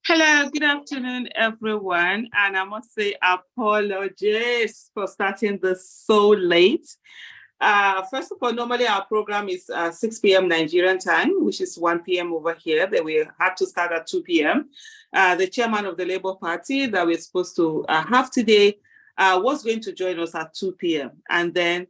Hello, good afternoon, everyone. And I must say apologies for starting this so late. First of all, normally our program is 6 p.m. Nigerian time, which is 1 p.m. over here. Then we had to start at 2 p.m. The chairman of the Labour Party that we're supposed to have today was going to join us at 2 p.m. And then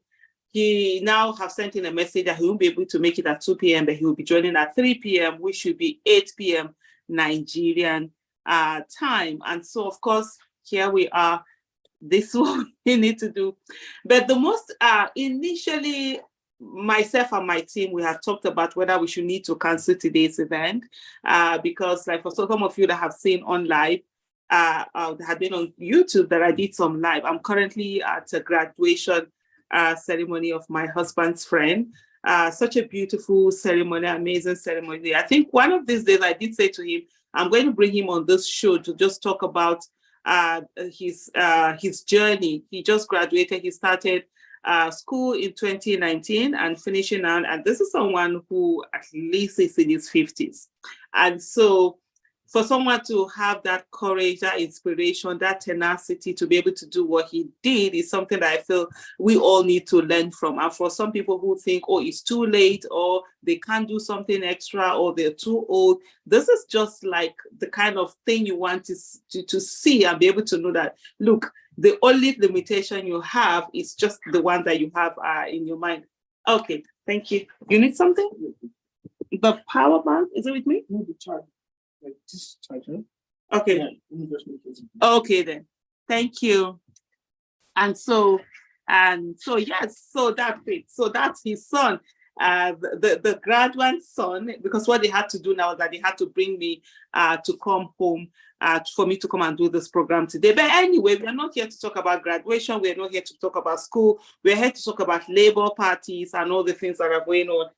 he now have sent in a message that he won't be able to make it at 2 p.m., but he will be joining at 3 p.m., which should be 8 p.m. Nigerian time. And so, of course, here we are. This is what we need to do. But the most initially, myself and my team, we have talked about whether we should need to cancel today's event because, like, for some of you that have seen on live, have been on YouTube, that I did some live. I'm currently at a graduation ceremony of my husband's friend. Such a beautiful ceremony, amazing ceremony. I think one of these days I did say to him, I'm going to bring him on this show to just talk about his journey. He just graduated. He started school in 2019 and finishing out. And this is someone who at least is in his 50s. And so for someone to have that courage, that inspiration, that tenacity to be able to do what he did is something that I feel we all need to learn from. And for some people who think, oh, it's too late, or they can't do something extra, or they're too old, this is just like the kind of thing you want to see and be able to know that, look, the only limitation you have is just the one that you have in your mind. Okay, thank you. You need something? The power bank, is it with me? No, the charge. Like this charger. Okay. Yeah, okay then. Thank you. And so yes, so that's it. So that's his son, the graduate son, because what they had to do now is that they had to bring me to come home for me to come and do this program today. But anyway, we're not here to talk about graduation. We're not here to talk about school. We're here to talk about labor parties and all the things that are going on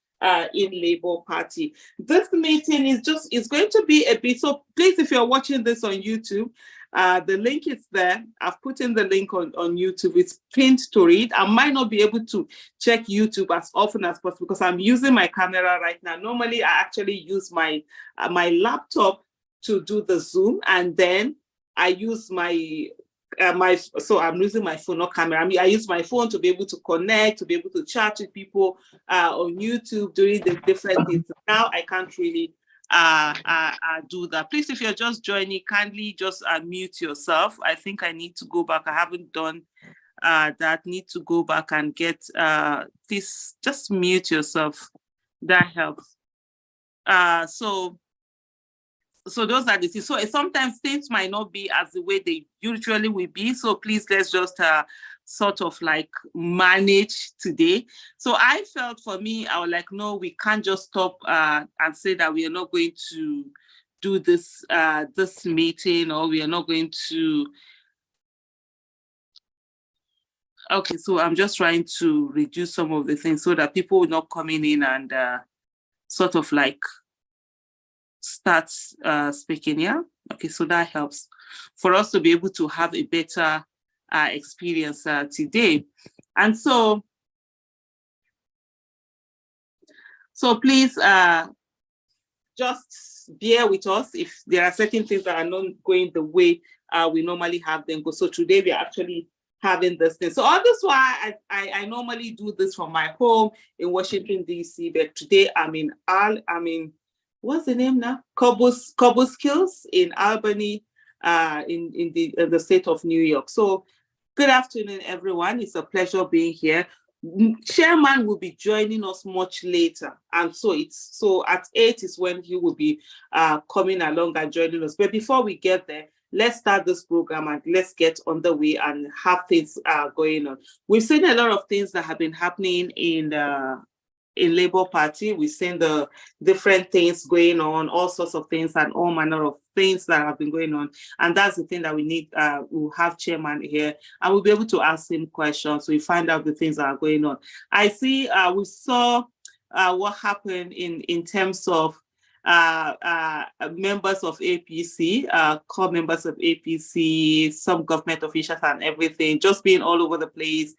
in Labour Party. This meeting is going to be a bit, so please, if you're watching this on YouTube, the link is there. I've put in the link on YouTube. It's pinned to it. I might not be able to check YouTube as often as possible because I'm using my camera right now. Normally, I actually use my laptop to do the Zoom, and then I use so I'm using my phone, not camera. I mean, I use my phone to be able to connect, to be able to chat with people on YouTube, doing the different things. Now I can't really do that. Please, if you're just joining, kindly just mute yourself. I think I need to go back. I haven't done that. Need to go back and get this. Just mute yourself. That helps. So those are the things. So sometimes things might not be as the way they usually will be. So please, let's just sort of like manage today. So I felt for me, I was like, no, we can't just stop and say that we are not going to do this this meeting, or we are not going to. Okay, so I'm just trying to reduce some of the things so that people are not coming in and sort of like start speaking. Yeah, okay, so that helps for us to be able to have a better experience today. And so please just bear with us if there are certain things that are not going the way we normally have them go. So today we are actually having this thing. So all this why I normally do this from my home in Washington DC, but today I'm in what's the name now? Cobbleskills in Albany, in the state of New York. So good afternoon, everyone. It's a pleasure being here. Chairman will be joining us much later, and so at 8 is when he will be coming along and joining us. But before we get there, let's start this program and let's get on the way and have things going on. We've seen a lot of things that have been happening in Labour Party. We've seen the different things going on, all sorts of things and all manner of things that have been going on. And that's the thing that we need. We'll have chairman here and we'll be able to ask him questions. So we find out the things that are going on. I see we saw what happened in terms of members of APC, core members of APC, some government officials and everything, just being all over the place,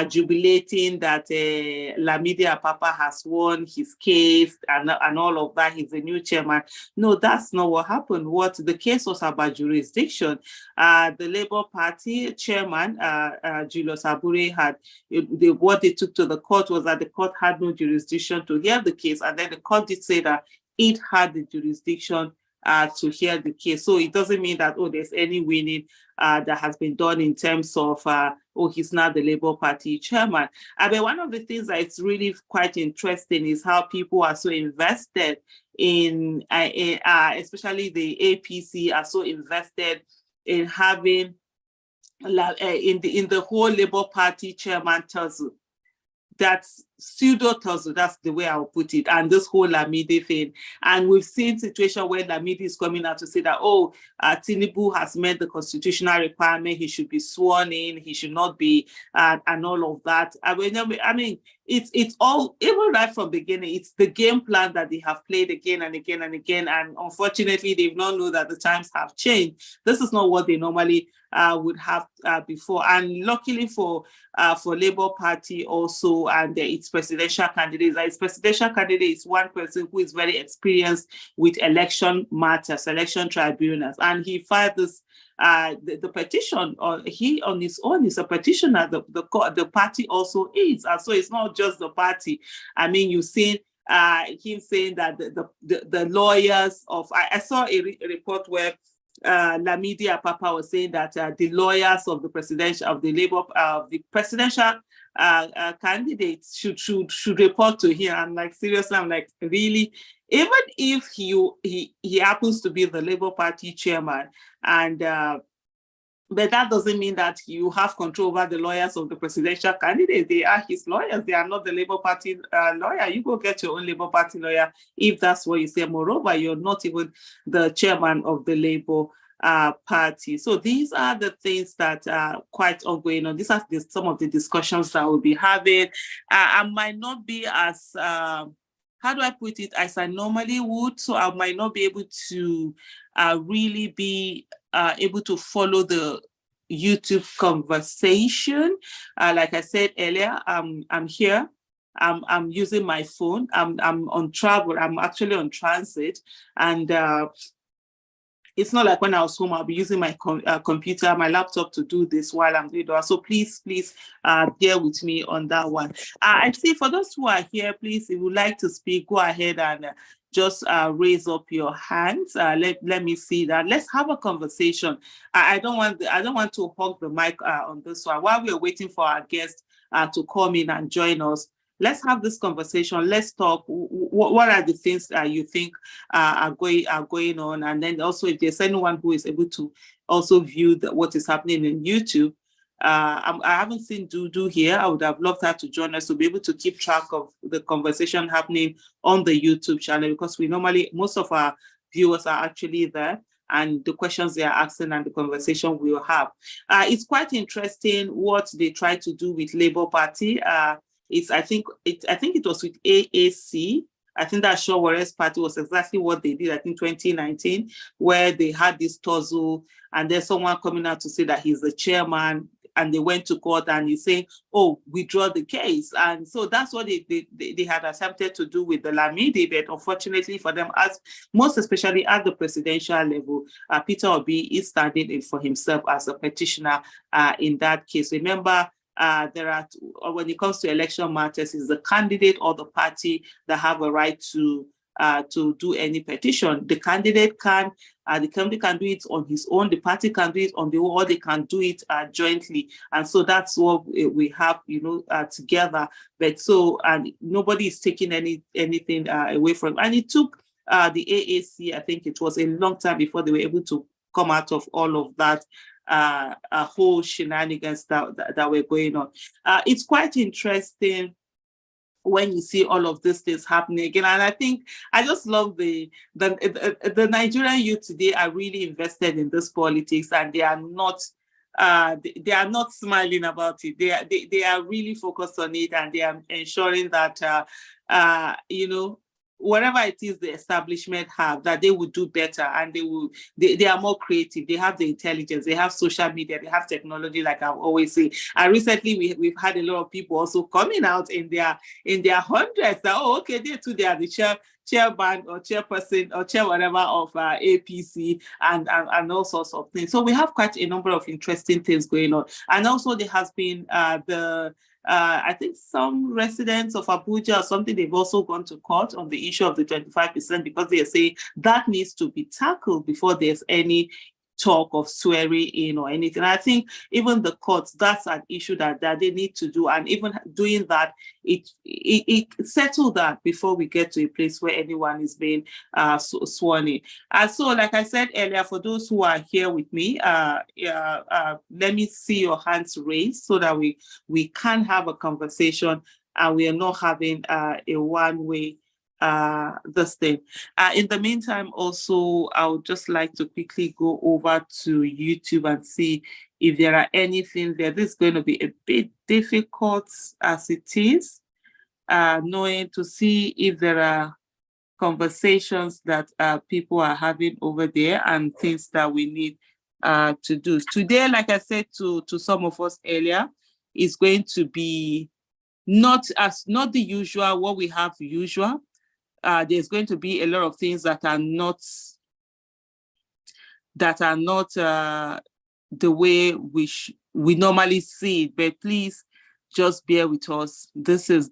jubilating that Lamidi Apapa has won his case and all of that. He's a new chairman. No, that's not what happened. What the case was about jurisdiction. The Labour Party chairman, Julius Abure, had what they took to the court was that the court had no jurisdiction to hear the case, and then the court did say that it had the jurisdiction to hear the case. So it doesn't mean that, there's any winning that has been done in terms of, he's not the Labour Party chairman. But one of the things that is really quite interesting is how people are so invested in especially the APC are so invested in having in the whole Labour Party chairman tussle. That's pseudo tussle, that's the way I'll put it, and this whole Lamidi thing. And we've seen situation where Lamidi is coming out to say that, Tinubu has met the constitutional requirement, he should be sworn in, he should not be, and all of that. I mean, it's all, even right from the beginning, it's the game plan that they have played again and again and again, and unfortunately, they've not known that the times have changed. This is not what they normally would have before. And luckily for Labour Party also, and its presidential candidate. Its presidential candidate is one person who is very experienced with election matters, election tribunals, and he filed this the petition, or he on his own is a petitioner. The party also is, and so it's not just the party. I mean, you've seen him saying that the lawyers of I saw a report where Lamidi Apapa was saying that the lawyers of the presidential candidates should report to him. I'm like, seriously, I'm like, really? Even if he happens to be the Labour Party chairman, and but that doesn't mean that you have control over the lawyers of the presidential candidate. They are his lawyers. They are not the Labour Party lawyer. You go get your own Labour Party lawyer if that's what you say. Moreover, you're not even the chairman of the Labour Party. So these are the things that are quite ongoing on. These are some of the discussions that we'll be having. I might not be as, how do I put it, as I normally would. So I might not be able to really be able to follow the YouTube conversation. Like I said earlier, I'm here. I'm using my phone. I'm on travel. I'm actually on transit, and it's not like when I was home, I'll be using my computer, my laptop to do this while I'm doing that. So please bear with me on that one. I see for those who are here, please, if you would like to speak, go ahead and just raise up your hands. Let me see that. Let's have a conversation. I don't want to hog the mic on this one. While we're waiting for our guests to come in and join us, let's have this conversation. Let's talk. What are the things that you think are going on? And then also, if there's anyone who is able to also view what is happening in YouTube. I haven't seen Dudu here. I would have loved her to join us to be able to keep track of the conversation happening on the YouTube channel, because most of our viewers are actually there, and the questions they are asking and the conversation we will have. It's quite interesting what they try to do with Labour Party. I think it was with AAC. I think that Showere's party was exactly what they did, I think 2019, where they had this tussle, and there's someone coming out to say that he's the chairman, and they went to court and he's saying, withdraw the case. And so that's what they had attempted to do with the Lamidi, but unfortunately for them, most especially at the presidential level, Peter Obi is standing in for himself as a petitioner in that case. Remember, when it comes to election matters, it's the candidate or the party that have a right to do any petition. The candidate can do it on his own, the party can do it on their own, or they can do it jointly. And so that's what we have, together. But and nobody is taking anything away from it. And it took the AAC, I think it was a long time before they were able to come out of all of that. A whole shenanigans that were going on. It's quite interesting when you see all of these things happening again, and I think I just love the Nigerian youth today are really invested in this politics, and they are not smiling about it. They are really focused on it, and they are ensuring that whatever it is the establishment have, that they would do better, and they are more creative, they have the intelligence, they have social media, they have technology, like I always say. And recently we've had a lot of people also coming out in their hundreds that, oh, okay, they too, they are the chairman or chairperson or chair whatever of APC and all sorts of things. So we have quite a number of interesting things going on. And also there has been I think some residents of Abuja or something, they've also gone to court on the issue of the 25% because they say that needs to be tackled before there's any talk of swearing in or anything. I think even the courts, that's an issue that they need to do. And even doing that, it settle that before we get to a place where anyone is being sworn in. So like I said earlier, for those who are here with me, let me see your hands raised so that we can have a conversation and we are not having a one-way this thing. In the meantime, also, I would just like to quickly go over to YouTube and see if there are anything there. This is going to be a bit difficult as it is, knowing to see if there are conversations that people are having over there and things that we need to do. Today, like I said to some of us earlier, is going to be not the usual, what we have usual. There's going to be a lot of things that are not the way we normally see it. But please just bear with us. This is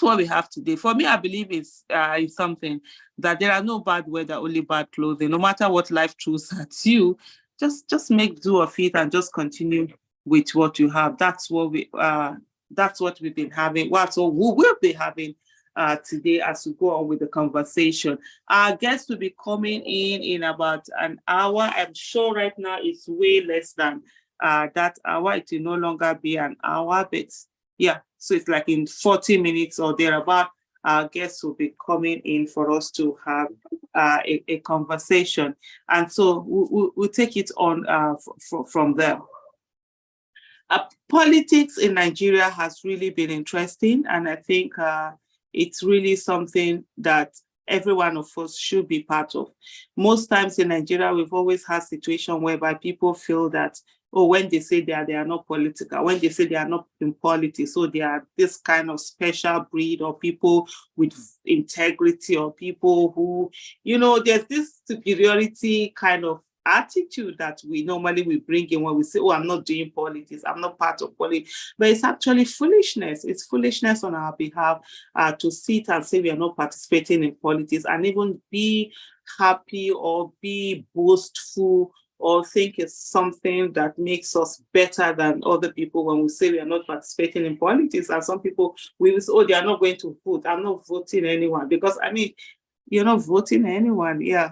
what we have today. For me, I believe it's something that there are no bad weather, only bad clothing. No matter what life throws at you, just make do of it and just continue with what you have. That's what we've been having. That's what we will be having today as we go on with the conversation. Our guests will be coming in about an hour. I'm sure right now it's way less than that hour. It will no longer be an hour, but yeah, so it's like in 40 minutes or thereabout. Our guests will be coming in for us to have a conversation, and so we'll take it on from there. Politics in Nigeria has really been interesting, and I think it's really something that every one of us should be part of. Most times in Nigeria, we've always had situations whereby people feel that, oh, when they say they are not political, when they say they are not in politics, so they are this kind of special breed or people with integrity or people who, there's this superiority kind of attitude that we normally bring in when we say, oh, I'm not doing politics, I'm not part of politics. But it's actually foolishness. It's foolishness on our behalf to sit and say we are not participating in politics and even be happy or be boastful or think it's something that makes us better than other people when we say we are not participating in politics. And some people will say, oh, they are not going to vote. I'm not voting anyone. Because, you're not voting anyone. Yeah.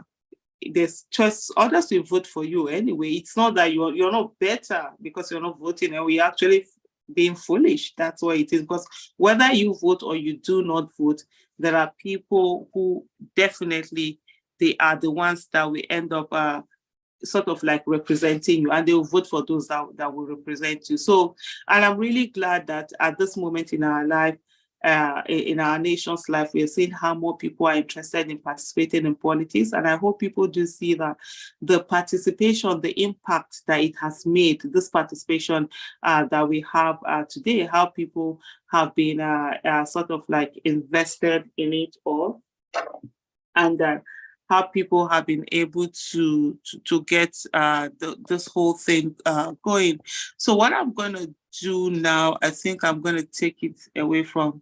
There's choice, others will vote for you anyway. It's not that you're not better because you're not voting, and we're actually being foolish. That's why it is. Because whether you vote or you do not vote, there are people who definitely they are the ones that will end up sort of like representing you, and they will vote for those that will represent you. So, and I'm really glad that at this moment in our life, in our nation's life, we are seeing how more people are interested in participating in politics. And I hope people do see that the participation, the impact that it has made, this participation that we have today, how people have been sort of like invested in it all. And how people have been able to get this whole thing going. So what I'm going to do now, I think I'm going to take it away from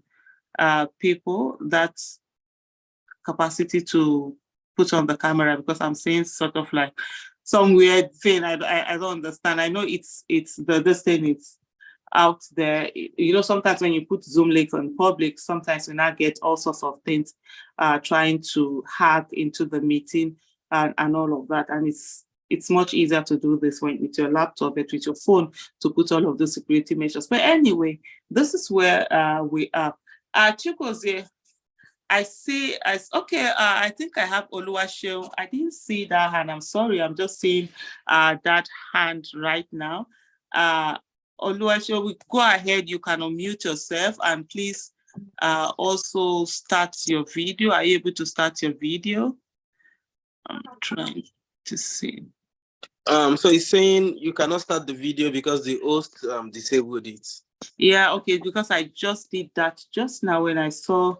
people, that capacity to put on the camera, because I'm saying sort of like some weird thing. I don't understand. I know it's this thing, it's out there. Sometimes when you put Zoom links on public, sometimes you now get all sorts of things trying to hack into the meeting and all of that. And it's much easier to do this with your laptop, but with your phone to put all of the security measures. But anyway, this is where we are. Chigozie, I see. I think I have Oluwaseun. I didn't see that hand. I'm sorry. I'm just seeing that hand right now. Oluwaseun, go ahead. You can unmute yourself and please also start your video. Are you able to start your video? I'm trying to see. So it's saying you cannot start the video because the host disabled it. Yeah, okay, because I just did that just now when I saw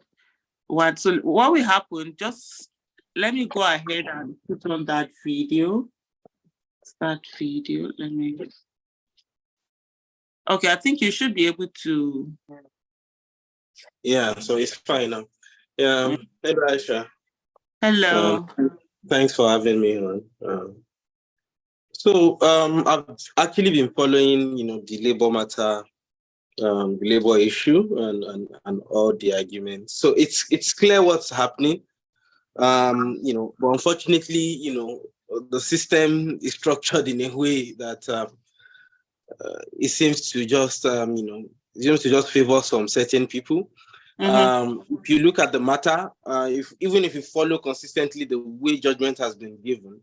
what. So what will happen, just let me go ahead and put on that video. Start video, let me. Okay, I think you should be able to. Yeah, so it's fine now. Yeah, hey, Aisha. Hello. Thanks for having me on. So I've actually been following, the labor matter, the labor issue, and all the arguments. So it's clear what's happening. But unfortunately, the system is structured in a way that it seems to just favor some certain people. If you look at the matter, even if you follow consistently the way judgment has been given,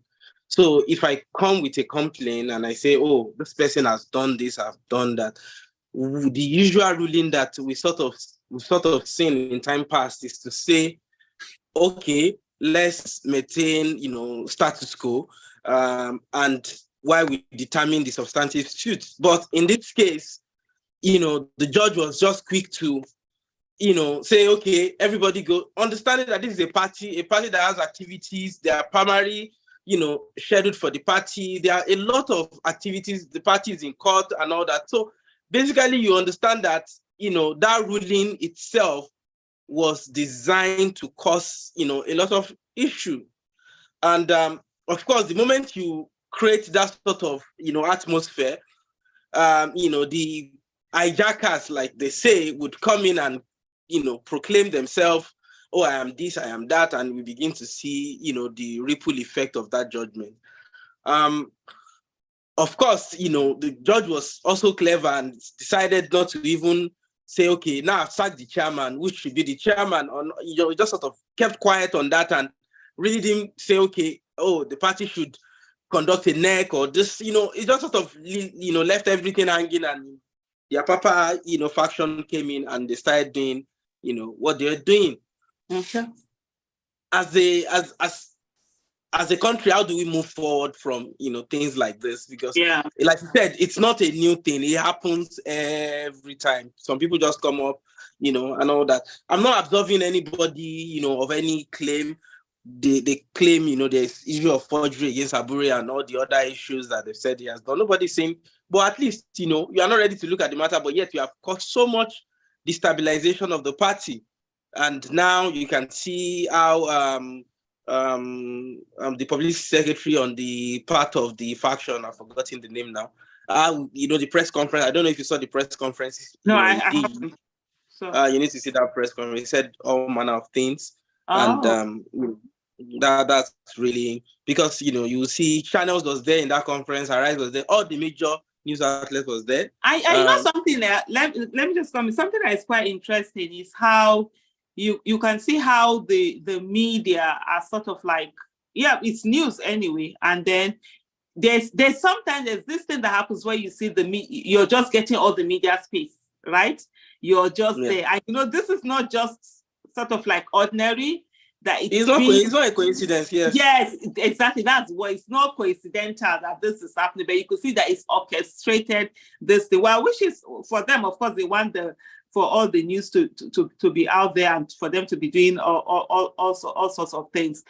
so if I come with a complaint and I say, oh, this person has done this, I've done that, the usual ruling that we sort of seen in time past is to say, okay, let's maintain, status quo, and while we determine the substantive suit. But in this case, the judge was just quick to, say, okay, everybody go, understanding that this is a party that has activities, they are primary, scheduled for the party. There are a lot of activities, the party is in court and all that. So basically you understand that, that ruling itself was designed to cause, a lot of issue. And of course, the moment you create that sort of, atmosphere, the hijackers, like they say, would come in and, proclaim themselves, oh, I am this, I am that, and we begin to see, the ripple effect of that judgment. Of course, the judge was also clever and decided not to even say, okay, now I've sacked the chairman, which should be the chairman, or just sort of kept quiet on that and really didn't say, okay, oh, the party should conduct a NEC or this, it just sort of, left everything hanging, and the Apapa, faction came in and they started doing, what they're doing. Okay. As a country, how do we move forward from, things like this? Because, like you said, it's not a new thing. It happens every time. Some people just come up, and all that. I'm not absolving anybody, of any claim. They claim, there's issue of forgery against Abure and all the other issues that they've said he has done. Nobody's saying, but at least, you are not ready to look at the matter, but yet you have caused so much destabilization of the party. And now you can see how the publicity secretary on the part of the faction, I've forgotten the name now, the press conference, I don't know if you saw the press conference. No, I haven't. So you need to see that press conference. He said all manner of things. And that's really, because you see Channels was there in that conference, Arise was there, all the major news outlets was there. I know something that let me just comment. Something that is quite interesting is how you can see how the media are sort of like, it's news anyway, and then there's sometimes there's this thing that happens where you see you're just getting all the media space, right? You're just there, and this is not just sort of like ordinary. That it's not a coincidence. Yes, exactly. That's why it's not coincidental that this is happening, but you could see that it's orchestrated this way. Well, which is for them, of course, they want for all the news to be out there and for them to be doing all sorts of things.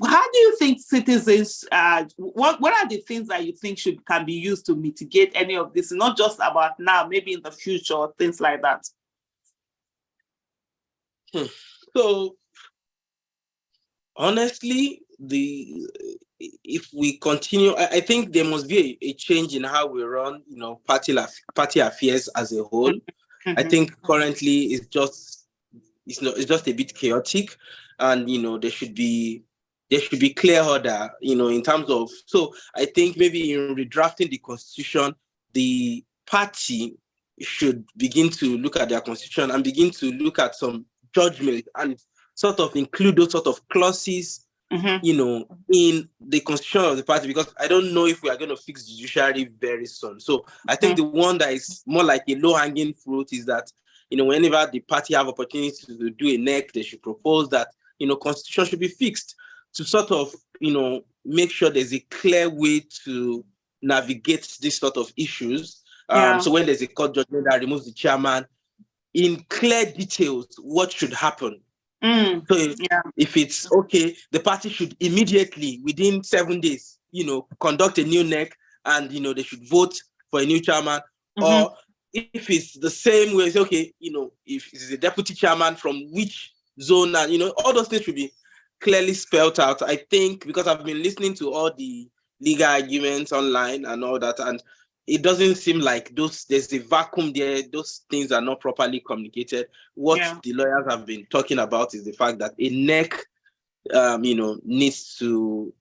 How do you think citizens? What are the things that you think can be used to mitigate any of this? Not just about now, maybe in the future, things like that. So, honestly, if we continue, I think there must be a change in how we run, party affairs as a whole. Mm-hmm. I think currently it's just a bit chaotic, and there should be clear order, in terms of. So I think maybe in redrafting the constitution, the party should begin to look at their constitution and begin to look at some judgment and sort of include those sort of clauses, in the constitution of the party, because I don't know if we are going to fix judiciary very soon. So I think the one that is more like a low-hanging fruit is that, whenever the party have opportunity to do a NEC, they should propose that, constitution should be fixed to sort of, make sure there's a clear way to navigate this sort of issues. So when there's a court judgment that removes the chairman, in clear details, what should happen. So if it's okay, the party should immediately, within 7 days, conduct a new NEC, and they should vote for a new chairman. Or if it's the same way, it's okay, if it's a deputy chairman from which zone, and all those things should be clearly spelled out. I think because I've been listening to all the legal arguments online and all that, and it doesn't seem like there's a vacuum there. Those things are not properly communicated. What the lawyers have been talking about is the fact that a NEC, meeting needs to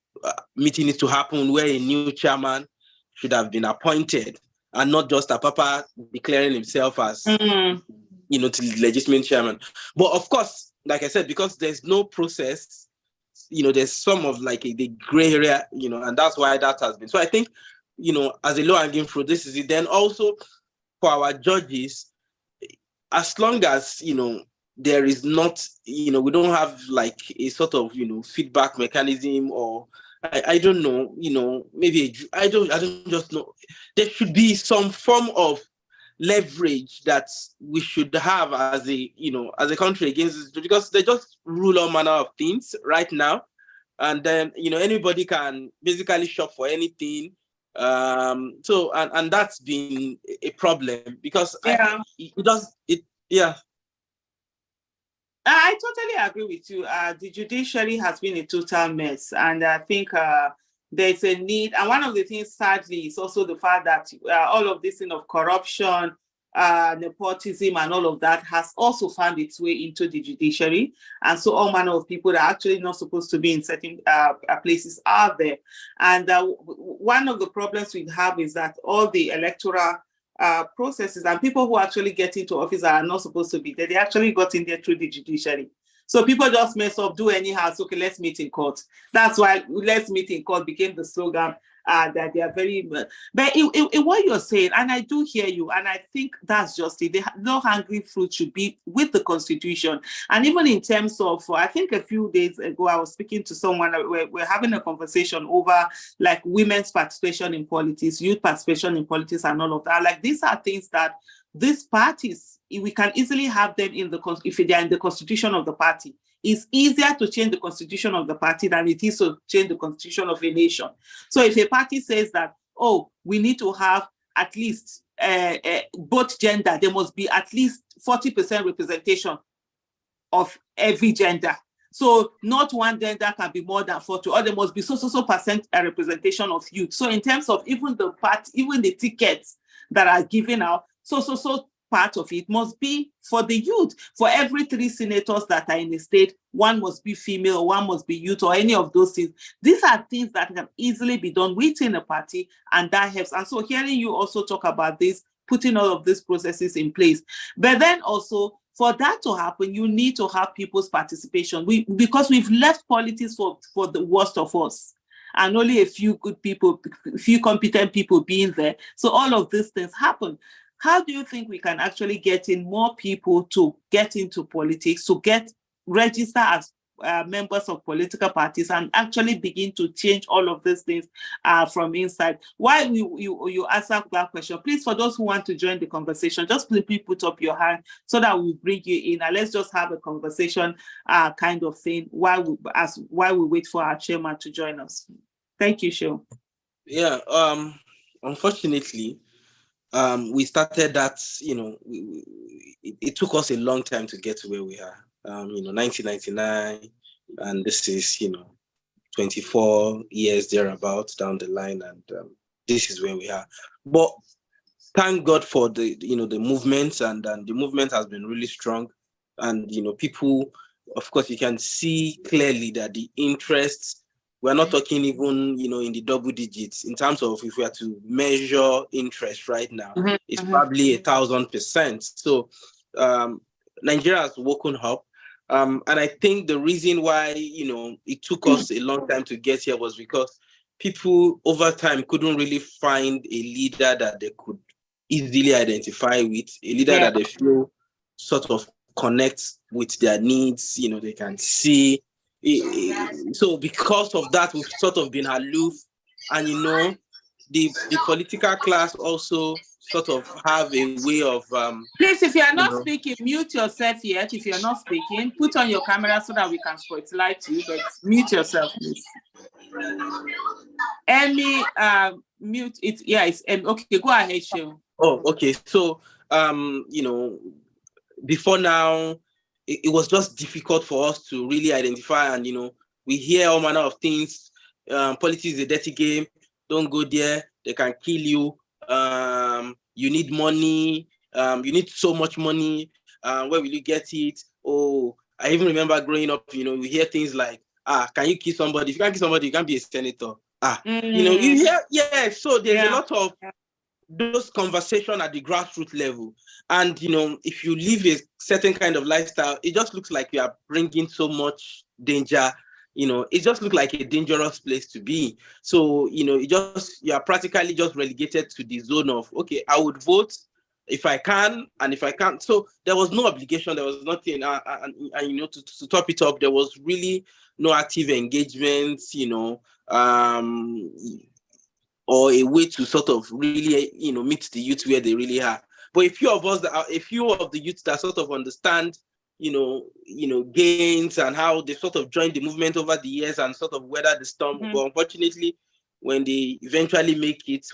happen where a new chairman should have been appointed, and not just a papa declaring himself as, to the legitimate chairman. But of course, like I said, because there's no process, there's some of like the gray area, and that's why that has been. So I think, as a low-hanging fruit, this is it. Then also for our judges, as long as, there is not, we don't have like a sort of, feedback mechanism, or I don't know, maybe I don't just know. There should be some form of leverage that we should have as a country against this, because they just rule all manner of things right now. And then, anybody can basically shop for anything. So that's been a problem, because I totally agree with you. The judiciary has been a total mess, and I think there's a need. And one of the things, sadly, is also the fact that all of this thing of corruption, nepotism, and all of that has also found its way into the judiciary. And so all manner of people that are actually not supposed to be in certain places are there. And one of the problems we have is that all the electoral processes and people who actually get into office are not supposed to be there. They actually got in there through the judiciary. So people just mess up, do anyhow. So, okay, let's meet in court. That's why let's meet in court became the slogan that they are very. But in what you're saying, and I do hear you, and I think that's just it. The low-hanging fruit should be with the Constitution. And even in terms of, I think a few days ago, I was speaking to someone, we're having a conversation over like women's participation in politics, youth participation in politics, and all of that. Like, these are things that these parties, we can easily have them if they are in the constitution of the party. It's easier to change the constitution of the party than it is to change the constitution of a nation. So if a party says that, we need to have at least both gender, there must be at least 40% representation of every gender. So not one gender can be more than 40, or there must be so percent representation of youth. So in terms of even the tickets that are given out, so part of it must be for the youth. For every 3 senators that are in the state, 1 must be female, 1 must be youth, or any of those things. These are things that can easily be done within a party, and that helps. And so hearing you also talk about this, putting all of these processes in place. But then also, for that to happen, you need to have people's participation. Because we've left politics for the worst of us, and only a few good people, a few competent people being there. So all of these things happen. How do you think we can actually get in more people to get into politics, to register as members of political parties, and actually begin to change all of these things from inside? While you answer that question, please, for those who want to join the conversation, just please put up your hand so that we'll bring you in, and let's just have a conversation kind of thing while we wait for our chairman to join us. Thank you, Seun. Yeah, unfortunately, we started that, it took us a long time to get to where we are. 1999, and this is, 24 years thereabouts down the line, and this is where we are. But thank God for the movements, and the movement has been really strong. And, people, of course, you can see clearly that the interests, we're not talking even, in the double digits in terms of if we are to measure interest right now, it's probably 1,000%. So Nigeria has woken up. And I think the reason why, it took us a long time to get here was because people over time couldn't really find a leader that they could easily identify with, a leader that they feel sort of connect with their needs, they can see. So because of that, we've sort of been aloof, and the political class also sort of have a way of please, if you are not speaking, mute yourself yet. If you're not speaking, put on your camera so that we can spotlight you, but mute yourself, please. Emmy, mute it. Yeah, it's okay, go ahead, Seun. Oh, okay. So before now, it was just difficult for us to really identify, and we hear all manner of things. Politics is a dirty game. Don't go there. They can kill you. You need money. You need so much money. Where will you get it? Oh, I even remember growing up, we hear things like, can you kill somebody? If you can't kill somebody, you can't be a senator. You hear, yeah. So there's a lot of those conversations at the grassroots level. And, if you live a certain kind of lifestyle, it just looks like you are bringing so much danger. It just looks like a dangerous place to be. So, you are practically just relegated to the zone of, okay, I would vote if I can, and if I can't. So there was no obligation, there was nothing. And to top it up, there was really no active engagement, or a way to sort of really, meet the youth where they really are. But a few of the youth that sort of understand, gains and how they sort of joined the movement over the years and sort of weather the storm. But unfortunately, when they eventually make it,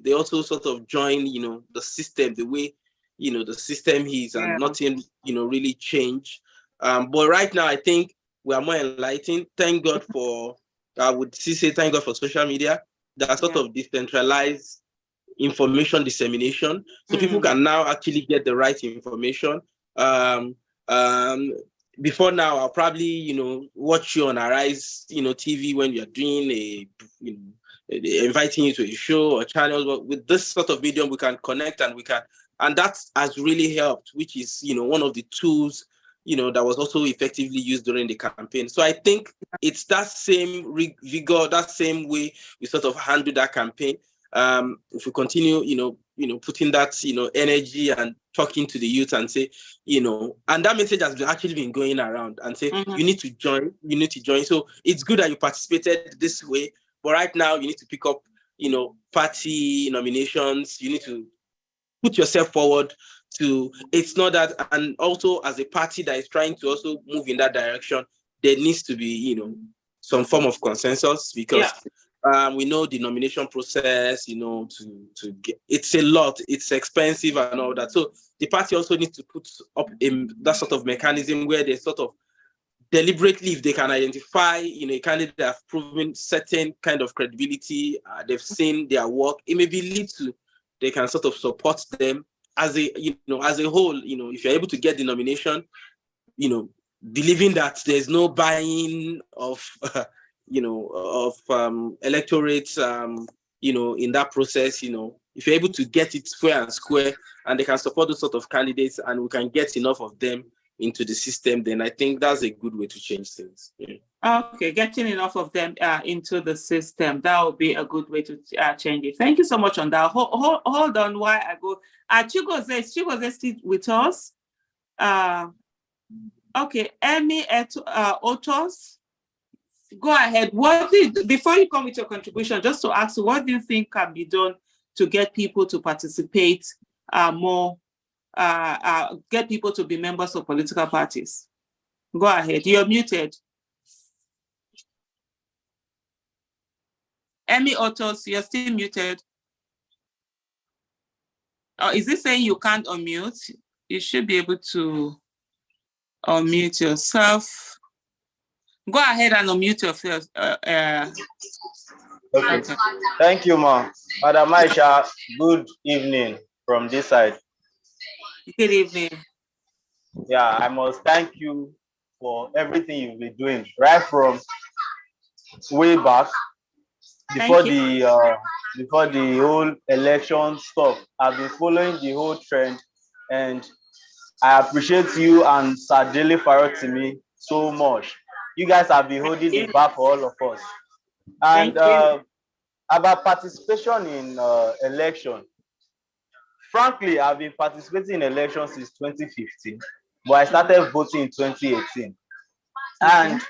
they also sort of join, the system, the way, the system is, and nothing, really change. But right now, I think we are more enlightened. Thank God for, I would say, thank God for social media that sort of decentralized information dissemination. So people can now actually get the right information. Before now, I'll probably, watch you on Arise, TV when you're doing inviting you to a show or channel. But with this sort of medium, we can connect, and that has really helped, which is, one of the tools, that was also effectively used during the campaign. So I think it's that same vigor, that same way we sort of handle that campaign. If we continue, putting that, energy and talking to the youth and say, and that message has actually been going around and say, you need to join. So it's good that you participated this way, but right now you need to pick up, party nominations. You need to put yourself forward to, it's not that, and also as a party that is trying to also move in that direction, there needs to be, some form of consensus, because we know the nomination process, to get, it's a lot, it's expensive and all that. So the party also needs to put up that sort of mechanism where they sort of deliberately, if they can identify, a candidate that have proven certain kind of credibility, they've seen their work, it may be lead to, they can sort of support them as a, as a whole. If you're able to get the nomination, believing that there's no buying of, electorates, in that process, if you're able to get it fair and square, and they can support those sort of candidates, and we can get enough of them into the system, then I think that's a good way to change things. Okay, getting enough of them into the system, that would be a good way to change it. Thank you so much on that. Hold on while I go. Chigozie still with us. Okay, Emmy Otos, go ahead. Before you come with your contribution, just to ask you, what do you think can be done to get people to participate more, get people to be members of political parties? Go ahead, you're muted. Emmy Otos, you're still muted. Oh, is this saying you can't unmute? You should be able to unmute yourself. Go ahead and unmute yourself. Okay. Thank you, Ma. Madam Aisha, good evening from this side. Good evening. Yeah, I must thank you for everything you've been doing, right from way back, before the whole election stuff. I've been following the whole trend, and I appreciate you and Sir Dele Farotimi so much. You guys have been holding the bar for all of us. And about participation in election, frankly, I've been participating in elections since 2015, but I started voting in 2018. And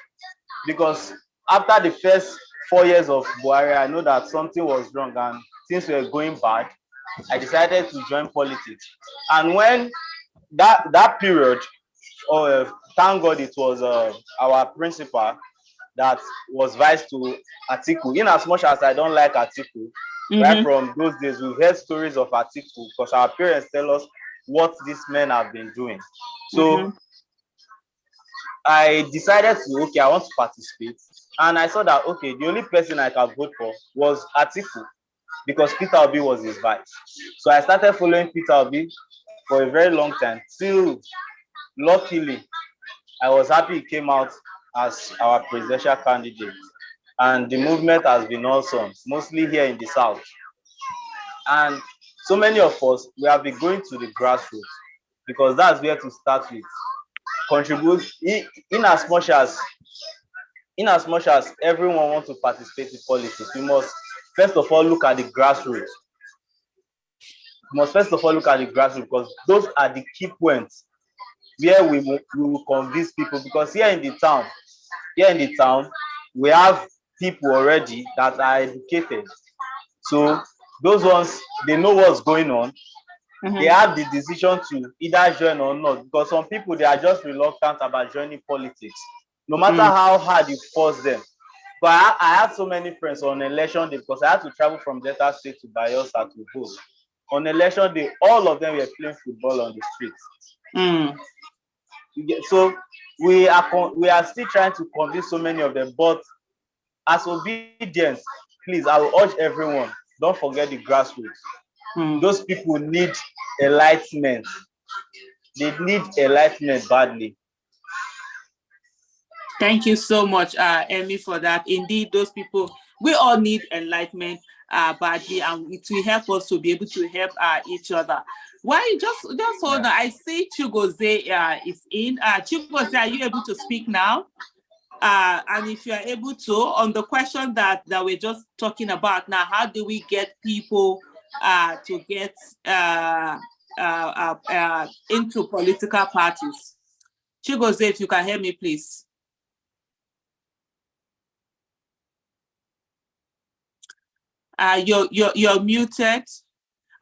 because after the first 4 years of Buhari, I know that something was wrong and things were going bad. I decided to join politics. And when that period, thank God it was our principal that was vice to Atiku. In as much as I don't like Atiku, right from those days, we've heard stories of Atiku because our parents tell us what these men have been doing. So I decided to, okay, I want to participate. And I saw that, okay, the only person I could vote for was Atiku because Peter Obi was his vice. So I started following Peter Obi for a very long time till luckily I was happy he came out as our presidential candidate. And the movement has been awesome, mostly here in the South. And so many of us, we have been going to the grassroots because that's where to start with. Contribute in as much as everyone wants to participate in politics, we must first of all look at the grassroots. We must first of all look at the grassroots because those are the key points where we will convince people. Because here in the town, we have people already that are educated. So those ones, they know what's going on. They have the decision to either join or not. Because some people, they are just reluctant about joining politics, no matter how hard you force them. But I have so many friends on election day because I had to travel from Delta State to Bayelsa to vote. On election day, all of them were playing football on the streets. So we are still trying to convince so many of them. But as obedience, please, I will urge everyone, don't forget the grassroots. Those people need enlightenment. They need enlightenment badly. Thank you so much, Emmy, for that. Indeed, those people, we all need enlightenment badly, and it will help us to be able to help each other. Why just hold on? I see Chigozie is in. Chigozie, are you able to speak now? And if you are able to, on the question that we're just talking about now, how do we get people to get into political parties? Chigozie, if you can hear me, please. You're muted.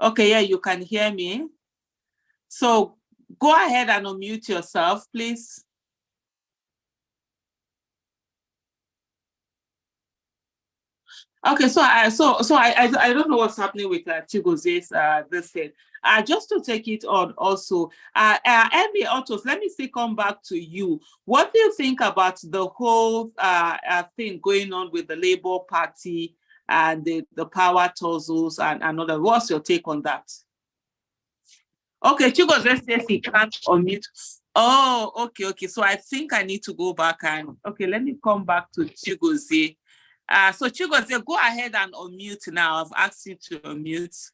Okay, yeah, you can hear me. So go ahead and unmute yourself, please. Okay, so I don't know what's happening with Chigozie's this thing. Just to take it on also, Emmy Autos, let me still come back to you. What do you think about the whole thing going on with the Labour Party and the power tussles and other? What's your take on that? Okay, Chigozie says he can't unmute. Oh, okay. So I think I need to go back and let me come back to Chigozie. So Chigozie, go ahead and unmute now. I've asked you to unmute.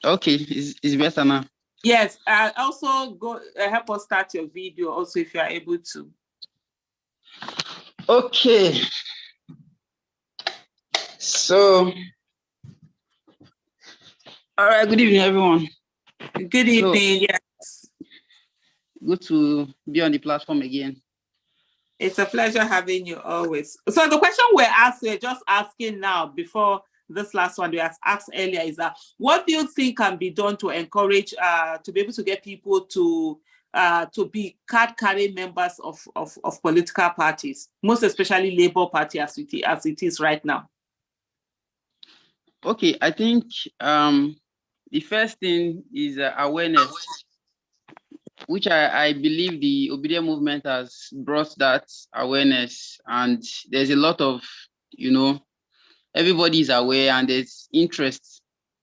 Okay, it's better now. Yes. Also, go help us start your video. Also, if you are able to. Okay. So, all right. Good evening, everyone. Good evening. Yes. Good to be on the platform again. It's a pleasure having you always. So the question we're just asking now before this last one we asked earlier is that what do you think can be done to encourage to be able to get people to be card-carrying members of political parties, most especially Labour Party as it is right now? Okay, I think the first thing is awareness, which I believe the Obedient movement has brought that awareness, and there's a lot of, everybody is aware and there's interest.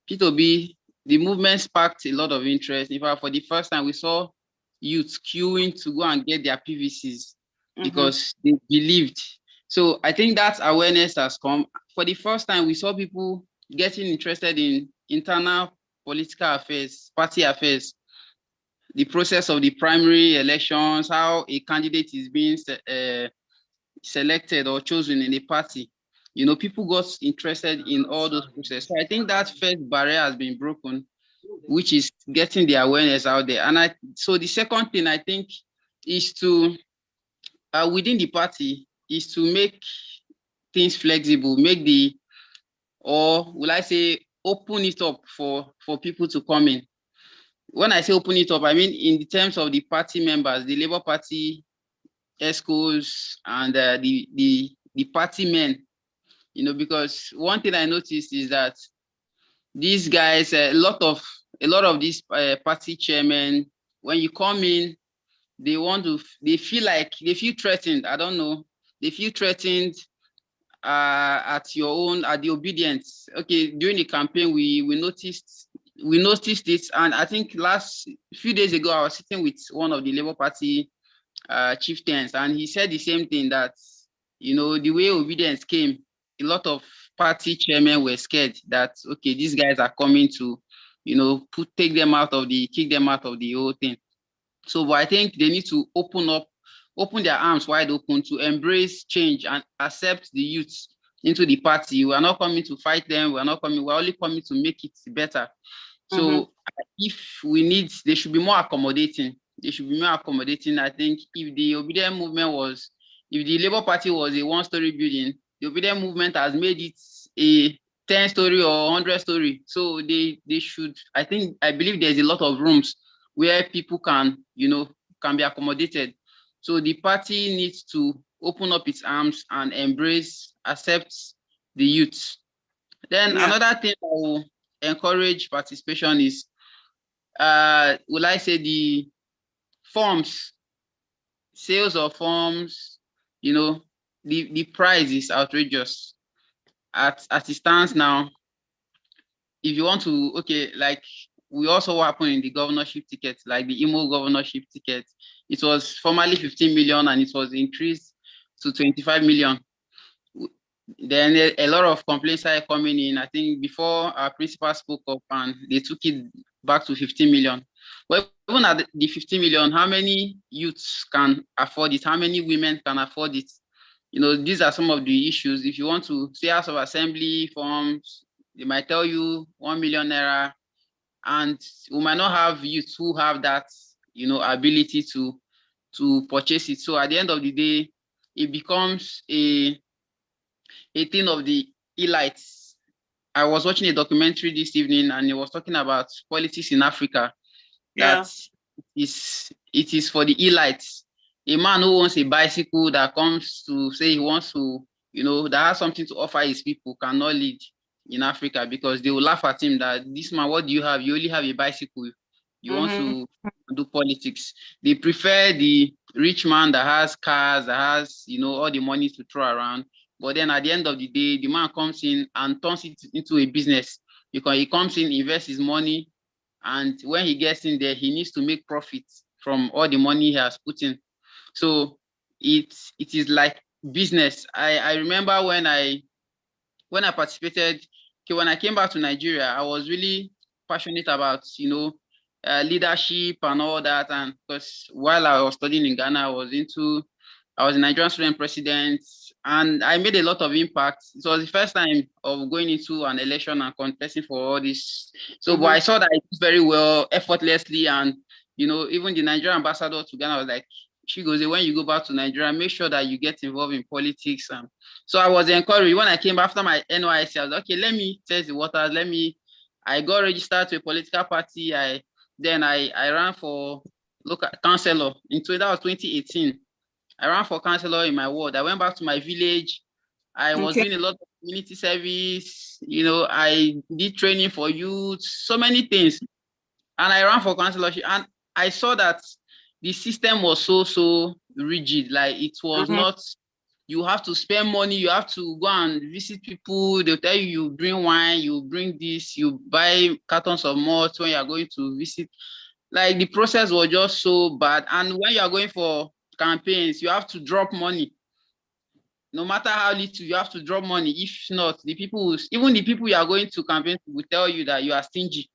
P2B, the movement sparked a lot of interest. In fact, for the first time, we saw youth queuing to go and get their PVCs because they believed. So I think that awareness has come. For the first time, we saw people getting interested in internal political affairs, party affairs, the process of the primary elections, how a candidate is being selected or chosen in a party. People got interested in all those processes. So I think that first barrier has been broken. which is getting the awareness out there. And so the second thing I think is to, within the party, is to make things flexible, or will I say, open it up for people to come in. When I say open it up, I mean in the terms of the party members, the Labour Party, ESCOs, and the party men, because one thing I noticed is that these guys, a lot of these party chairmen, when you come in, they feel threatened. I don't know. They feel threatened at the obedience. Okay, during the campaign, we noticed this, and I think few days ago, I was sitting with one of the Labour Party chieftains, and he said the same thing, that the way obedience came, a lot of party chairmen were scared that, okay, these guys are coming to kick them out of the whole thing. So but I think they need to open their arms wide open to embrace change and accept the youth into the party. We are not coming to fight them. We're only coming to make it better. So they should be more accommodating. I think if the obedient movement if the Labour Party was a 1-story building, the obedient movement has made it a 10-story or 100-story. So they should, I believe there's a lot of rooms where people can be accommodated. So the party needs to open up its arms and accept the youth. Then another thing I will encourage participation is, will I say, the forms, sales of forms, the price is outrageous. As it stands now, if you want to, like we also happen in the governorship ticket, like the Imo governorship ticket, it was formerly 15 million and it was increased to 25 million. Then a lot of complaints started coming in. I think before our principal spoke up and they took it back to 15 million. Well, even at the 15 million, how many youths can afford it? How many women can afford it? These are some of the issues. If you want to say House of Assembly forms, they might tell you 1 million naira, and we might not have youths who have that, ability to purchase it. So at the end of the day, it becomes a thing of the elites. I was watching a documentary this evening, and it was talking about politics in Africa. That it is for the elites. A man who wants a bicycle that comes to say he wants to, that has something to offer his people, cannot lead in Africa, because they will laugh at him that, this man, what do you have? You only have a bicycle. You want to do politics. They prefer the rich man that has cars, that has, all the money to throw around. But then at the end of the day, the man comes in and turns it into a business, because he comes in, invests his money, and when he gets in there, he needs to make profits from all the money he has put in. So it is like business. I remember when I participated, when I came back to Nigeria, I was really passionate about, leadership and all that. And because while I was studying in Ghana, I was a Nigerian student president, and I made a lot of impact. It was the first time of going into an election and contesting for all this. So but I saw that I did very well, effortlessly. And, even the Nigerian ambassador to Ghana was like, she goes, when you go back to Nigeria, make sure that you get involved in politics. And so I was encouraged. When I came back after my NYSC, I was like, okay, let me test the waters. I got registered to a political party. I ran for local councillor that was 2018. I ran for councillor in my ward. I went back to my village. I was doing a lot of community service. I did training for youth, so many things. And I ran for councillorship, and I saw that the system was so rigid. Like, it was not, you have to spend money, you have to go and visit people. They'll tell you bring wine, you bring this, you buy cartons of malt when you are going to visit. Like, the process was just so bad. And when you are going for campaigns, you have to drop money. No matter how little, you have to drop money. If not, even the people you are going to campaign will tell you that you are stingy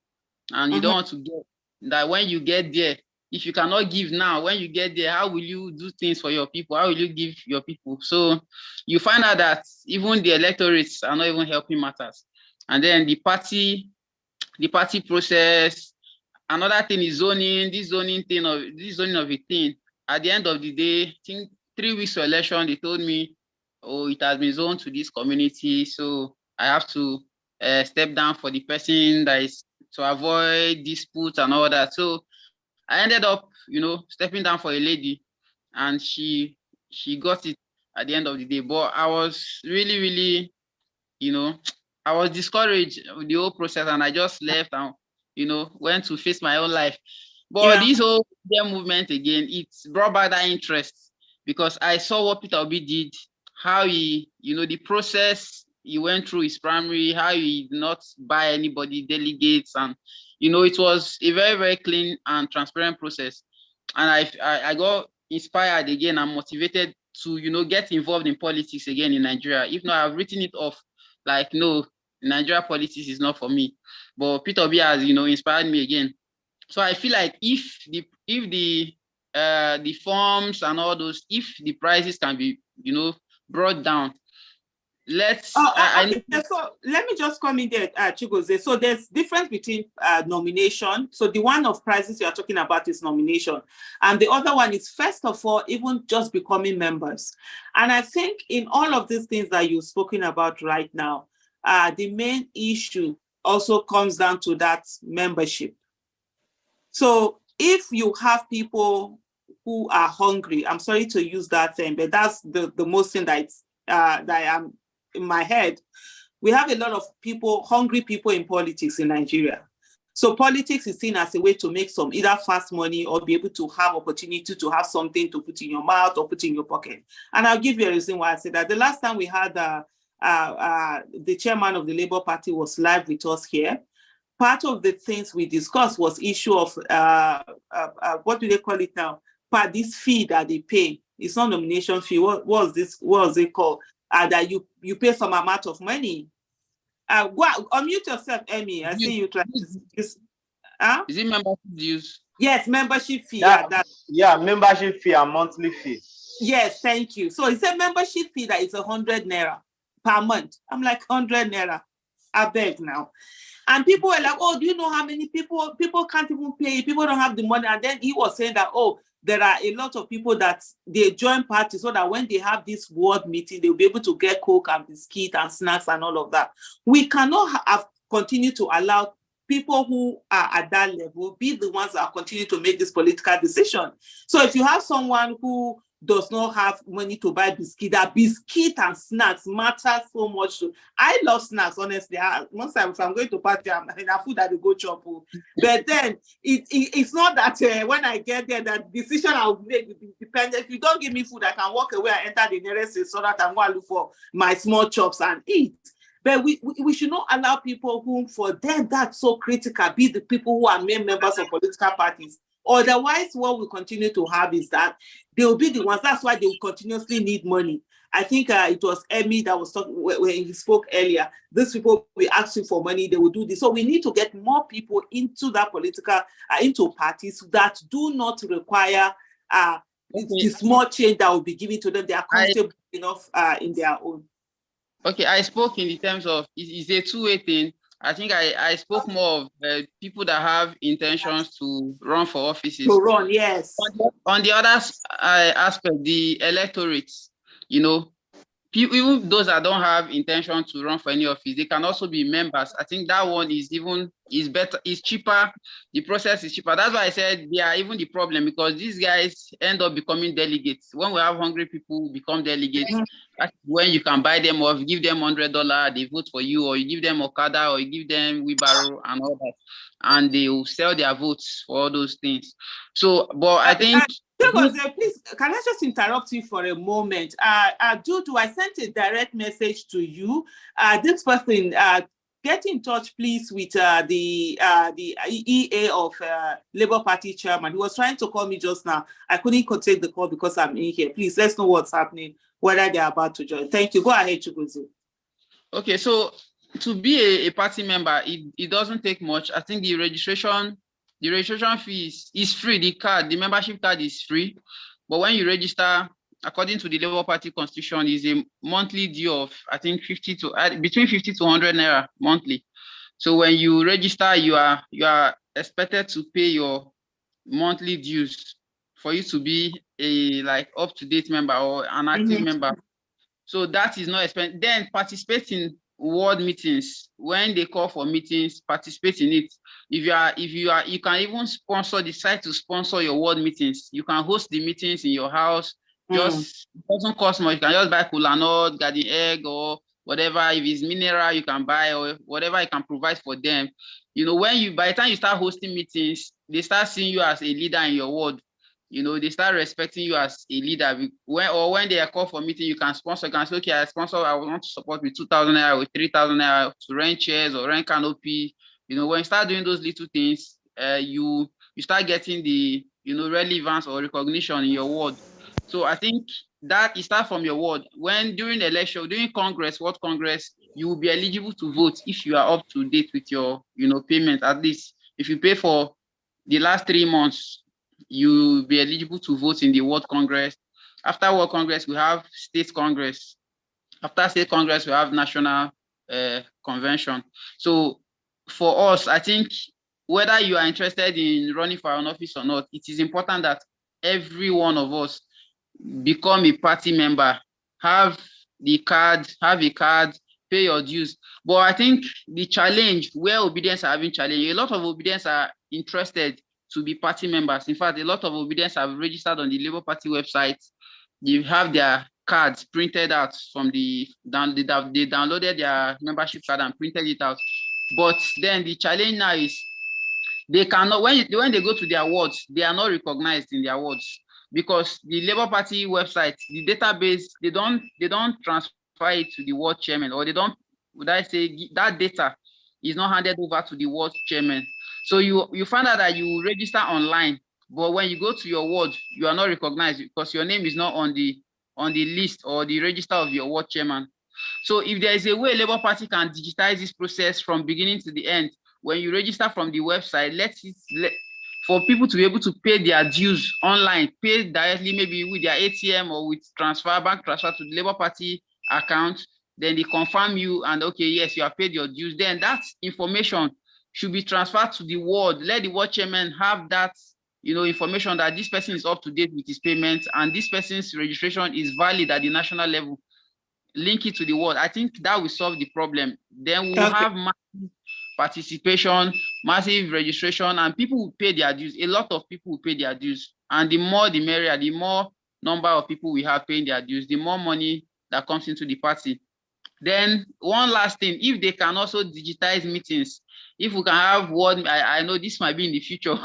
and you don't want to get. That when you get there, if you cannot give now, when you get there, how will you do things for your people? How will you give your people? So you find out that even the electorates are not even helping matters. And then the party the party process. Another thing is zoning. This zoning of a thing. At the end of the day, I think 3 weeks to election, they told me, oh, it has been zoned to this community, so I have to step down for the person that is to avoid disputes and all that. So I ended up, stepping down for a lady, and she got it at the end of the day. But I was really, really, I was discouraged with the whole process, and I just left and, went to face my own life. But this whole movement again, it's brought back that interest, because I saw what Peter Obi did, how he, the process he went through his primary, how he did not buy anybody delegates, and it was a very, very clean and transparent process. And I got inspired again and motivated to get involved in politics again in Nigeria. If not, I've written it off, like, no, Nigeria politics is not for me. But Peter Obi has inspired me again. So I feel like if the forms and all those, if the prices can be brought down, let's so let me just come in there, Chigozie. So there's difference between nomination. So the one of prices you are talking about is nomination, and the other one is, first of all, even just becoming members. And I think in all of these things that you've spoken about right now, the main issue also comes down to that membership. So if you have people who are hungry, I'm sorry to use that thing, but that's the most thing that I am in my head. We have a lot of people, hungry people in politics in Nigeria. So politics is seen as a way to make some either fast money or be able to have opportunity to have something to put in your mouth or put in your pocket. And I'll give you a reason why I say that. The last time we had the chairman of the Labour Party was live with us here. Part of the things we discussed was issue of what do they call it now? This fee that they pay. It's not nomination fee. What was it called? That you pay some amount of money. Go unmute yourself, Emmy. I see you trying to. Is it membership dues? Yes, membership fee. Membership fee and monthly fee. Yes, thank you. So it's a membership fee that is 100 naira per month. I'm like, 100 naira. I beg now. And people were like, oh, do you know how many people can't even pay? People don't have the money. And then he was saying that, oh, there are a lot of people that they join parties so that when they have this ward meeting, they'll be able to get Coke and biscuit and snacks and all of that. We cannot continue to allow people who are at that level be the ones that continue to make this political decision. So if you have someone who does not have money to buy biscuit, that biscuit and snacks matter so much. I love snacks, honestly. Most times if I'm going to party, I'm in a food that they go chop. But then it's not that when I get there, that decision I'll make will be dependent. If you don't give me food, I can walk away and enter the nearest restaurant and go and look for my small chops and eat. But we should not allow people who, for them, that's so critical, be the people who are main members of political parties. Otherwise, what we continue to have is that they will be the ones. That's why they will continuously need money. I think it was Emmy that was talking when he spoke earlier. These people will ask you for money, they will do this. So we need to get more people into that political, into parties that do not require the small change that will be given to them. They are comfortable enough in their own. Okay, I spoke in the terms of it's a two-way thing. I think I spoke more of people that have intentions to run for offices. To run, yes. On the other aspect, the electorates, even those that don't have intention to run for any office, they can also be members. I think that one is better, is cheaper. The process is cheaper. That's why I said they are even the problem, because these guys end up becoming delegates. When we have hungry people become delegates, that's when you can buy them off, give them $100, they vote for you, or you give them Okada, or you give them wheelbarrow and all that, and they will sell their votes for all those things. So, but I think. Please, can I just interrupt you for a moment? Dudu, I sent a direct message to you. This person, get in touch, please, with the EA of Labour Party chairman. He was trying to call me just now. I couldn't take the call because I'm in here. Please, let's know what's happening, whether they're about to join. Thank you. Go ahead, Chigozie. Okay, so to be a party member, it doesn't take much. I think the registration fee is free. The membership card is free. But when you register, according to the Labour Party constitution, is a monthly due of, I think, between 50 to 100 naira monthly. So when you register, you are expected to pay your monthly dues for you to be a like up-to-date member or an active member. So that is not expensive. Then participate in ward meetings. When they call for meetings, participate in it. You can even decide to sponsor your ward meetings. You can host the meetings in your house. Just it doesn't cost much. You can just buy kola nut, garden egg, or whatever. If it's mineral, you can buy, or whatever you can provide for them. You know, by the time you start hosting meetings, they start seeing you as a leader in your ward. You know, they start respecting you as a leader. When they are called for meeting, you can sponsor. You can say, okay, I want to support with 2,000 naira, with 3,000 naira to rent chairs or rent canopy. You know, when you start doing those little things, you start getting the relevance or recognition in your ward. So I think that it starts from your ward. When during election, during Congress, World Congress, you will be eligible to vote if you are up to date with your payment. At least if you pay for the last 3 months, you will be eligible to vote in the World Congress. After World Congress, we have State Congress. After State Congress, we have National Convention. So for us, I think whether you are interested in running for an office or not, it is important that every one of us become a party member, have a card, pay your dues. But I think the challenge where obedience are having challenge, a lot of obedience are interested to be party members. In fact, a lot of obedience have registered on the Labour Party website. They have their cards printed out from they downloaded their membership card and printed it out. But then the challenge now is they cannot, when they go to their wards, they are not recognized in their wards because the Labour Party website, the database, they don't transfer it to the ward chairman, or they don't, would I say, that data is not handed over to the ward chairman. So you find out that you register online, but when you go to your ward, you are not recognized because your name is not on the list or the register of your ward chairman. So if there is a way Labour Party can digitize this process from beginning to the end, when you register from the website, for people to be able to pay their dues online, pay directly maybe with their ATM or with bank transfer to the Labour Party account, then they confirm you and okay, yes, you have paid your dues. Then that information should be transferred to the ward. Let the ward chairman have that information that this person is up to date with his payments and this person's registration is valid at the national level. Link it to the ward. I think that will solve the problem. Then we'll have massive participation, massive registration, and people will pay their dues. A lot of people will pay their dues. And the more the merrier, the more number of people we have paying their dues, the more money that comes into the party. Then one last thing, if they can also digitize meetings, if we can have ward, I know this might be in the future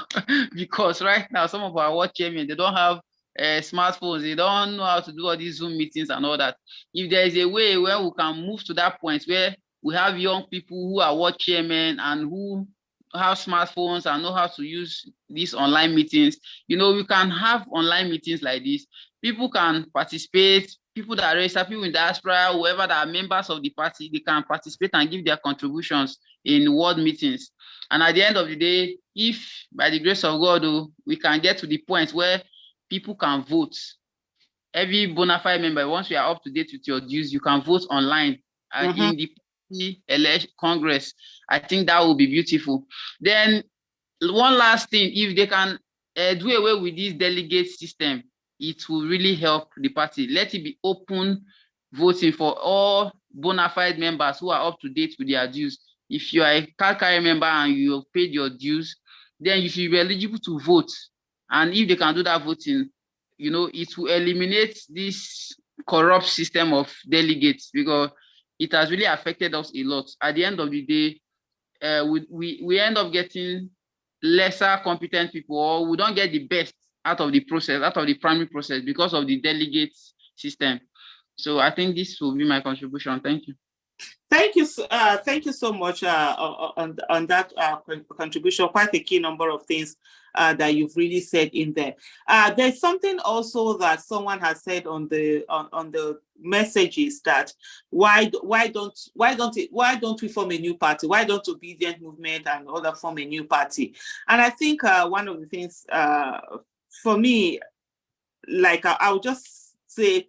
because right now some of our ward chairmen, they don't have smartphones, they don't know how to do all these Zoom meetings and all that. If there is a way where we can move to that point where we have young people who are ward chairmen and who have smartphones and know how to use these online meetings, we can have online meetings like this. People can participate, people that are registered, people in diaspora, whoever that are members of the party, they can participate and give their contributions in ward meetings. And at the end of the day, if by the grace of God, we can get to the point where people can vote, every bona fide member, once we are up to date with your dues, you can vote online in the election Congress. I think that will be beautiful. Then one last thing, if they can do away with this delegate system, it will really help the party. Let it be open voting for all bona fide members who are up to date with their dues. If you are a card carrier member and you have paid your dues, then you should be eligible to vote. And if they can do that voting, it will eliminate this corrupt system of delegates because it has really affected us a lot. At the end of the day, we end up getting lesser competent people, or we don't get the best out of the process, out of the primary process because of the delegate system. So I think this will be my contribution. Thank you. Thank you so much on that contribution. Quite a key number of things that you've really said in there. There's something also that someone has said on the messages that why don't we form a new party? Why don't Obedient Movement and other form a new party? And I think one of the things for me, like I'll just say,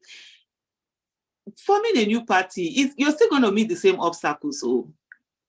forming a new party, you're still going to meet the same obstacles. So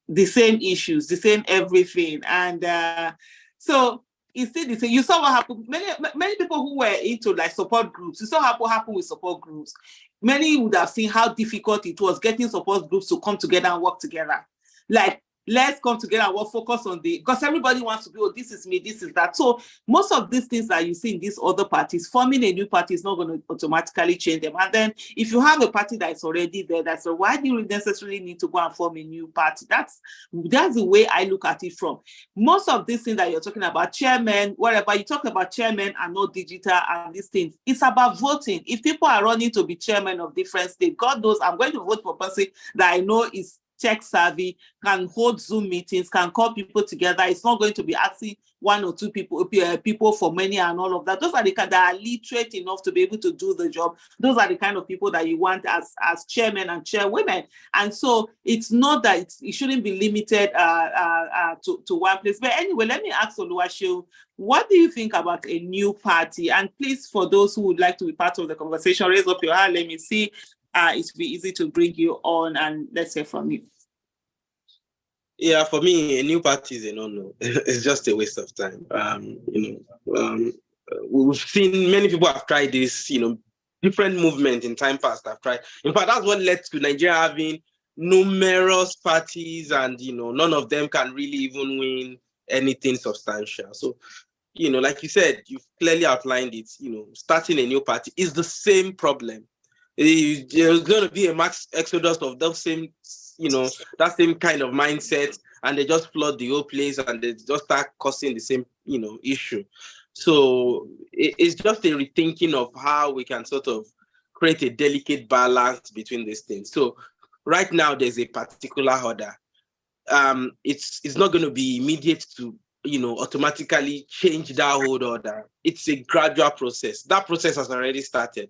the same issues, the same everything. And so it's still the same. You saw what happened. Many people who were into like support groups, you saw what happened with support groups. Many would have seen how difficult it was getting support groups to come together and work together. Like, let's come together and we'll focus on because everybody wants to be, oh, this is me, this is that. So most of these things that you see in these other parties, forming a new party is not going to automatically change them. And then if you have a party that is already there, that's why do you necessarily need to go and form a new party? That's the way I look at it from. Most of these things that you're talking about, chairman, whatever, you talk about chairman and no digital and these things, it's about voting. If people are running to be chairman of different states, God knows I'm going to vote for a person that I know is tech savvy, can hold Zoom meetings, can call people together. It's not going to be asking one or two people for money and all of that. Those are the kind that are literate enough to be able to do the job. Those are the kind of people that you want as chairmen and chairwomen. And so it's not that it shouldn't be limited to one place. But anyway, let me ask Oluwaseun, what do you think about a new party? And please, for those who would like to be part of the conversation, raise up your hand. Let me see. It will be easy to bring you on, and let's hear from you. Yeah, for me, a new party is a no-no. It's just a waste of time. We've seen many people have tried this, different movements in time past have tried. In fact, that's what led to Nigeria having numerous parties, and none of them can really even win anything substantial. So, like you said, you've clearly outlined it. Starting a new party is the same problem. There's going to be a mass exodus of those same, that same kind of mindset, and they just flood the whole place and they just start causing the same, issue. So it's just a rethinking of how we can sort of create a delicate balance between these things. So right now there's a particular order. It's not going to be immediate to, automatically change that whole order. It's a gradual process. That process has already started.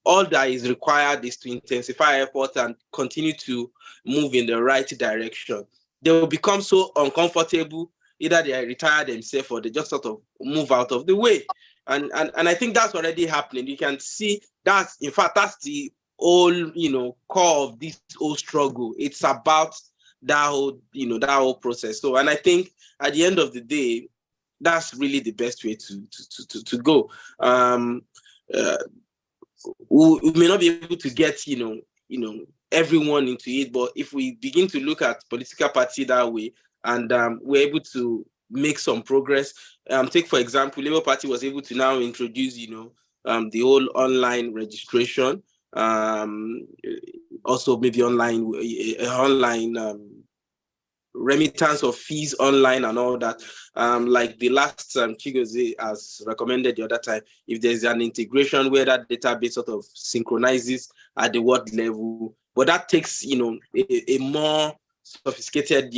All that is required is to intensify effort and continue to move in the right direction. They will become so uncomfortable, either they retire themselves or they just sort of move out of the way. And I think that's already happening. You can see that's the whole, core of this whole struggle. It's about that whole process. So, and I think at the end of the day, that's really the best way to go. We may not be able to get, everyone into it, but if we begin to look at political party that way, and we're able to make some progress, take for example, Labour Party was able to now introduce, the whole online registration, also maybe online remittance of fees online and all that. Like the last Chigozie has recommended the other time, if there's an integration where that database sort of synchronizes at the ward level, but that takes, a more sophisticated,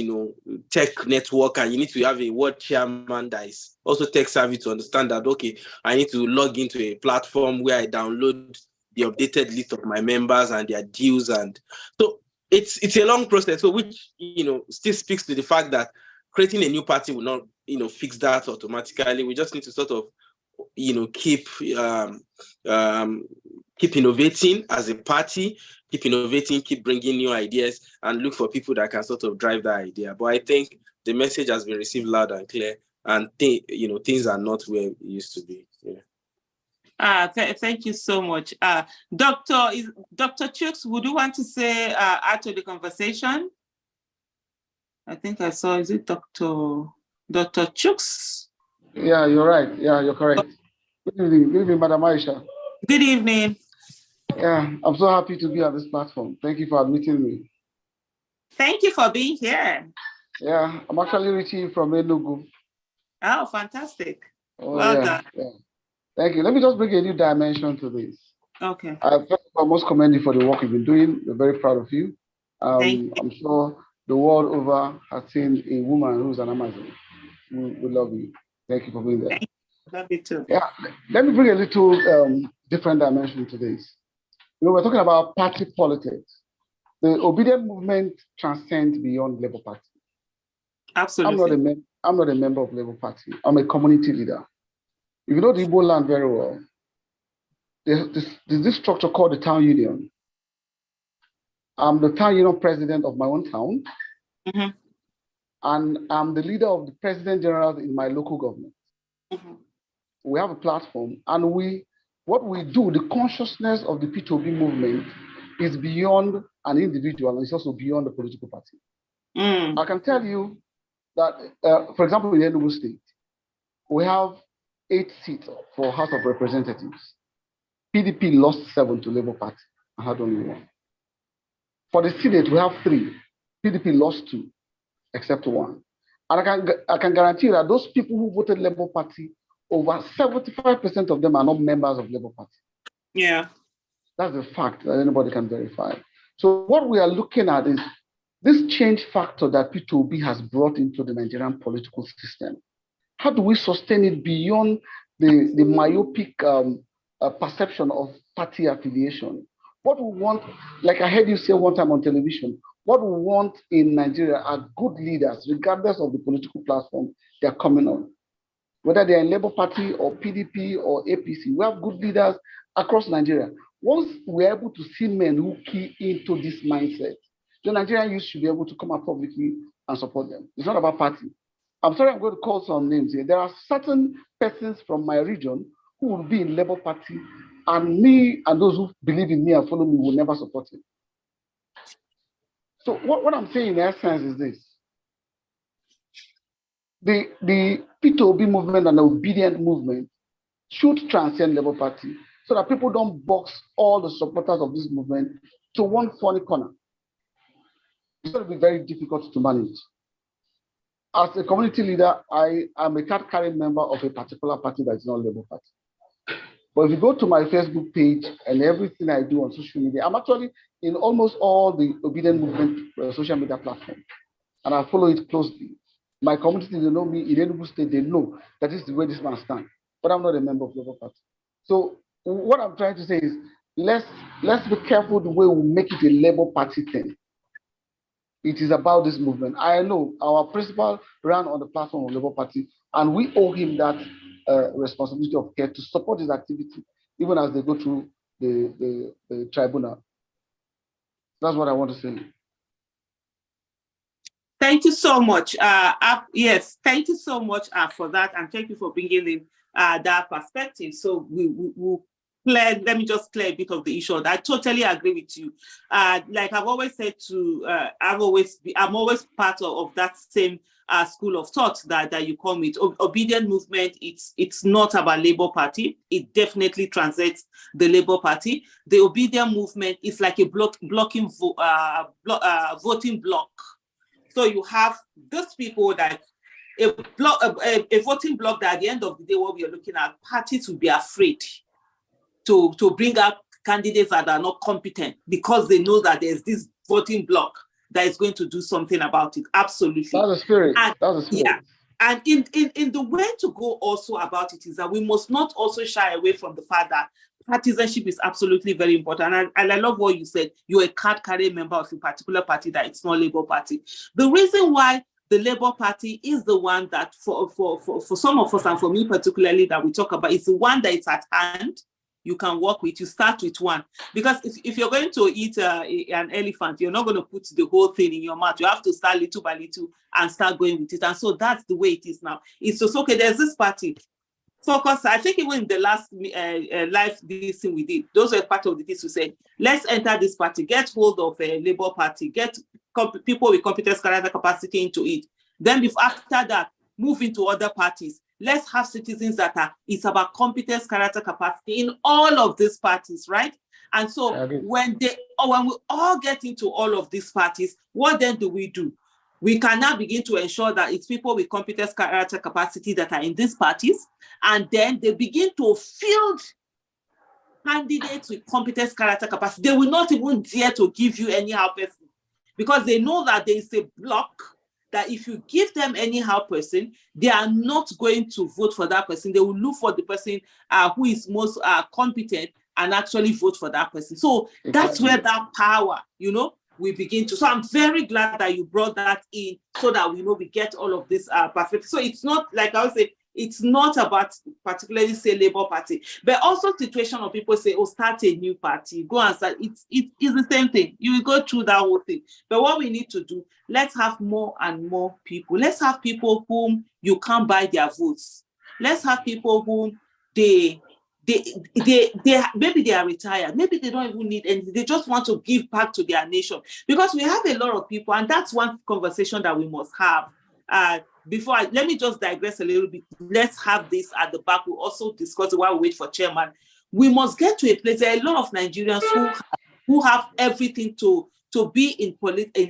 tech network, and you need to have a ward chairman that is also tech savvy to understand that, okay, I need to log into a platform where I download the updated list of my members and their dues. And so it's a long process, so which still speaks to the fact that creating a new party will not fix that automatically. We just need to sort of keep innovating as a party, keep innovating, keep bringing new ideas, and look for people that can sort of drive that idea. But I think the message has been received loud and clear, and things are not where it used to be. Yeah. Thank you so much. Dr. Chuks, would you want to say add to the conversation? I think I saw, is it Dr. Chuks? Yeah, you're right. Yeah, you're correct. Good evening, Madam Aisha. Good evening. Yeah, I'm so happy to be on this platform. Thank you for admitting me. Thank you for being here. Yeah, I'm actually reaching you from Enugu. Oh, fantastic. Oh, well yeah, done. Yeah. Thank you. Let me just bring a new dimension to this. Okay. First of all, I must commend you for the work you've been doing. We're very proud of you. Thank you. I'm sure the world over has seen a woman who's an Amazon. We love you. Thank you for being there. Thank you. Love you too. Yeah, let me bring a little different dimension to this. We're talking about party politics. The obedient movement transcends beyond Labour Party. Absolutely. I'm not a member of Labour Party. I'm a community leader. If you know the Igbo land very well, there's this structure called the town union. I'm the town union president of my own town. Mm-hmm. and I'm the leader of the President General in my local government. Mm-hmm. We have a platform, and what we do, the consciousness of the P2B movement is beyond an individual, and it's also beyond the political party. I can tell you that, for example, in Enugu State, we have 8 seats for House of Representatives. PDP lost 7 to Labour Party and had only 1. For the Senate, we have 3. PDP lost 2, except 1. And I can guarantee that those people who voted Labour Party, over 75% of them are not members of Labour Party. Yeah. That's a fact that anybody can verify. So what we are looking at is this change factor that P2B has brought into the Nigerian political system. How do we sustain it beyond the myopic perception of party affiliation? What we want, like I heard you say one time on television, what we want in Nigeria are good leaders, regardless of the political platform they're coming on. Whether they're in Labour Party or PDP or APC, we have good leaders across Nigeria. Once we're able to see men who key into this mindset, the Nigerian youth should be able to come out publicly and support them. It's not about party. I'm sorry, I'm going to call some names here. There are certain persons from my region who will be in Labour Party, and me and those who believe in me and follow me will never support him. So what I'm saying in essence is this. The P2B movement and the obedient movement should transcend Labour Party so that people don't box all the supporters of this movement to one funny corner. It's going to be very difficult to manage. As a community leader, I am a card-carrying member of a particular party that is not Labour Party. But if you go to my Facebook page and everything I do on social media, I'm actually in almost all the obedient movement social media platforms, and I follow it closely. My community, they know me in Enugu State, they know that this is where this man stands, but I'm not a member of Labour Party. So what I'm trying to say is, let's be careful the way we make it a Labour Party thing. It is about this movement. I know our principal ran on the platform of Labour Party, and we owe him that responsibility of care to support his activity, even as they go through the tribunal. That's what I want to say. Thank you so much. Yes, thank you so much for that, and thank you for bringing in that perspective. So let me just clear a bit of the issue. I totally agree with you. Like I've always said I'm always part of that same school of thought that you come with. Obedient movement, it's not about Labour Party. It definitely transcends the Labour Party. The obedient movement is like a voting block. So you have those people that a voting block that at the end of the day, what we are looking at, parties will be afraid to bring up candidates that are not competent because they know that there's this voting block that is going to do something about it. Absolutely. That's the spirit. Yeah. And in the way to go also about it is that we must not also shy away from the fact that partisanship is absolutely very important. And I love what you said. You're a card-carrying member of a particular party that it's not Labour Party. The reason why the Labour Party is the one that for some of us, and for me particularly, that we talk about, is the one that is at hand. You can work with, you start with one. Because if you're going to eat an elephant, you're not going to put the whole thing in your mouth. You have to start little by little and start going with it. And so that's the way it is now. It's just, okay, there's this party. Focus, I think even in the last live this thing we did, those were part of the things we said, let's enter this party, get hold of a Labour Party, get people with competence, character, capacity into it. Then after that, move into other parties. Let's have citizens it's about competence, character, capacity in all of these parties, right? And so when we all get into all of these parties, what then do? We can now begin to ensure that it's people with competence, character, capacity that are in these parties, and then they begin to field candidates with competence, character, capacity. They will not even dare to give you anyhow person because they know that there is a block that if you give them anyhow person, they are not going to vote for that person. They will look for the person who is most competent and actually vote for that person. So that's where that power, we begin to. So I'm very glad that you brought that in so that we get all of this perspective. So it's not, like I would say, It's not about particularly say Labour Party, but also situation of people say, oh, start a new party, go and start. It's the same thing. You will go through that whole thing. But what we need to do, let's have more and more people. Let's have people whom you can't buy their votes. Let's have people whom they maybe they are retired, maybe they don't even need anything, they just want to give back to their nation. Because we have a lot of people, and that's one conversation that we must have. Let me just digress a little bit. Let's have this at the back. We'll also discuss it while we wait for chairman. We must get to a place. There are a lot of Nigerians who have everything to be in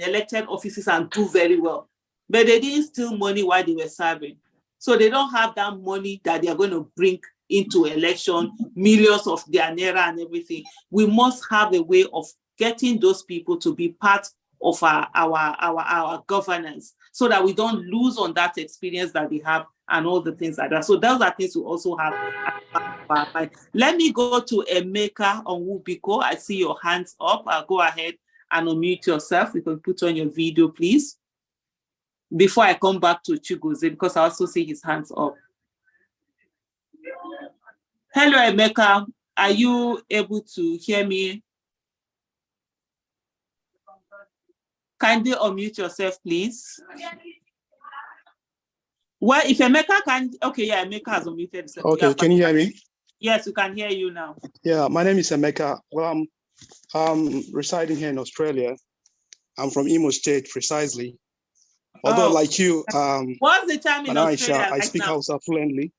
elected offices and do very well, but they didn't steal money while they were serving. So they don't have that money that they are going to bring into election, millions of their naira and everything. We must have a way of getting those people to be part of our governance, so that we don't lose on that experience that they have and all the things like that. So those are things we also have. Let me go to Emeka Onwubiko. I see your hands up. Go ahead and unmute yourself. You can put on your video, please, before I come back to Chigozie, because I also see his hands up. Hello, Emeka. Are you able to hear me? Kindly unmute yourself, please. Well, if Emeka can, okay, yeah, Emeka has unmuted himself. Okay, can you hear me? Yes, we can hear you now. Yeah, my name is Emeka. Well, I'm residing here in Australia. I'm from Imo State, precisely. Although, like you, what's the time in Australia? I speak Hausa fluently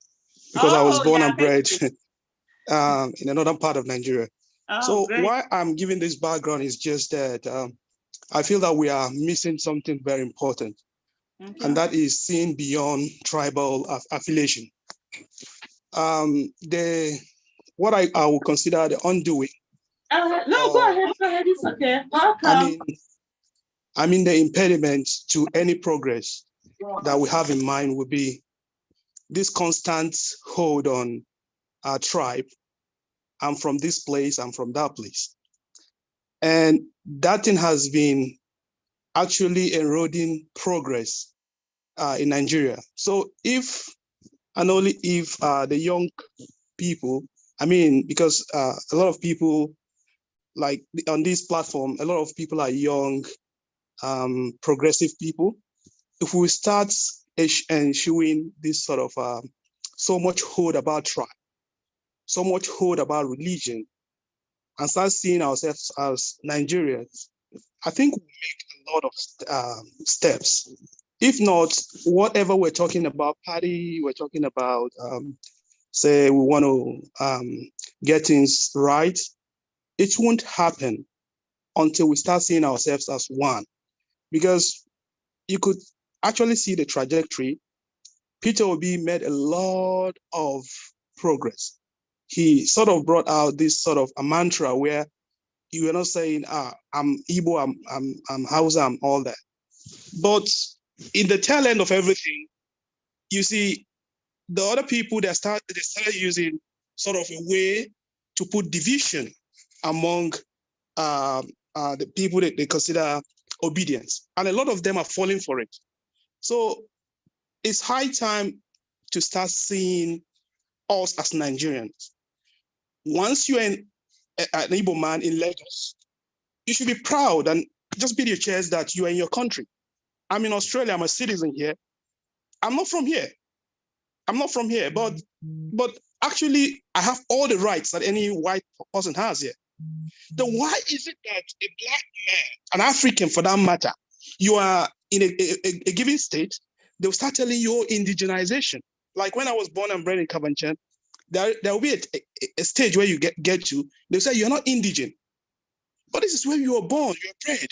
because I was born and bred in another part of Nigeria. So great. why I'm giving this background is just that I feel that we are missing something very important, and that is seeing beyond tribal affiliation. What I will consider the undoing. No, go ahead. It's okay. Welcome. I mean, the impediment to any progress that we have in mind would be this constant hold on our tribe. I'm from this place, I'm from that place. And that thing has been actually eroding progress in Nigeria. So if, and only if the young people, I mean, because a lot of people, like on this platform, a lot of people are young, progressive people. If we start ensuring this sort of so much hold about tribe, so much hold about religion, and start seeing ourselves as Nigerians, I think we'll make a lot of steps. If not, whatever we're talking about, party, we're talking about, say we want to get things right, it won't happen until we start seeing ourselves as one. Because you could actually see the trajectory. Peter Obi made a lot of progress. He sort of brought out this sort of a mantra where you were not saying, I'm Igbo, I'm Hausa, I'm all that. But in the tail end of everything, you see, the other people they started using sort of a way to put division among the people that they consider obedience. And a lot of them are falling for it. So it's high time to start seeing us as Nigerians. Once you're an Igbo man in Lagos, you should be proud and just beat your chest that you are in your country. I'm in Australia, I'm a citizen here. I'm not from here. But actually I have all the rights that any white person has here. Then why is it that a black man, an African for that matter, you are in a given state, they'll start telling you indigenization. Like when I was born and bred in Kabanchan, there will be a stage where you get to, they'll say you're not indigent. But this is where you were born, you're bred.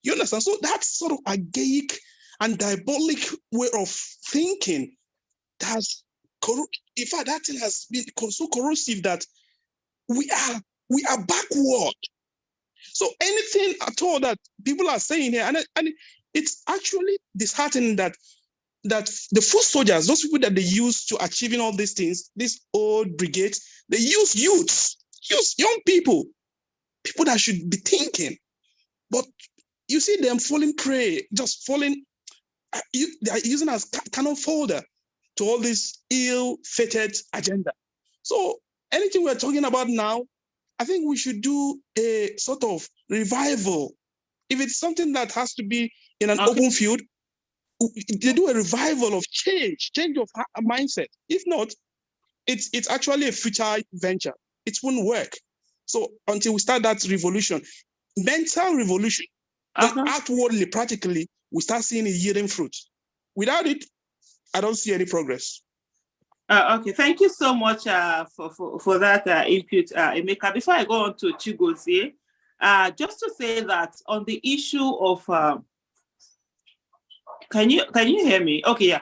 You understand? So that's sort of archaic and diabolic way of thinking. In fact, that thing has been so corrosive that we are backward. So anything at all that people are saying here, and it's actually disheartening that the foot soldiers, those people that they use to achieving all these things, these old brigades, they use youths, young people that should be thinking. But you see them falling prey, just falling, they are using as cannon fodder. to all this ill-fated agenda. So anything we're talking about now, I think we should do a sort of revival. If it's something that has to be in an open field, they do a revival of change of mindset. If not, it's actually a futile venture. It won't work. So until we start that revolution, mental revolution, then outwardly, practically, we start seeing it yielding fruit. Without it, I don't see any progress. Okay, thank you so much for that input, Emeka. Before I go on to Chigozie, just to say that on the issue of, can you hear me? Okay, yeah.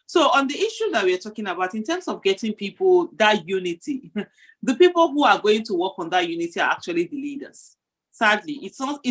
So on the issue that we're talking about, in terms of getting people that unity, the people who are going to work on that unity are actually the leaders. Sadly, it's not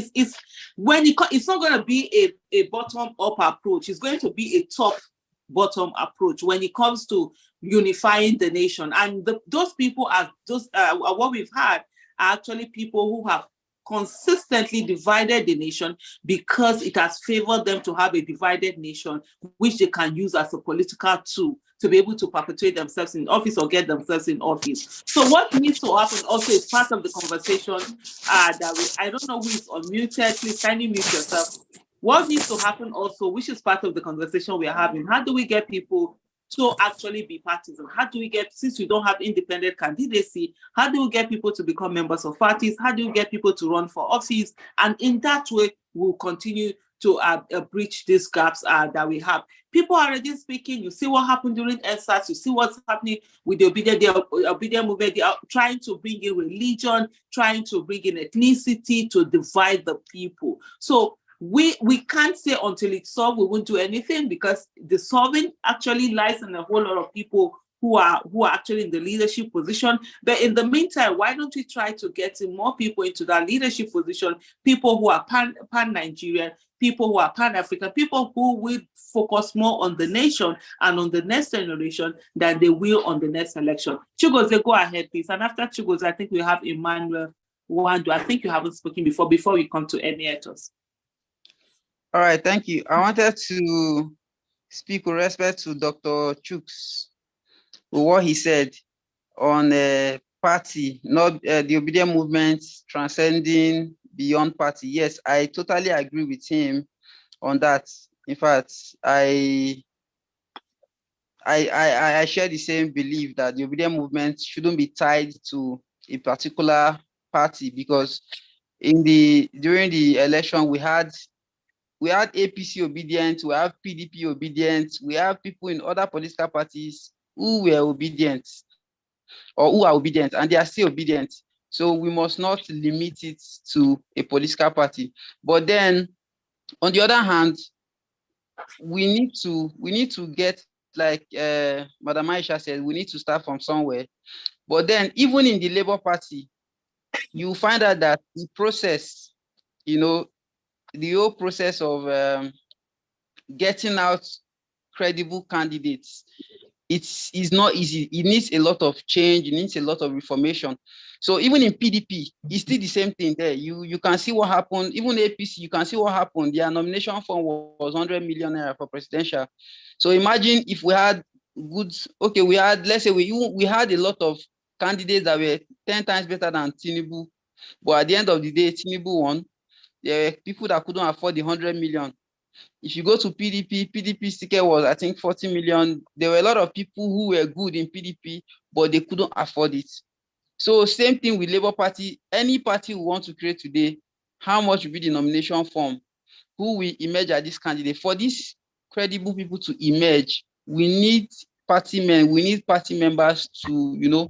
going to be a bottom-up approach. It's going to be a top-bottom approach when it comes to unifying the nation. And those people are what we've had are actually people who have consistently divided the nation because it has favored them to have a divided nation, which they can use as a political tool to be able to perpetuate themselves in office or get themselves in office. So what needs to happen also is part of the conversation that I don't know who is unmuted, please kindly mute yourself. What needs to happen also, which is part of the conversation we are having, how do we get people to actually be partisan? How do we get, since we don't have independent candidacy, how do we get people to become members of parties? How do we get people to run for office? And in that way, we'll continue to bridge these gaps that we have. People are already speaking. You see what happened during EndSARS. You see what's happening with the obedient movement. They are trying to bring in religion, trying to bring in ethnicity to divide the people. So we can't say until it's solved, we won't do anything, because the solving actually lies in a whole lot of people who are actually in the leadership position. But in the meantime, why don't we try to get more people into that leadership position, people who are pan-Nigerian, people who are pan-African, people who will focus more on the nation and on the next generation than they will on the next election. Chigozie, go ahead, please. And after Chigozie, I think we have Emmanuel Nwandu. I think you haven't spoken before we come to Emeritus. All right, thank you. I wanted to speak with respect to Dr. Chuks, what he said on the party, not the obedient movement transcending beyond party. Yes, I totally agree with him on that. In fact, I share the same belief that the obedient movement shouldn't be tied to a particular party, because during the election we had APC obedient, we have PDP obedient, we have people in other political parties who were obedient or who are obedient, and they are still obedient. So we must not limit it to a political party. But then, on the other hand, we need to get, like Madam Aisha said, we need to start from somewhere. But then, even in the Labour Party, you find out that the process, the whole process of getting out credible candidates, it's not easy. It needs a lot of change. It needs a lot of reformation. So even in PDP, it's still the same thing there. You can see what happened. Even APC, you can see what happened. Their nomination form was 100 million naira for presidential. So imagine if we had let's say we had a lot of candidates that were 10 times better than Tinubu, but at the end of the day, Tinubu won. There were people that couldn't afford the 100 million. If you go to PDP's ticket was, I think, 40 million. There were a lot of people who were good in PDP, but they couldn't afford it. So same thing with Labour Party. Any party we want to create today, how much will be the nomination form? Who will emerge as this candidate? For these credible people to emerge, we need party men, we need party members to,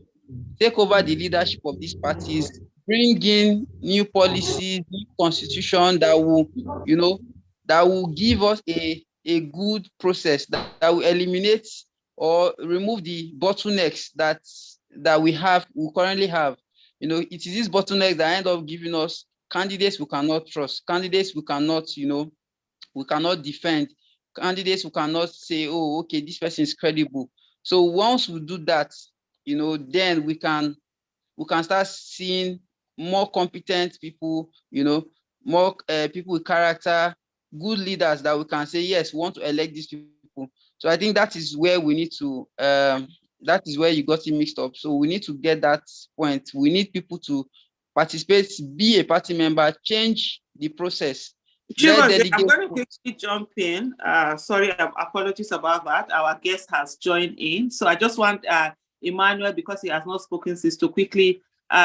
take over the leadership of these parties, bring in new policies, new constitution that will give us a good process that will eliminate or remove the bottlenecks that we currently have. It is these bottlenecks that end up giving us candidates we cannot trust, candidates we cannot defend, candidates who cannot say, oh, okay, this person is credible. So once we do that, then we can start seeing more competent people, more people with character, good leaders that we can say, yes, we want to elect these people. So I think that is where we need to, that is where you got it mixed up. So we need to get that point. We need people to participate, be a party member, change the process. Chigozie, I'm going to quickly jump in. Sorry, apologies about that. Our guest has joined in. So I just want Emmanuel, because he has not spoken since, to quickly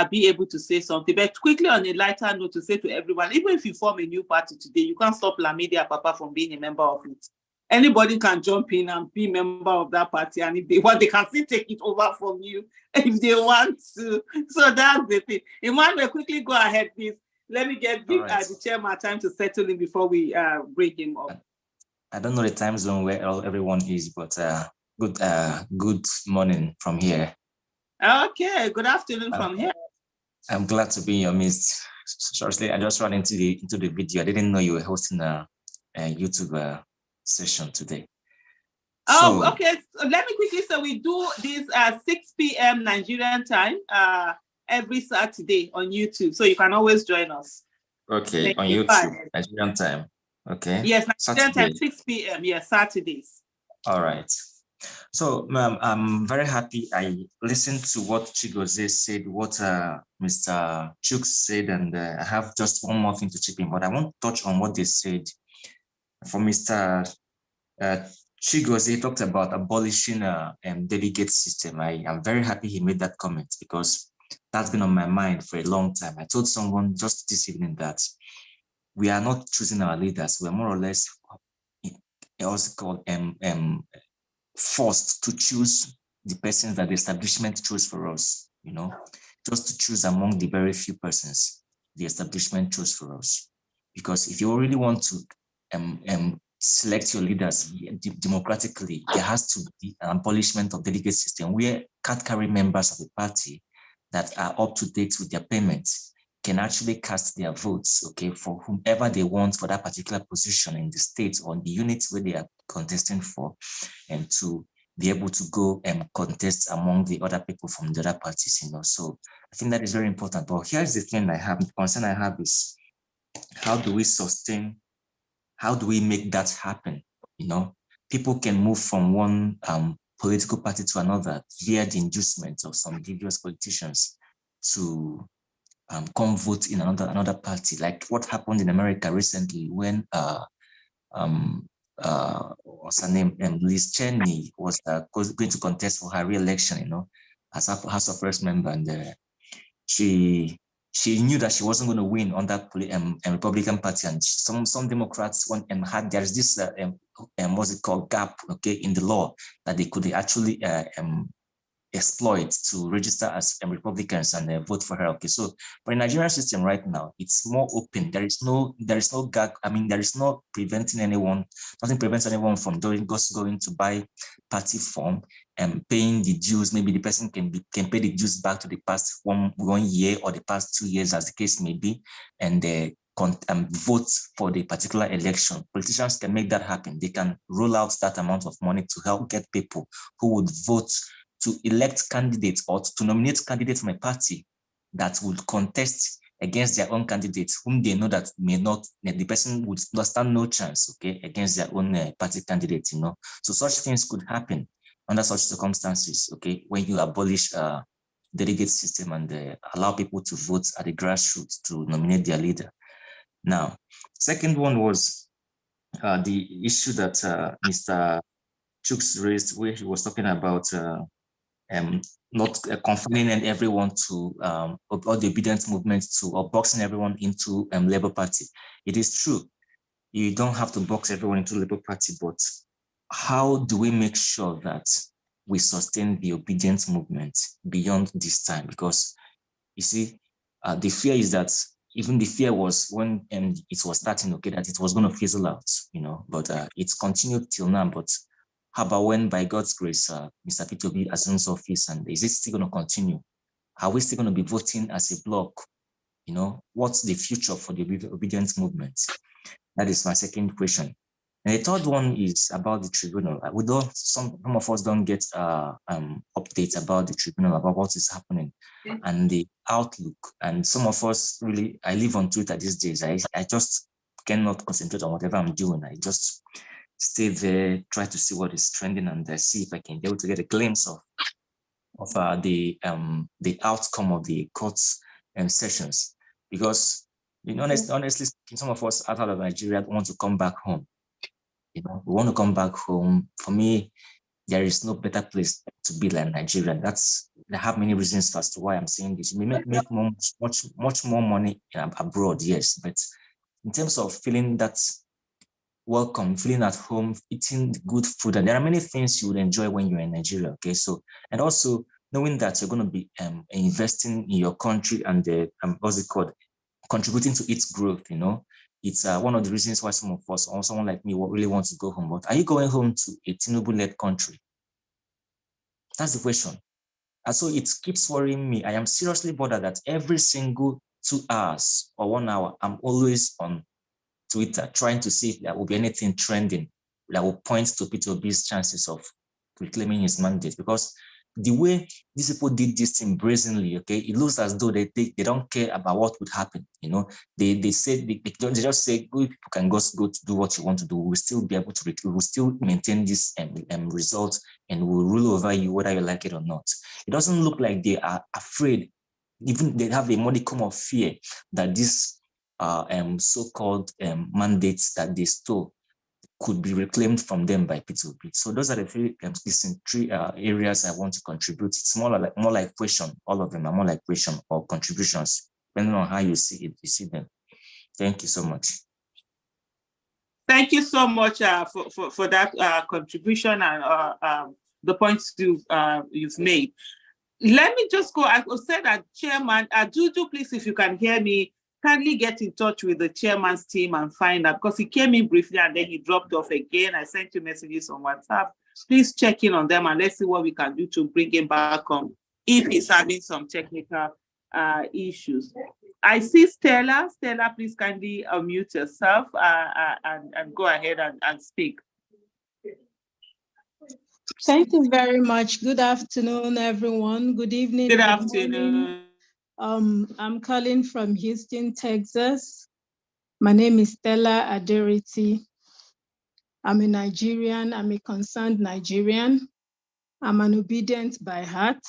be able to say something. But quickly, on a lighter note, to say to everyone, even if you form a new party today, you can't stop Lamidi Apapa from being a member of it. Anybody can jump in and be a member of that party, and if they want, they can still take it over from you if they want to. So that's the thing. Emmanuel, quickly go ahead, please. Let me give the chairman time to settle in before we bring him up. I don't know the time zone where everyone is, but good morning from here. Okay, good afternoon from here. I'm glad to be in your midst. Seriously, I just ran into the video. I didn't know you were hosting a YouTube session today. Oh, so, okay. So let me quickly say we do this at 6 p.m. Nigerian time every Saturday on YouTube. So you can always join us. Okay, on YouTube, Nigerian time. Okay. Yes, Nigerian time, 6 p.m. Yes, Saturdays. All right. So, ma'am, I'm very happy I listened to what Chigozie said, what Mr. Chuk said, and I have just one more thing to chip in, but I won't touch on what they said. For Mr. Chigozie talked about abolishing a delegate system. I am very happy he made that comment because that's been on my mind for a long time. I told someone just this evening that we are not choosing our leaders. We're more or less also called forced to choose the persons that the establishment chose for us, you know, just to choose among the very few persons the establishment chose for us. Because if you really want to select your leaders democratically, there has to be an abolishment of delegate system where category members of the party that are up to date with their payments can actually cast their votes, okay, for whomever they want for that particular position in the state or the units where they are contesting for, and to be able to go and contest among the other people from the other parties, you know. So I think that is very important. But here's the thing the concern I have is how do we sustain, how do we make that happen? You know, people can move from one political party to another via the inducement of some devious politicians to come vote in another party, like what happened in America recently when what's her name, Liz Cheney was going to contest for her re-election, you know, as a House of Reps member, and she knew that she wasn't going to win on that Republican Party, and some Democrats had there's this what's it called, gap, okay, in the law that they could actually exploit to register as Republicans and vote for her. Okay, so for the Nigerian system right now, it's more open. There is no gag. I mean, there is no preventing anyone. Nothing prevents anyone from going to buy party form and paying the dues. Maybe the person can pay the dues back to the past one year or the past 2 years, as the case may be, and vote for the particular election. Politicians can make that happen. They can roll out that amount of money to help get people who would vote to elect candidates or to nominate candidates from a party that would contest against their own candidates, whom they know that the person would stand no chance, okay, against their own party candidate, you know. So such things could happen under such circumstances, okay, when you abolish delegate system and allow people to vote at the grassroots to nominate their leader. Now, second one was the issue that Mr. Chooks raised, where he was talking about not confining everyone to all the obedience movements to, or boxing everyone into Labour Party. It is true, you don't have to box everyone into Labour Party, but how do we make sure that we sustain the obedience movement beyond this time? Because you see, the fear is that even the fear was when it was starting, okay, that it was going to fizzle out, you know, but it's continued till now. But how about when, by God's grace, Mr. Peter Obi assumes office, and is it still going to continue? Are we still going to be voting as a bloc? You know, what's the future for the obedience movement? That is my second question. And the third one is about the tribunal. We don't, some of us don't get updates about the tribunal, about what is happening and the outlook. And some of us really, I live on Twitter these days. I just cannot concentrate on whatever I'm doing. I just stay there, try to see what is trending, and see if I can be able to get a glimpse of the outcome of the court's sessions. Because, honestly speaking, some of us outside of Nigeria want to come back home. We want to come back home. For me, there is no better place to be than Nigeria. I have many reasons as to why I'm saying this. You may make much more money abroad, yes, but in terms of feeling that welcome, feeling at home, eating good food, and there are many things you would enjoy when you're in Nigeria. Okay, so, and also knowing that you're going to be investing in your country and what's it called, contributing to its growth. It's one of the reasons why some of us, or someone like me, really wants to go home. But are you going home to a Tinubu-led country? That's the question. And so it keeps worrying me. I am seriously bothered that every single 2 hours or 1 hour, I'm always on Twitter trying to see if there will be anything trending that will point to Peter Obi's chances of reclaiming his mandate. Because the way these people did this thing brazenly, okay, it looks as though they don't care about what would happen. They said they just say, good people can go to do what you want to do. We'll still be able to, we'll still maintain this result, and we'll rule over you whether you like it or not. It doesn't look like they are afraid. Even they have a modicum of fear that this so-called mandates that they stole could be reclaimed from them by Peter Obi. So those are the three areas I want to contribute. It's more like question. All of them are more like question or contributions, depending on how you see it. You see them. Thank you so much. Thank you so much for that contribution and the points you've made. Let me just go. I will say that Chairman, Juju, please, if you can hear me, kindly get in touch with the chairman's team and find out, because he came in briefly and then he dropped off again. I sent you messages on WhatsApp. Please check in on them and let's see what we can do to bring him back on if he's having some technical issues. I see Stella. Stella, please kindly unmute yourself and go ahead and speak. Thank you very much. Good afternoon, everyone. Good evening. Good afternoon. I'm calling from Houston, Texas. My name is Stella Aderiti. I'm a Nigerian. I'm a concerned Nigerian. I'm an obedient by heart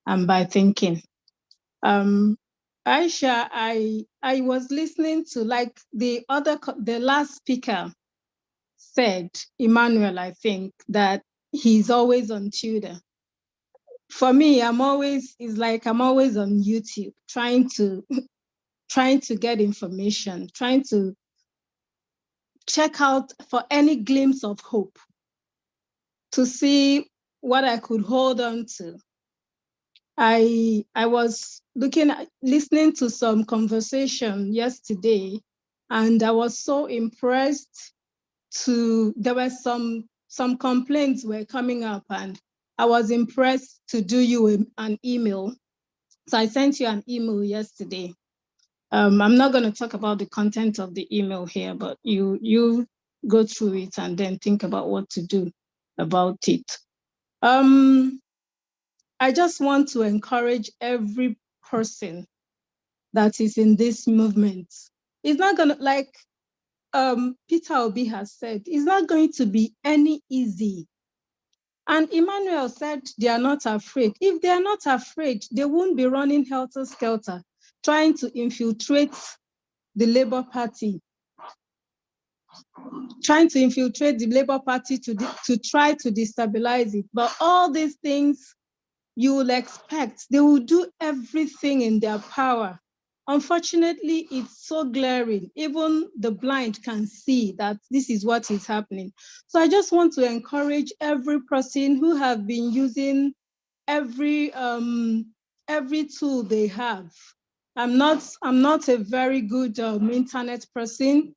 and by thinking. Aisha, I was listening to, like the last speaker said, Emmanuel, I think, that he's always on Twitter. For me, I'm always on YouTube trying to get information, trying to check out for any glimpse of hope, to see what I could hold on to. I was listening to some conversation yesterday, and I was so impressed. There were some complaints were coming up, and I was impressed to do you an email. So I sent you an email yesterday. I'm not going to talk about the content of the email here, but you go through it and then think about what to do about it. I just want to encourage every person that is in this movement. It's not going to, like Peter Obi has said, it's not going to be any easy. And Emmanuel said they are not afraid. If they are not afraid, they won't be running helter-skelter, trying to infiltrate the Labour Party, to try to destabilize it. But all these things you will expect, they will do everything in their power. Unfortunately, it's so glaring. Even the blind can see that this is what is happening. So I just want to encourage every person who have been using every tool they have. I'm not a very good internet person,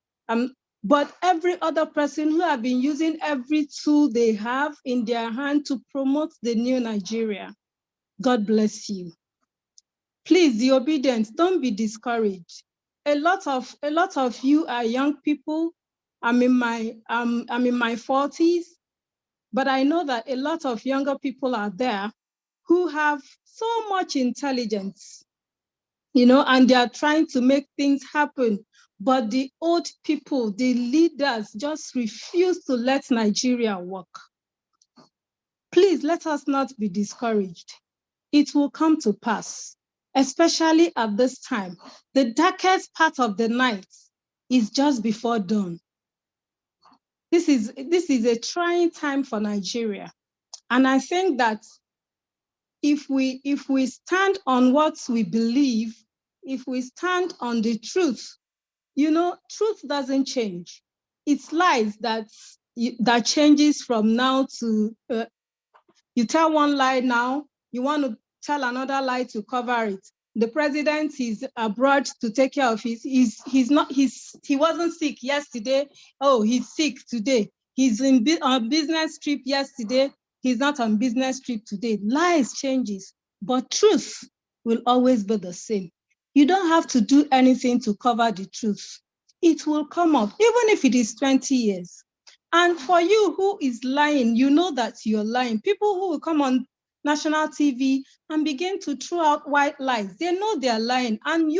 but every other person who have been using every tool they have in their hand to promote the new Nigeria. God bless you. Please, the obedient, don't be discouraged. A lot of you are young people. I'm in my 40s, but I know that a lot of younger people are there who have so much intelligence, and they are trying to make things happen. But the old people, the leaders, just refuse to let Nigeria work. Please let us not be discouraged. It will come to pass, especially at this time. The darkest part of the night is just before dawn. This is a trying time for Nigeria. And I think that if we stand on what we believe, if we stand on the truth, truth doesn't change. It's lies that changes from now to, you tell one lie now, you want to tell another lie to cover it. The president is abroad to take care of he wasn't sick yesterday. Oh, he's sick today. He's on business trip yesterday. He's not on business trip today. Lies changes, but truth will always be the same. You don't have to do anything to cover the truth. It will come up, even if it is 20 years. And for you who is lying, you know that you're lying. People who will come on national TV and begin to throw out white lies, they know they're lying. And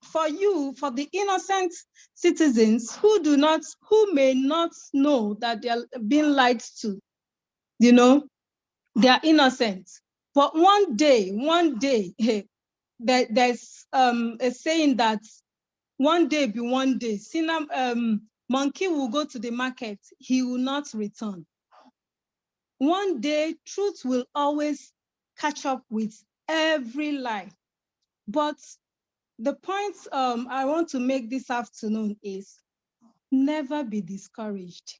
for the innocent citizens who may not know that they're being lied to, they are innocent. But one day, there's a saying that one day be one day. Monkey will go to the market, he will not return. One day, truth will always catch up with every lie. But the point I want to make this afternoon is never be discouraged.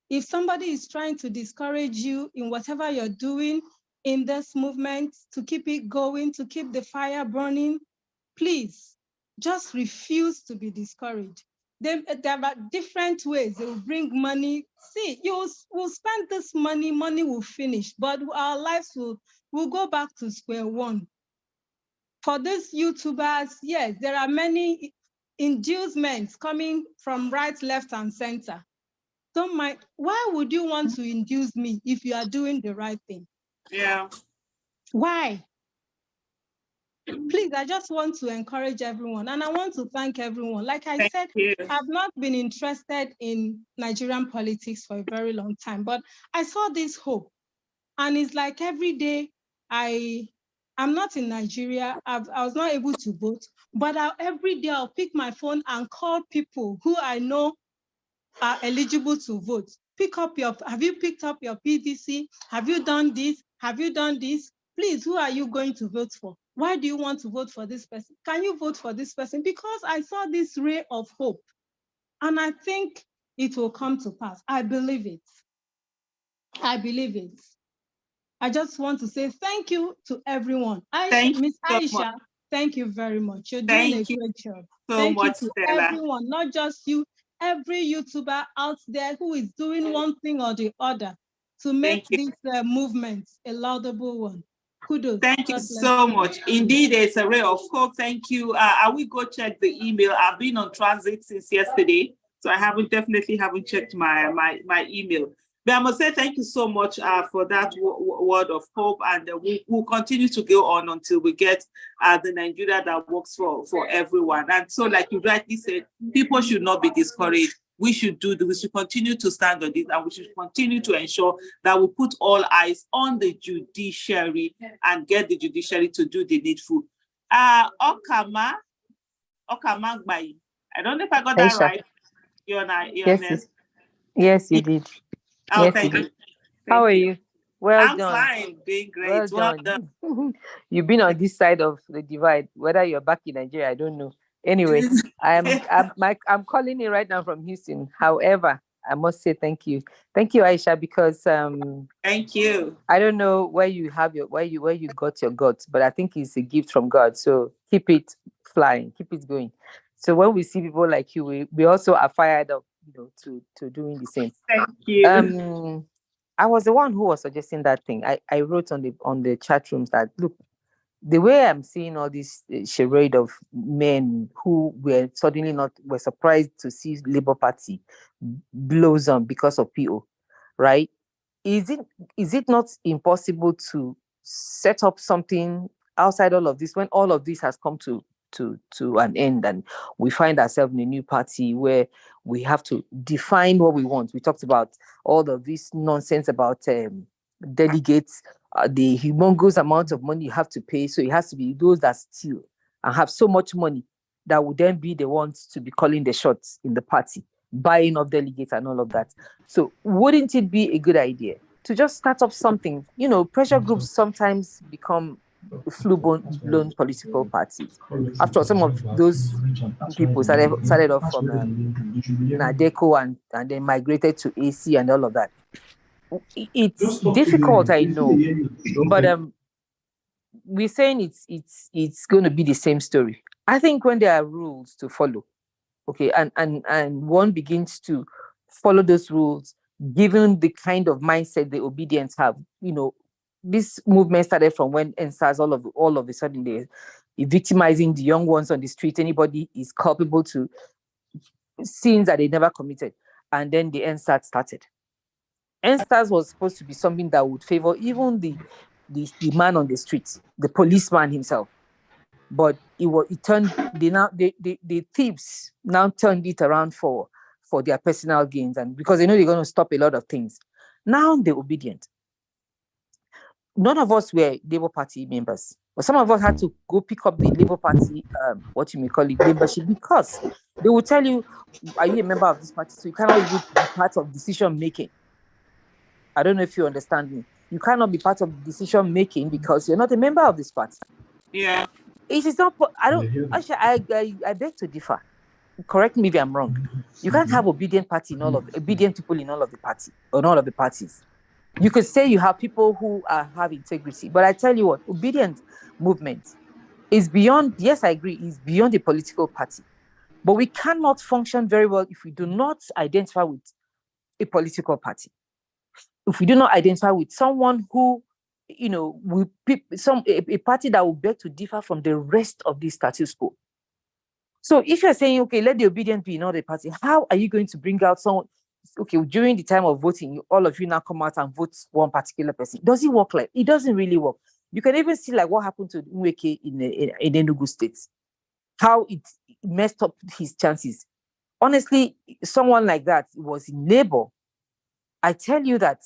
If somebody is trying to discourage you in whatever you're doing in this movement, to keep it going, to keep the fire burning, please just refuse to be discouraged. There are different ways. They will bring money. See, we'll spend this money will finish, but our lives will go back to square one. For these YouTubers, yes, there are many inducements coming from right, left, and center. Don't mind. Why would you want to induce me if you are doing the right thing? Yeah. Why? Please, I just want to encourage everyone, and I want to thank everyone. Like I said, I've not been interested in Nigerian politics for a very long time, but I saw this hope, and it's like every day I'm not in Nigeria. I was not able to vote, but every day I'll pick my phone and call people who I know are eligible to vote. Have you picked up your PVC? Have you done this? Have you done this? Please, who are you going to vote for? Why do you want to vote for this person? Can you vote for this person? Because I saw this ray of hope, and I think it will come to pass. I believe it. I believe it. I just want to say thank you to everyone. Miss Aisha, thank you very much. You're doing a great job. Thank you to everyone, not just you, every YouTuber out there who is doing one thing or the other to make this movement a laudable one. Kudos. Thank you so much. Indeed, it's a ray of hope. Thank you. I will go check the email. I've been on transit since yesterday, so I definitely haven't checked my email. But I must say thank you so much for that word of hope, and we'll continue to go on until we get the Nigeria that works for everyone. And so, like you rightly said, people should not be discouraged. We should continue to stand on this, and we should continue to ensure that we put all eyes on the judiciary and get the judiciary to do the needful. Okama Gbai. I don't know if I got that right. Yes, you did. Oh, yes, thank you. How are you? Well I'm done. fine, doing great. Well done. You've been on this side of the divide. Whether you're back in Nigeria, I don't know. Anyway, I'm calling in right now from Houston. However, I must say thank you, Aisha, because thank you. I don't know where you got your guts, but I think it's a gift from God. So keep it flying, keep it going. So when we see people like you, we also are fired up, to doing the same. Thank you. I was the one who was suggesting that thing. I wrote on the chat rooms that, look, the way I'm seeing all this charade of men who were surprised to see Labour Party blossom because of PO, right? Is it not impossible to set up something outside all of this, when all of this has come to an end and we find ourselves in a new party where we have to define what we want. We talked about all of this nonsense about delegates, the humongous amount of money you have to pay. So it has to be those that steal and have so much money that would then be the ones to be calling the shots in the party, buying of delegates and all of that. So wouldn't it be a good idea to just start up something? You know, pressure groups sometimes become full-blown political parties. After all, some of those people started off from Nadeco and then migrated to AC and all of that. It's difficult, I know, but we're saying it's going to be the same story. I think when there are rules to follow, okay, and one begins to follow those rules, given the kind of mindset the obedience have, you know, this movement started from when NSAS all of a sudden they're victimizing the young ones on the street. Anybody is culpable to sins that they never committed, and then the NSAS started. NSAS was supposed to be something that would favor even the man on the street, the policeman himself. But the thieves now turned it around for their personal gains, and because they know they're going to stop a lot of things. Now they're obedient. None of us were Labour Party members, but some of us had to go pick up the Labour Party, what you may call it, membership, because they will tell you, are you a member of this party? So you cannot even be part of decision making. I don't know if you understand me. You cannot be part of decision making because you're not a member of this party. Yeah. It is not. I beg to differ. Correct me if I'm wrong. You can't have obedient people in all of the party or all of the parties. You could say you have people who have integrity, but I tell you what, obedient movement is beyond. Yes, I agree, is beyond the political party. But we cannot function very well if we do not identify with a political party. If we do not identify with someone who, you know, a party that will beg to differ from the rest of the status quo. So if you're saying, okay, let the obedient be in all the party, how are you going to bring out someone? Okay, during the time of voting, all of you now come out and vote one particular person. Does it work like? It doesn't really work. You can even see like what happened to Nweke in Enugu State, how it messed up his chances. Honestly, someone like that was in Labour. I tell you that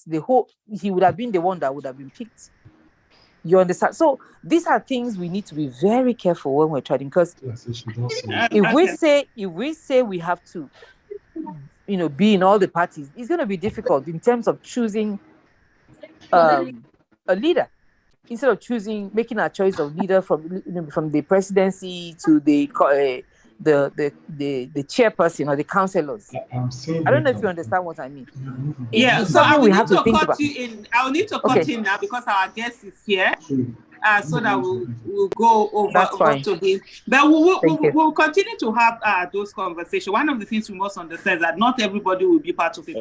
he would have been the one that would have been picked. You understand? So these are things we need to be very careful when we're trying, because if we say we have to, you know, be in all the parties, it's going to be difficult in terms of choosing a leader. Instead of making a choice of leader from the presidency to the chairperson or the councillors. I don't know if you understand what I mean. Yeah, so I will need to cut you in. I will need to cut in now because our guest is here. So that we'll go over to him. But we'll continue to have those conversations. One of the things we must understand is that not everybody will be part of a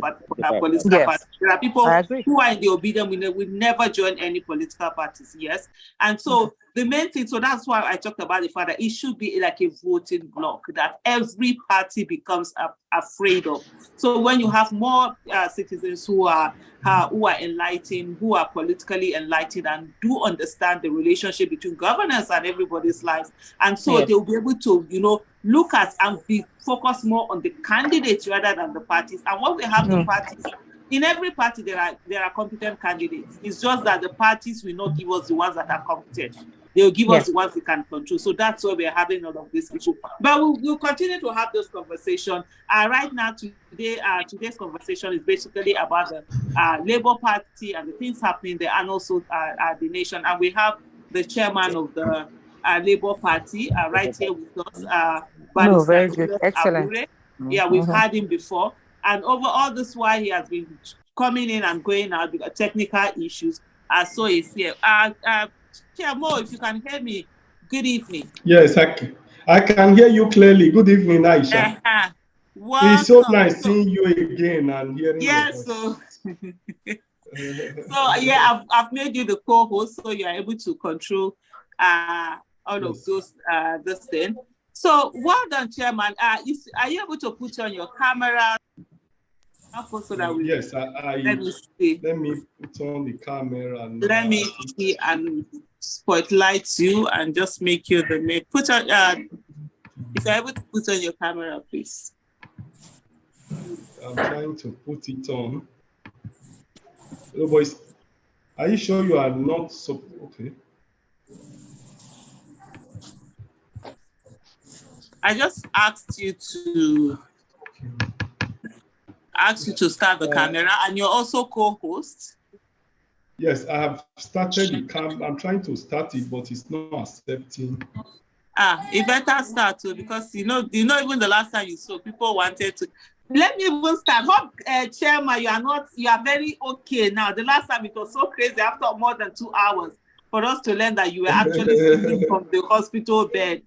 political party. There are people who are in the obedient will never join any political parties, yes. And so the main thing, so that's why I talked about the fact that it should be like a voting block that every party becomes afraid of. So when you have more citizens who are enlightened, who are politically enlightened and do understand the relationship between governance and everybody's lives, and so they'll be able to, you know, look at and be focused more on the candidates rather than the parties. And when we have the parties, in every party there are competent candidates. It's just that the parties will not give us the ones that are competent. They'll give us the ones we can control. So that's why we're having all of this issue. But we'll continue to have those conversations. Right now, today's conversation is basically about the Labour Party and the things happening there, and also the nation. And we have the chairman of the Labour Party right here with us. Very good. Excellent. Abure. Yeah, we've had him before. And over all this while, he has been coming in and going out because of technical issues. So he's here. Chair Mo, if you can hear me, good evening. Yes, I can hear you clearly. Good evening, Aisha. It's so nice seeing you again and hearing you. Yes, so yeah, I've made you the co-host, so you are able to control all of those this thing. So well done, Chairman. Are you able to put on your camera? So that yes, let me see. Let me put on the camera. And let me see and spotlight you and just make you the main. Put on, if you're able to put on your camera, please. I'm trying to put it on. Hello, boys. Are you sure you are not so okay? I just asked you to start the camera, and you're also co-host. Yes, I have started the cam. I'm trying to start it, but it's not accepting. It better start too, because you know even the last time you saw, people wanted to. Let me even start. Hope, Chairman, you are very okay now. The last time it was so crazy after more than 2 hours for us to learn that you were actually sleeping from the hospital bed.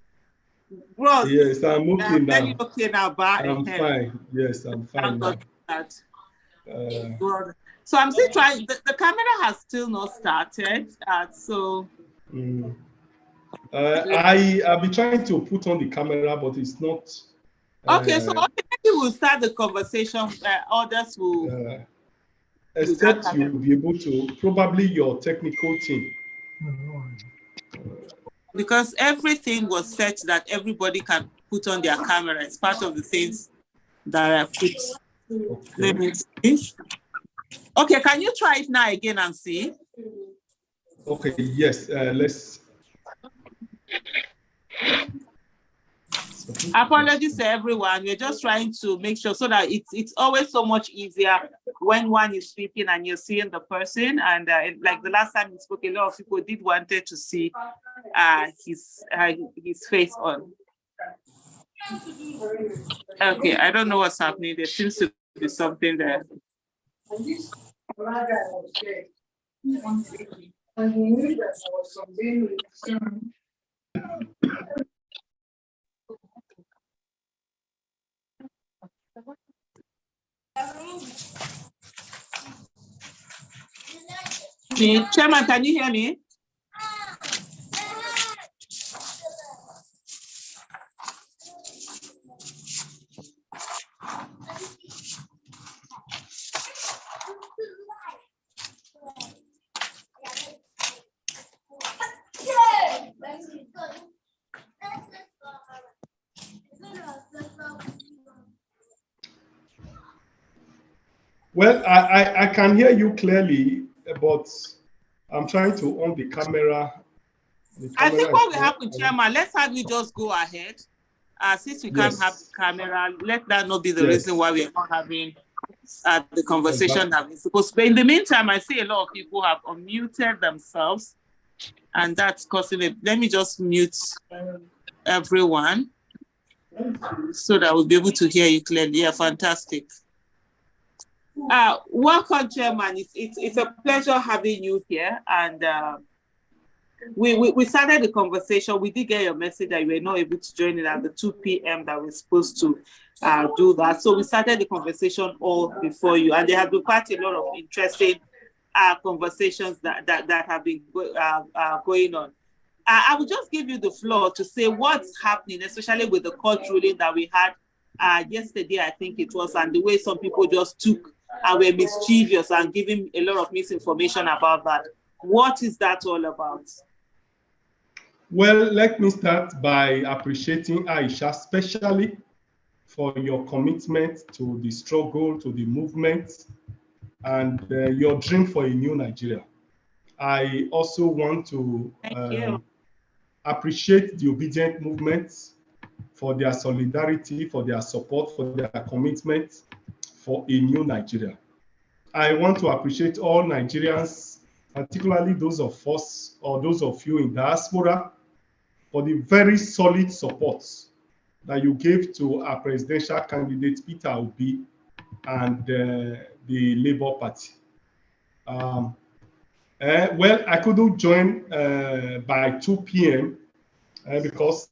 Bro, yes, I'm okay now. Very okay now, I'm fine. Yes, I'm fine now. So I'm still trying. The camera has still not started. So. I've been trying to put on the camera, but it's not. Okay, so maybe we'll start the conversation. Others will. Except you'll be able to, probably your technical team. Because everything was set that everybody can put on their camera. It's part of the things that I put. Okay. Let me see. Okay, can you try it now again and see? Okay, yes, let's. Apologies to everyone. We're just trying to make sure so that it's always so much easier when one is speaking and you're seeing the person. And like the last time we spoke, a lot of people did wanted to see his face on. Okay, I don't know what's happening. There seems to be something there. Chairman, can you hear me? Well, I can hear you clearly, but I'm trying to on the camera. I think what will happen, Chairman, let's have you just go ahead. Since we can't have the camera, let that not be the reason why we are not having the conversation that we're supposed to. But in the meantime, I see a lot of people have unmuted themselves, and that's causing it. Let me just mute everyone so that we'll be able to hear you clearly. Yeah, fantastic. Welcome, Chairman. It's a pleasure having you here. And we started the conversation. We did get your message that you were not able to join it at the 2 p.m. that we're supposed to do that. So we started the conversation all before you. And there have been quite a lot of interesting conversations that have been going on. I will just give you the floor to say what's happening, especially with the court ruling that we had yesterday, I think it was, and the way some people just took and were mischievous and giving a lot of misinformation about that. What is that all about? Well, let me start by appreciating Aisha, especially for your commitment to the struggle, to the movement, and your dream for a new Nigeria. I also want to appreciate the obedient movement for their solidarity, for their support, for their commitment for a new Nigeria. I want to appreciate all Nigerians, particularly those of us or those of you in diaspora, for the very solid support that you gave to our presidential candidate, Peter Obi, and the Labour Party. Well, I couldn't join by 2 p.m. Because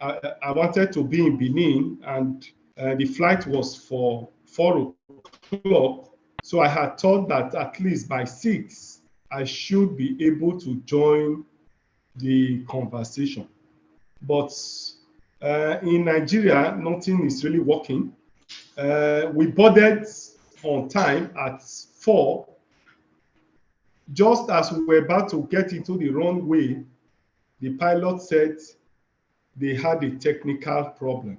I wanted to be in Benin, and the flight was for 4 o'clock. So I had thought that at least by 6, I should be able to join the conversation. But in Nigeria, nothing is really working. We boarded on time at 4, Just as we were about to get into the runway, the pilot said they had a technical problem.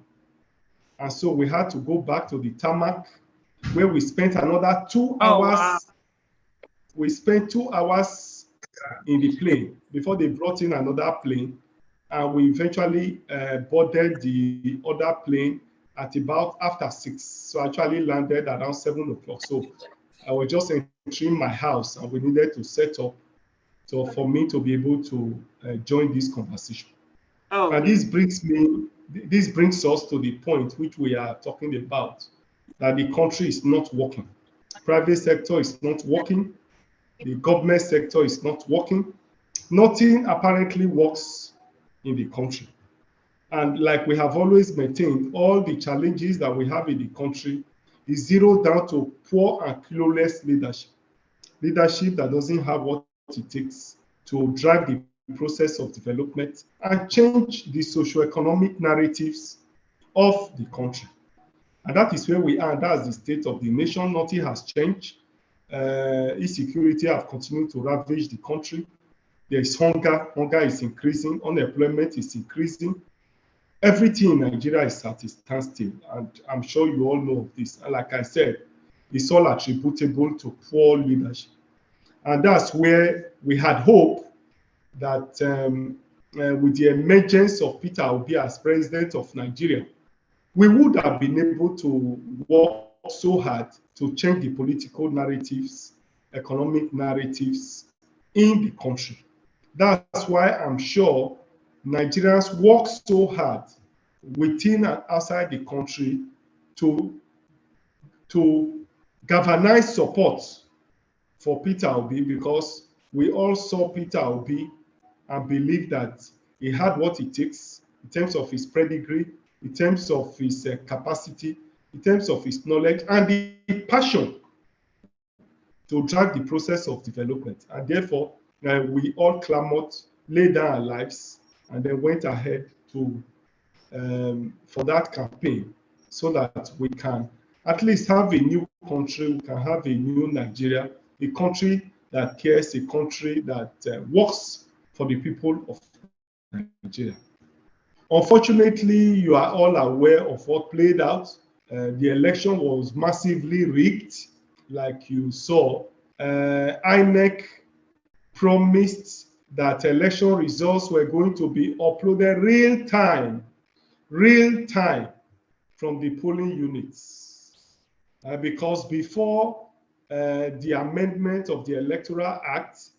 And so we had to go back to the tarmac, where we spent another 2 hours. Wow. We spent 2 hours in the plane before they brought in another plane. And we eventually boarded the other plane at about after 6. So I actually landed around 7 o'clock. So I was just entering my house, and we needed to set up for me to be able to join this conversation. Oh. And this brings us to the point which we are talking about, that the country is not working. Private sector is not working. The government sector is not working. Nothing apparently works in the country. And like we have always maintained, all the challenges that we have in the country is zeroed down to poor and clueless leadership. Leadership that doesn't have what it takes to drive the process of development and change the socioeconomic narratives of the country. And that is where we are, and that's the state of the nation. Nothing has changed. Insecurity have continued to ravage the country. There is hunger. Hunger is increasing. Unemployment is increasing. Everything in Nigeria is at a standstill, and I'm sure you all know of this. And like I said, it's all attributable to poor leadership. And that's where we had hope that with the emergence of Peter Obi as president of Nigeria, we would have been able to work so hard to change the political narratives, economic narratives in the country. That's why I'm sure Nigerians work so hard within and outside the country to galvanize support for Peter Obi, because we all saw Peter Obi and believe that he had what it takes in terms of his pedigree, in terms of his capacity, in terms of his knowledge, and the passion to drive the process of development. And therefore, we all clamored, laid down our lives, and then went ahead to for that campaign, so that we can at least have a new country, we can have a new Nigeria, a country that cares, a country that works for the people of Nigeria. Unfortunately, you are all aware of what played out. The election was massively rigged, like you saw. INEC promised that election results were going to be uploaded real time from the polling units. Because before the amendment of the Electoral Act,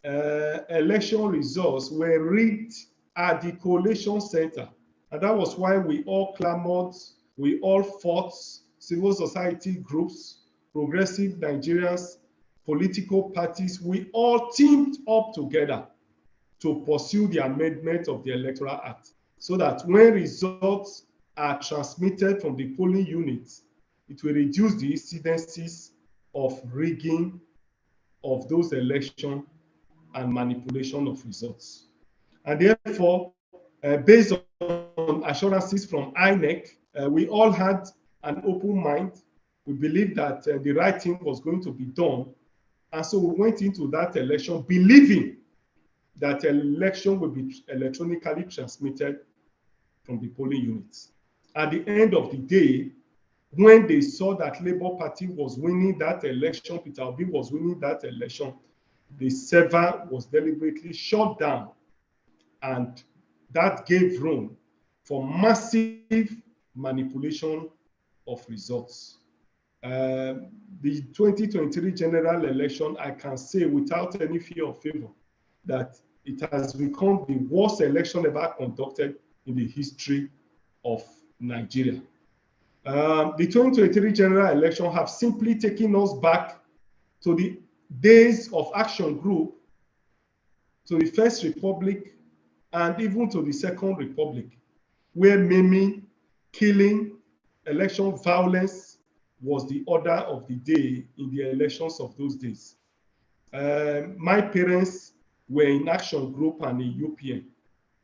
election results were rigged at the collation center. And that was why we all clamored, we all fought, civil society groups, progressive Nigerians, political parties, we all teamed up together to pursue the amendment of the Electoral Act, so that when results are transmitted from the polling units, it will reduce the incidences of rigging of those elections and manipulation of results. And therefore, based on assurances from INEC, we all had an open mind. We believed that the right thing was going to be done. And so we went into that election believing that election will be electronically transmitted from the polling units. At the end of the day, when they saw that Labour Party was winning that election, Peter Obi was winning that election, the server was deliberately shut down, and that gave room for massive manipulation of results. The 2023 general election, I can say without any fear of favor that it has become the worst election ever conducted in the history of Nigeria. The 2023 general election have simply taken us back to the days of Action Group, to the First Republic, and even to the Second Republic, where maiming, killing, election violence was the order of the day in the elections of those days. My parents were in Action Group and in UPN.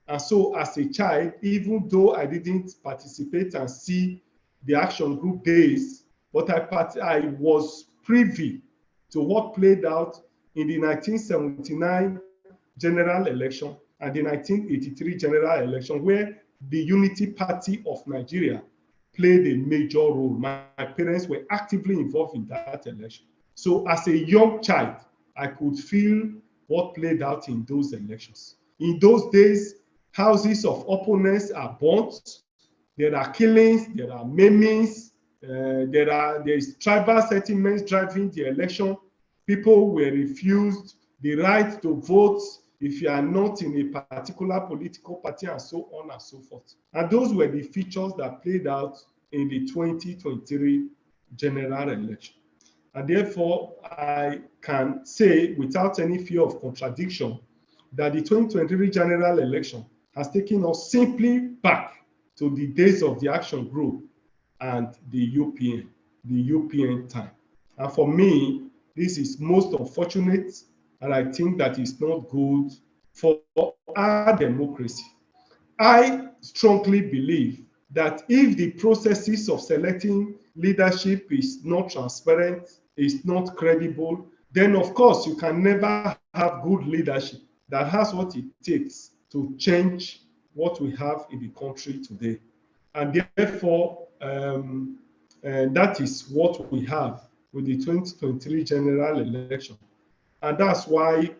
And so as a child, even though I didn't participate and see the Action Group days, but I was privy to what played out in the 1979 general election and the 1983 general election, where the Unity Party of Nigeria played a major role. My parents were actively involved in that election. So as a young child, I could feel what played out in those elections. In those days, houses of opponents are burnt, there are killings, there are maimings, there is tribal settlements driving the election. People were refused the right to vote if you are not in a particular political party, and so on and so forth. And those were the features that played out in the 2023 general election. And therefore, I can say without any fear of contradiction that the 2023 general election has taken us simply back to the days of the Action Group and the UPN time. And for me, this is most unfortunate, and I think that is not good for our democracy. I strongly believe that if the processes of selecting leadership is not transparent, is not credible, then of course you can never have good leadership that has what it takes to change what we have in the country today. And therefore, that is what we have with the 2023 general election. And that's why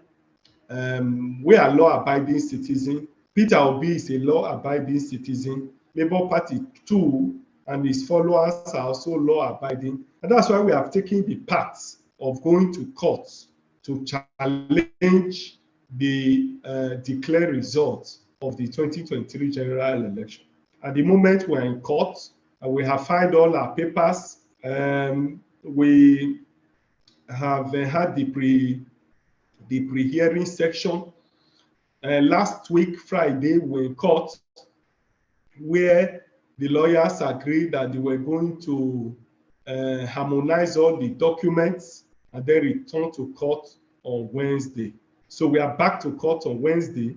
we are law-abiding citizens. Peter Obi is a law-abiding citizen. Labour Party too, and his followers are also law-abiding. And that's why we have taken the path of going to court to challenge the declared results of the 2023 general election. At the moment, we're in court, and we have filed all our papers. We have had the pre-hearing section. Last week, Friday, we were in court, where the lawyers agreed that they were going to harmonize all the documents and then return to court on Wednesday. So we are back to court on Wednesday,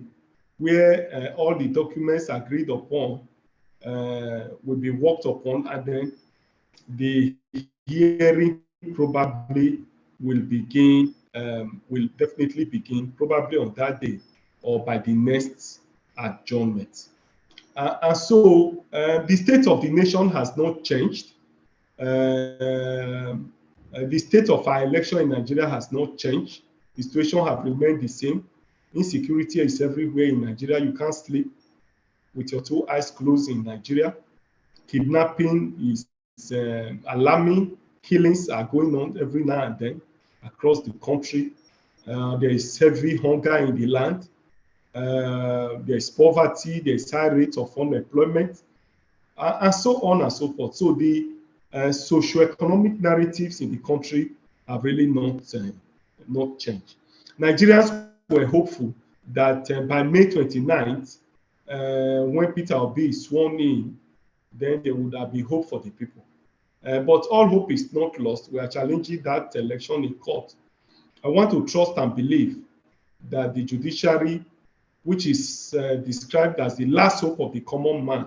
where all the documents agreed upon will be worked upon, and then the hearing probably will begin, will definitely begin probably on that day or by the next adjournment. And so the state of the nation has not changed. The state of our election in Nigeria has not changed. The situation has remained the same. Insecurity is everywhere in Nigeria. You can't sleep with your two eyes closed in Nigeria. Kidnapping is alarming. Killings are going on every now and then across the country. There is heavy hunger in the land. There is poverty. There is high rate of unemployment, and so on and so forth. So the socioeconomic narratives in the country have really not changed. Nigerians were hopeful that by May 29th, when Peter Obi is sworn in, then there would have been hope for the people. But all hope is not lost. We are challenging that election in court. I want to trust and believe that the judiciary, which is described as the last hope of the common man,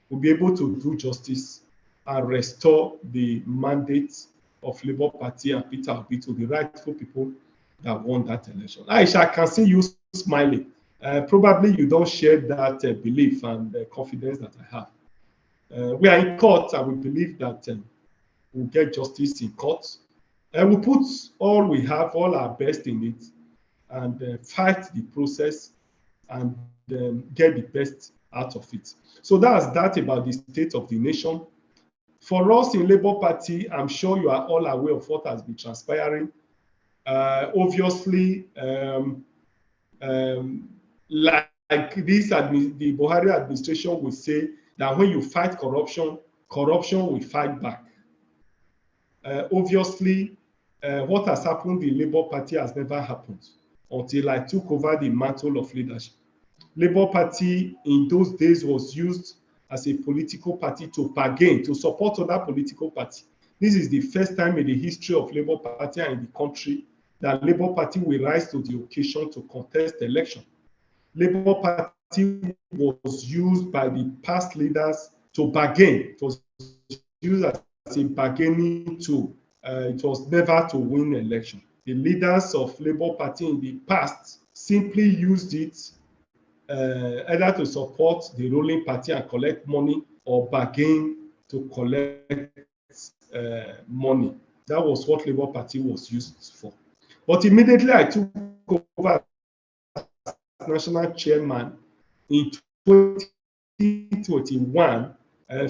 will be able to do justice and restore the mandate of Labour Party and Peter Obi to the rightful people that won that election. Aisha, I can see you smiling. Probably you don't share that belief and confidence that I have. We are in court, and we believe that we'll get justice in court. And we'll put all we have, all our best in it, and fight the process and get the best out of it. So that's that about the state of the nation. For us in Labour Party, I'm sure you are all aware of what has been transpiring. Obviously, like this, the Buhari administration will say that when you fight corruption, corruption will fight back. Obviously, what has happened in Labour Party has never happened until I took over the mantle of leadership. Labour Party in those days was used as a political party to bargain, to support other political parties. This is the first time in the history of Labour Party and in the country that Labour Party will rise to the occasion to contest the election. Labour Party was used by the past leaders to bargain. It was used as a bargaining tool. It was never to win an election. the leaders of Labour Party in the past simply used it either to support the ruling party and collect money or bargain to collect money. That was what Labour Party was used for. But immediately I took over as national chairman in 2021.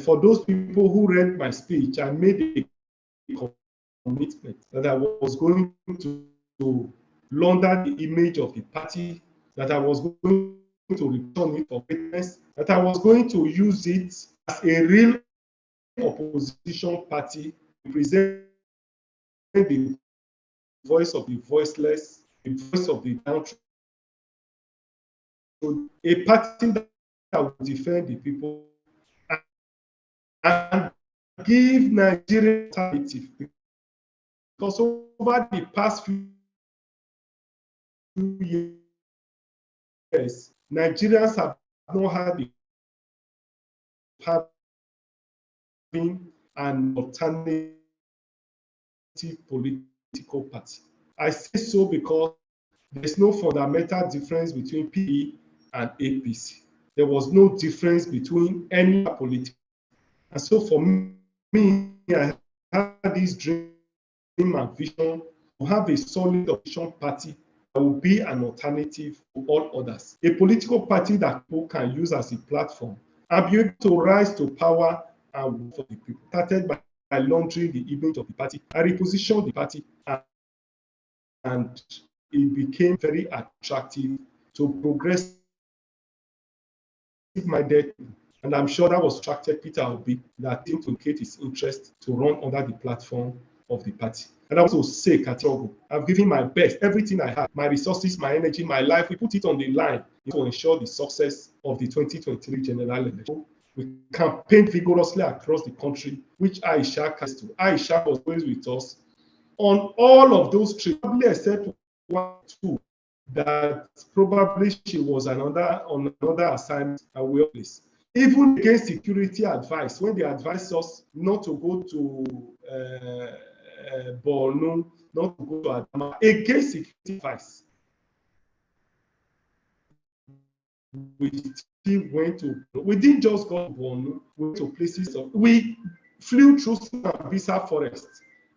For those people who read my speech, I made a commitment that I was going to launder the image of the party, that I was going to return it for greatness, that I was going to use it as a real opposition party to present the voice of the voiceless, the voice of the downtrodden, a party that will defend the people and give Nigeria alternative. Because over the past few years, Nigerians have not had having an alternative political party. I say so because there's no fundamental difference between PE and APC. There was no difference between any political. And so for me, I had this dream and vision to have a solid opposition party that will be an alternative to all others. A political party that people can use as a platform and be able to rise to power and work for the people. Started by laundering the image of the party, I repositioned the party, and it became very attractive to progressive-minded. And I'm sure that was attracted Peter Obi, that seemed to indicate his interest to run under the platform of the party. And I also say, Katiogo, I've given my best, everything I have, my resources, my energy, my life, we put it on the line to ensure the success of the 2023 general election. We campaigned vigorously across the country, which Aisha has to. Aisha was always with us on all of those trips, probably except one, two, that probably she was on another assignment and we always. Even against security advice, when they advised us not to go to Borno, not to go to Adama, against security advice, we still went to, we didn't just go to Borno, we went to places, we flew through Sambisa Forest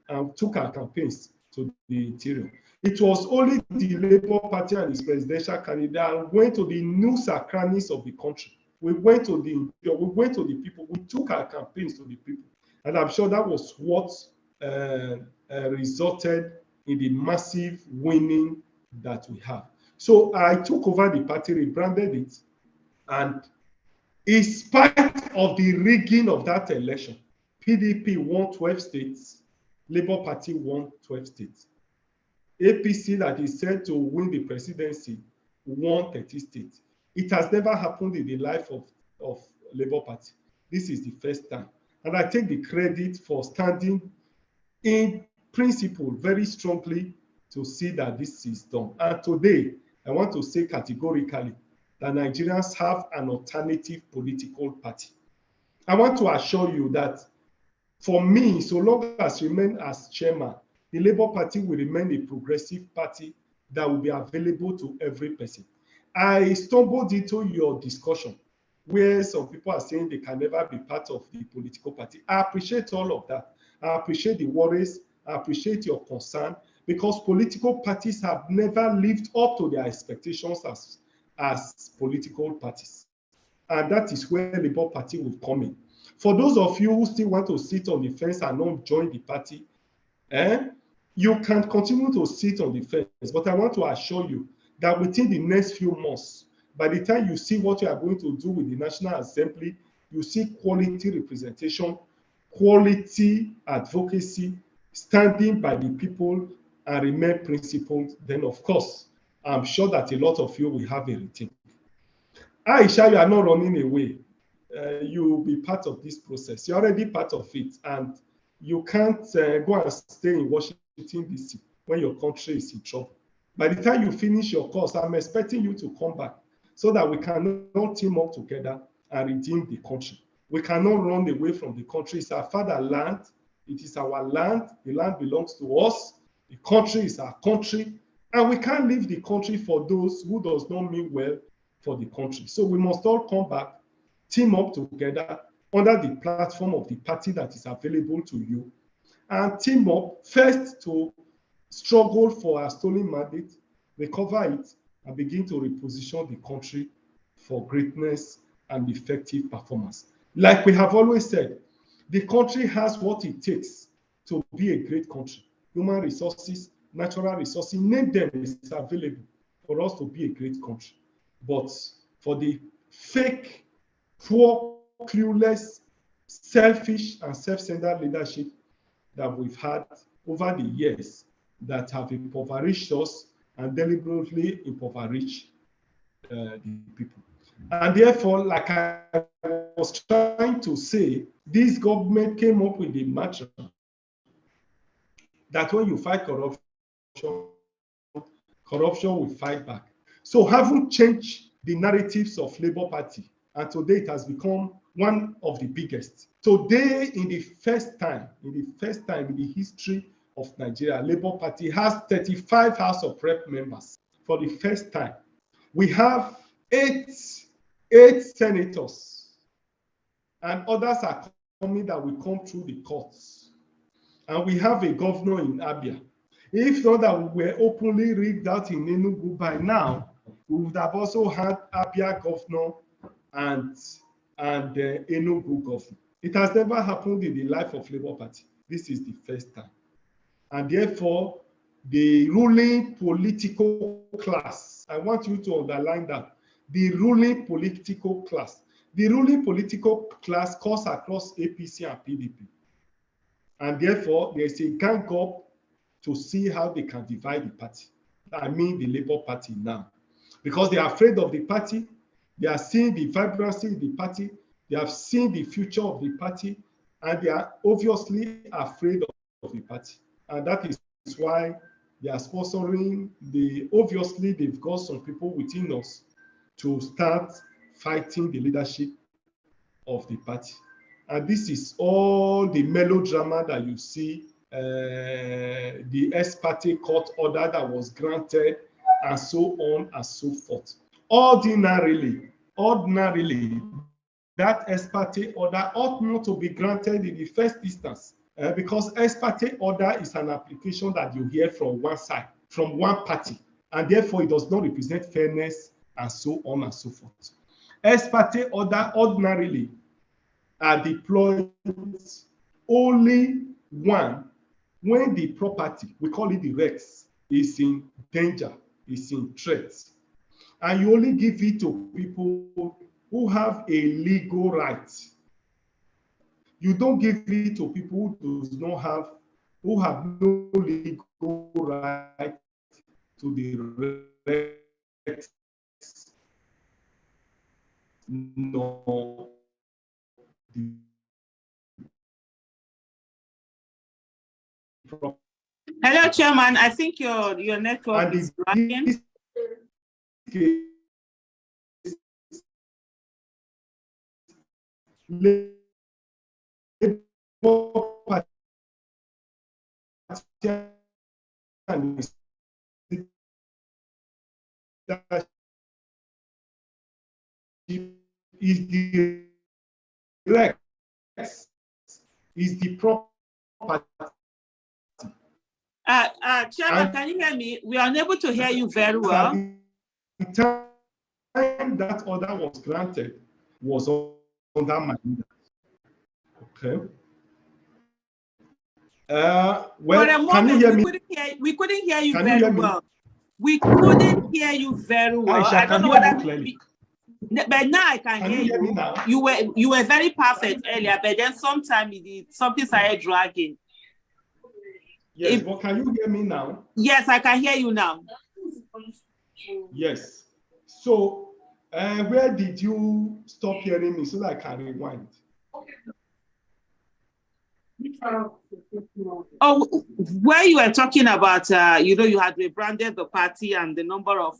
and took our campaigns to the interior. It was only the Labour Party and its presidential candidate that went to the nooks and crannies of the country. We went to the people, we took our campaigns to the people. And I'm sure that was what resulted in the massive winning that we have. So I took over the party, rebranded it, and in spite of the rigging of that election, PDP won 12 states, Labour Party won 12 states. APC, that is said to win the presidency, won 30 states. It has never happened in the life of Labour Party. This is the first time. And I take the credit for standing in principle very strongly to see that this is done. And today, I want to say categorically that Nigerians have an alternative political party. I want to assure you that for me, so long as I remain as chairman, the Labour Party will remain a progressive party that will be available to every person. I stumbled into your discussion where some people are saying they can never be part of the political party. I appreciate all of that. I appreciate the worries. I appreciate your concern, because political parties have never lived up to their expectations as political parties. And that is where the Labour Party will come in. For those of you who still want to sit on the fence and not join the party, you can continue to sit on the fence. But I want to assure you that within the next few months, by the time you see what you are going to do with the National Assembly, you see quality representation, quality advocacy, standing by the people and remain principled, then of course, I'm sure that a lot of you will have a rethink. Aisha, you are not running away. You will be part of this process. You're already part of it, and you can't go and stay in Washington, D.C. when your country is in trouble. By the time you finish your course, I'm expecting you to come back so that we can all team up together and redeem the country. We cannot run away from the country. It's our fatherland. It is our land. The land belongs to us. The country is our country, and we can't leave the country for those who does not mean well for the country. So we must all come back, team up together under the platform of the party that is available to you, and team up first to struggle for our stolen mandate, recover it, and begin to reposition the country for greatness and effective performance. Like we have always said, the country has what it takes to be a great country. Human resources, natural resources, name them, is available for us to be a great country. But for the fake, poor, clueless, selfish, and self-centered leadership that we've had over the years that have impoverished us and deliberately impoverished the people. And therefore, like I was trying to say, this government came up with the mantra that when you fight corruption, corruption will fight back. So having changed the narratives of Labour Party, and today it has become one of the biggest. Today, in the first time in the history of Nigeria, Labour Party has 35 House of Rep members for the first time. We have eight senators, and others are coming that will come through the courts. And we have a governor in Abia. If not that we were openly rigged out in Enugu by now, we would have also had Abia governor and Enugu governor. It has never happened in the life of Labour Party. This is the first time. And therefore, the ruling political class, I want you to underline that, the ruling political class cuts across APC and PDP. And therefore, there's a gang up to see how they can divide the party. I mean the Labour Party now. Because they are afraid of the party, they are seeing the vibrancy in the party, they have seen the future of the party, and they are obviously afraid of the party. And that is why they are sponsoring obviously they've got some people within us to start fighting the leadership of the party. And this is all the melodrama that you see, the ex parte court order that was granted, and so on and so forth. Ordinarily, that ex parte order ought not to be granted in the first instance, because ex parte order is an application that you hear from one side, from one party, and therefore it does not represent fairness, and so on and so forth. Ex parte order ordinarily are deployed only when the property, we call it the Rex, is in danger, is in threat. And you only give it to people who have a legal right. You don't give it to people who have no legal right to the Rex. No. Hello, Chairman. I think your network is lagging. Is the Rex, is the property. Chairman, can you hear me? We are unable to hear you very well. The time that order was granted was under my leader. Okay. Well, can you hear me? We couldn't hear you very well. We couldn't hear you very well. I don't know whether clearly. But now I can hear you. Now? You were very perfect earlier, but then something started dragging. Yes, but can you hear me now? Yes, I can hear you now. Yes. So, where did you stop hearing me so that I can rewind? Oh, where you were talking about, you had rebranded the party and the number of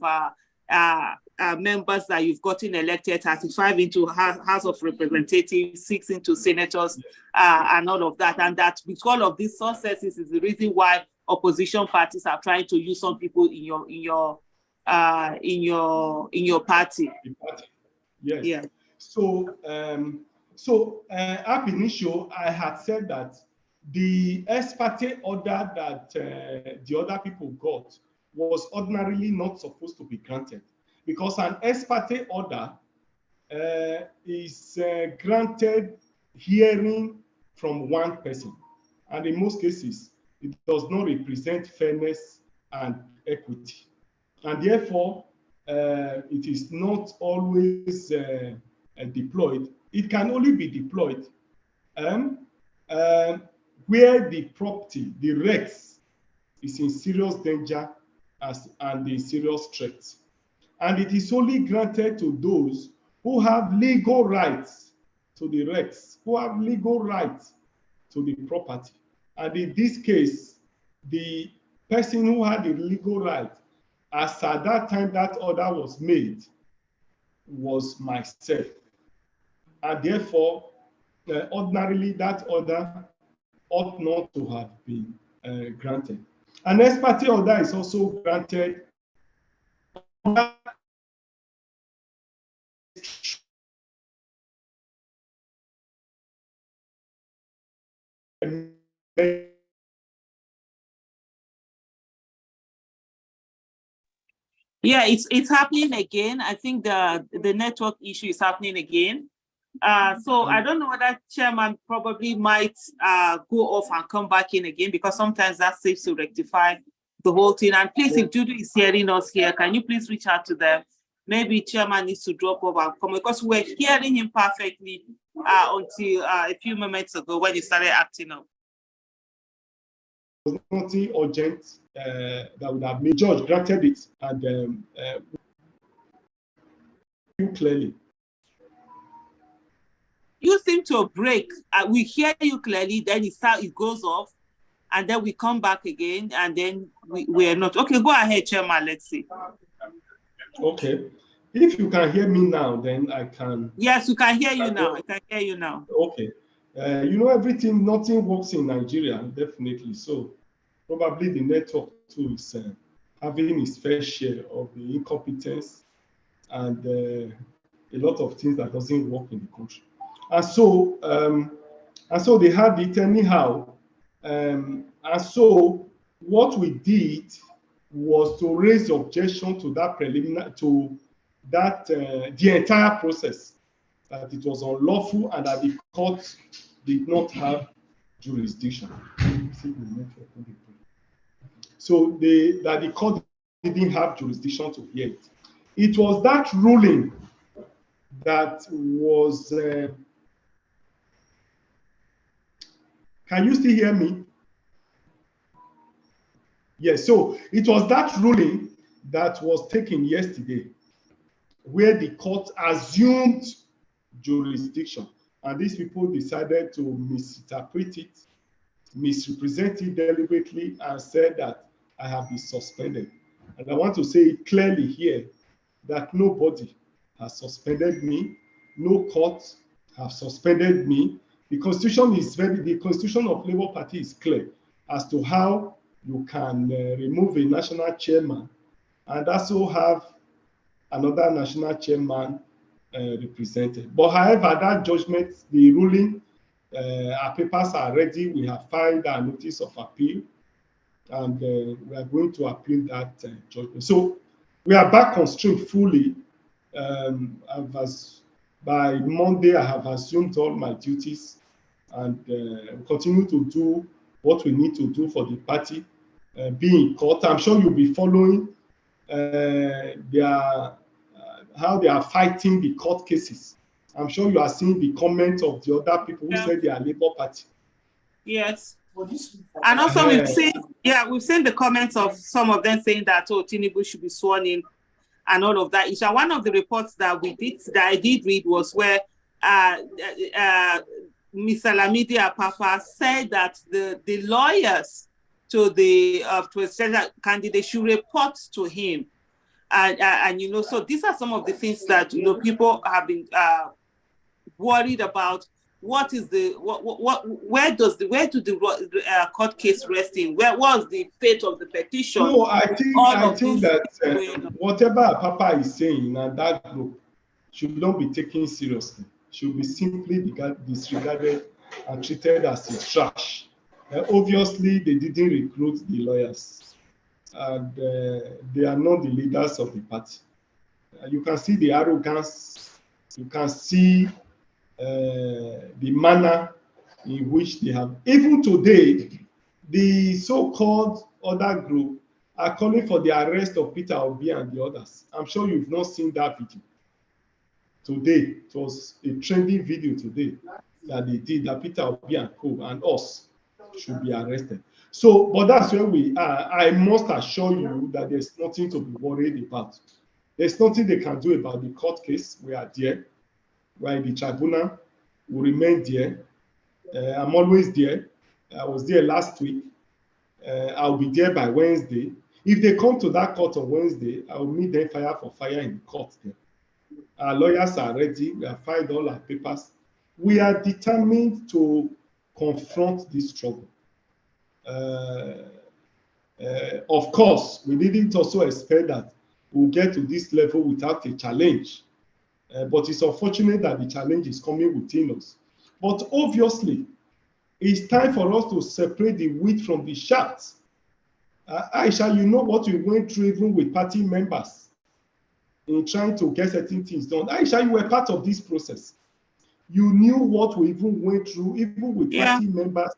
members that you've gotten elected, 35 into House of Representatives, 6 into senators, and all of that. And that with all of these successes is the reason why opposition parties are trying to use some people in your party. Yes. Yeah. So, ab initio, I had said that the ex parte order that the other people got was ordinarily not supposed to be granted, because an ex parte order is granted hearing from one person, and in most cases, it does not represent fairness and equity, and therefore, it is not always deployed. It can only be deployed where the property, the Rex, is in serious danger and in serious threat. And it is only granted to those who have legal rights to the Rex, who have legal rights to the property. And in this case, the person who had the legal right, as at that time that order was made, was myself. And therefore, ordinarily, that order ought not to have been granted. An ex parte order is also granted Yeah, it's happening again. I think the network issue is happening again. So I don't know whether Chairman probably might go off and come back in again, because sometimes that saves to rectify the whole thing. And please, if Judy is hearing us here, can you please reach out to them? Maybe Chairman needs to drop off and come, because we're hearing him perfectly until a few moments ago when he started acting up. Was nothing urgent that would have made judge granted it, and clearly. You seem to break. We hear you clearly, then it goes off, and then we come back again, and then we are not. Okay, go ahead, Chairman. Let's see. Okay. If you can hear me now, then I can. Yes, we can hear you now. I can hear you now. Okay. You know, nothing works in Nigeria, definitely. So probably the network too is having its fair share of the incompetence and a lot of things that doesn't work in the country. And so they had it anyhow. And so what we did was to raise objection to that preliminary, to that the entire process, that it was unlawful and that the court did not have jurisdiction. So that the court didn't have jurisdiction to hear it. It was that ruling that was. Can you still hear me? Yes, so it was that ruling that was taken yesterday, where the court assumed jurisdiction, and these people decided to misinterpret it, misrepresent it deliberately, and said that I have been suspended. And I want to say it clearly here that nobody has suspended me, no court has suspended me. The Constitution the Constitution of Labour Party is clear as to how you can remove a national chairman and also have another national chairman represented. But however, that judgment, the ruling, our papers are ready. We have filed our notice of appeal, and we are going to appeal that judgment. So we are back on stream fully. By Monday, I have assumed all my duties, and continue to do what we need to do for the party. Be in court. I'm sure you'll be following how they are fighting the court cases. I'm sure you are seeing the comments of the other people who said they are Labour Party. Yes. And also we've seen the comments of some of them saying that Tinubu should be sworn in and all of that. Isha, one of the reports that I did read was where Mr. Lamidi Apapa said that the lawyers to the candidate should report to him. And you know, so these are some of the things that, you know, people have been worried about what is the where do the court case rest in? Where was the fate of the petition? No, I think that whatever Papa is saying and that group should not be taken seriously. Should be simply disregarded and treated as a trash. Obviously, they didn't recruit the lawyers, and they are not the leaders of the party. You can see the arrogance. You can see the manner in which they have. Even today, the so-called other group are calling for the arrest of Peter Obi and the others. I'm sure you've not seen that video. Today, it was a trending video today that they did, that Peter Obi and Co. and us should be arrested. So, but that's where we are. I must assure you that there's nothing to be worried about. There's nothing they can do about the court case. We are there. We are in the tribunal. We remain there. I'm always there. I was there last week. I'll be there by Wednesday. If they come to that court on Wednesday, I will meet them fire for fire in the court there. Our lawyers are ready. We have filed all our papers. We are determined to confront this struggle. Of course, we didn't also expect that we'll get to this level without a challenge. But it's unfortunate that the challenge is coming within us. But obviously, it's time for us to separate the wheat from the chaff. Aisha, you know what we went through even with party members in trying to get certain things done. Aisha, you were part of this process. You knew what we even went through, even with party members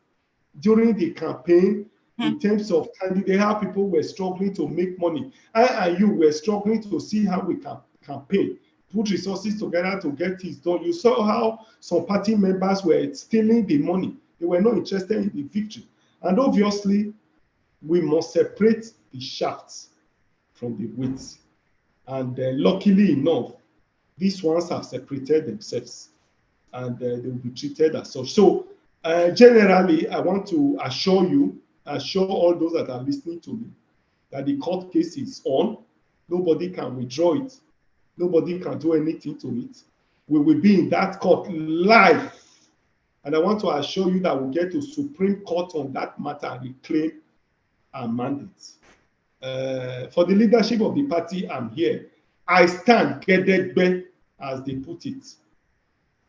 during the campaign, in terms of candidate, how people were struggling to make money. I and you were struggling to see how we can campaign, put resources together to get things done. You saw how some party members were stealing the money. They were not interested in the victory. And obviously, we must separate the shafts from the wheat. And luckily enough, these ones have separated themselves, and they will be treated as such. So generally, I want to assure you, assure all those that are listening to me, that the court case is on. Nobody can withdraw it. Nobody can do anything to it. We will be in that court live. And I want to assure you that we'll get to Supreme Court on that matter and reclaim our mandate. For the leadership of the party, I'm here. I stand gedegbe, as they put it.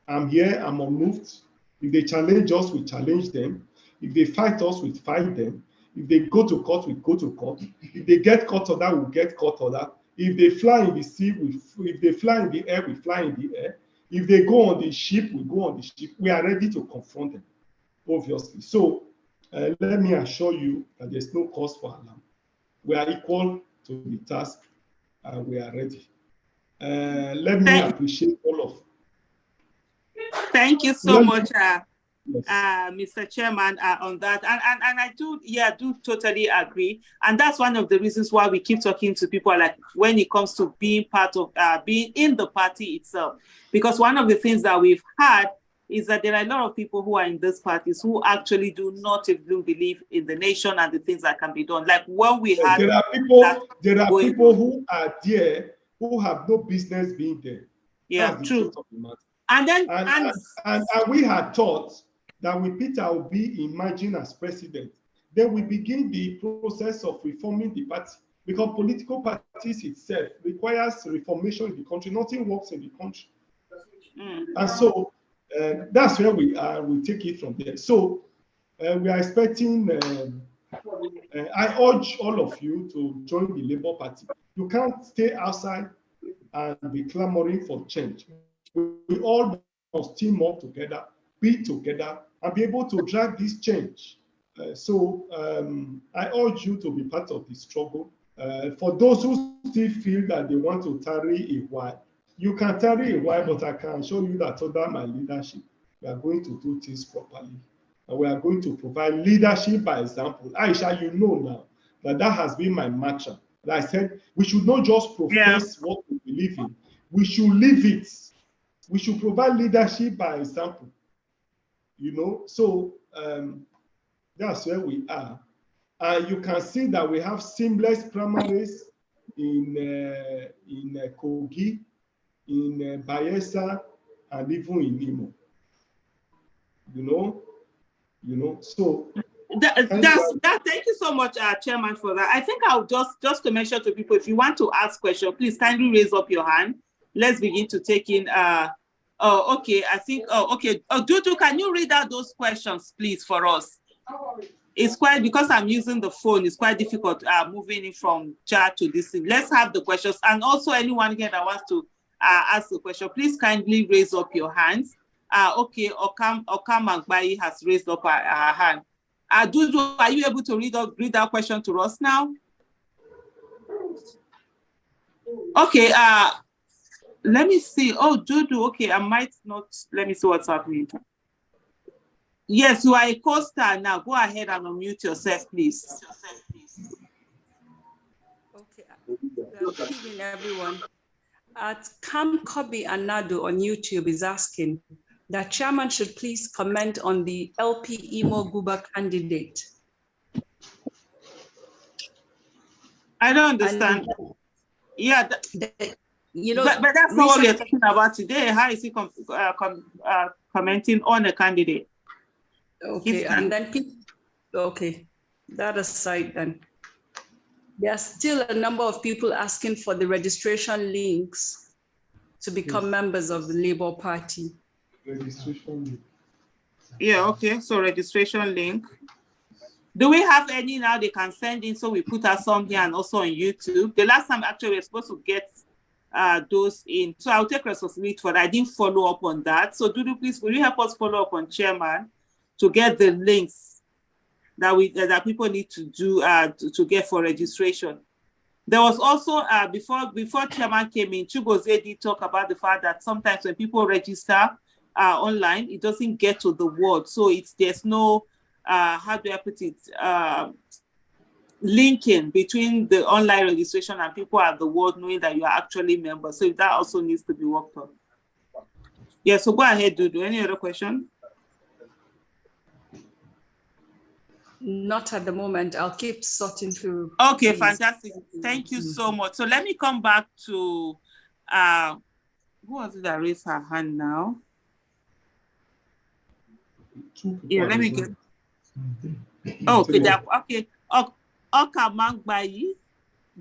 I'm here, I'm unmoved. If they challenge us, we challenge them. If they fight us, we fight them. If they go to court, we go to court. If they get court order, we get court order. If they fly in the sea, if they fly in the air, we fly in the air. If they go on the ship, we go on the ship. We are ready to confront them, obviously. So let me assure you that there's no cause for alarm. We are equal to the task, and we are ready. Let me appreciate all of. Thank you so much, Mr. Chairman, on that. And I do totally agree. And that's one of the reasons why we keep talking to people, like when it comes to being part of, being in the party itself. Because one of the things that we've had is that there are a lot of people who are in these parties who actually do not even believe in the nation and the things that can be done. Like when we had... There are people who are there who have no business being there. Yeah, true. And we had thought that with Peter Obi emerging as president, then we begin the process of reforming the party, because political parties itself requires reformation in the country. Nothing works in the country. And so that's where we are. We take it from there. So we are expecting, I urge all of you to join the Labour Party. You can't stay outside and be clamoring for change. We all must team up together, be together, and be able to drag this change. So I urge you to be part of the struggle. For those who still feel that they want to tarry a while, you can tarry a while, but I can show you that under my leadership, we are going to do things properly. And we are going to provide leadership by example. Aisha, you know now that has been my mantra. Like I said, we should not just profess what we believe in. We should live it. We should provide leadership by example. You know, so that's where we are. And you can see that we have seamless primaries in Kogi, in Bayelsa, and even in Imo. So thank you so much, Chairman, for that. I think I'll just to mention to people, if you want to ask questions, please kindly raise up your hand. Let's begin to take in. Okay, I think. Okay. Dudu, can you read out those questions, please, for us? It's quite, because I'm using the phone, it's quite difficult moving it from chat to this thing. Let's have the questions, and also anyone here that wants to ask the question, please kindly raise up your hands. Okay, Okam Magbai has raised up her hand. Dudu, are you able to read that question to us now? Okay, let me see. Oh, Dudu, okay, I might not, let me see what's happening. Yes, you are a co-star now. Go ahead and unmute yourself, please. Okay, good evening, everyone. Cam Kobi Anado on YouTube is asking that Chairman should please comment on the LP Imo Guba candidate. I don't understand. Yeah, but that's not what we're talking about today. How is he commenting on a candidate? Okay, and then that aside, then there's still a number of people asking for the registration links to become members of the Labour Party. Registration link. Yeah, okay, so registration link. Do we have any now they can send in, so we put our some here and also on YouTube? The last time actually we were supposed to get those in, so I'll take responsibility for that. I didn't follow up on that. So Dudu, please, will you help us follow up on Chairman to get the links that people need to do to get for registration? There was also before Chairman came in, Chugoze did talk about the fact that sometimes when people register online, it doesn't get to the word. So there's no how do I put it, linking between the online registration and people at the ward knowing that you are actually members. So that also needs to be worked on. Yeah, so go ahead, Dudu. Any other question? Not at the moment. I'll keep sorting through. Okay, fantastic. Thank you so much. So let me come back to who was it that raised her hand now? Yeah, let me get. Oh, okay, okay. Oka Mangbayi,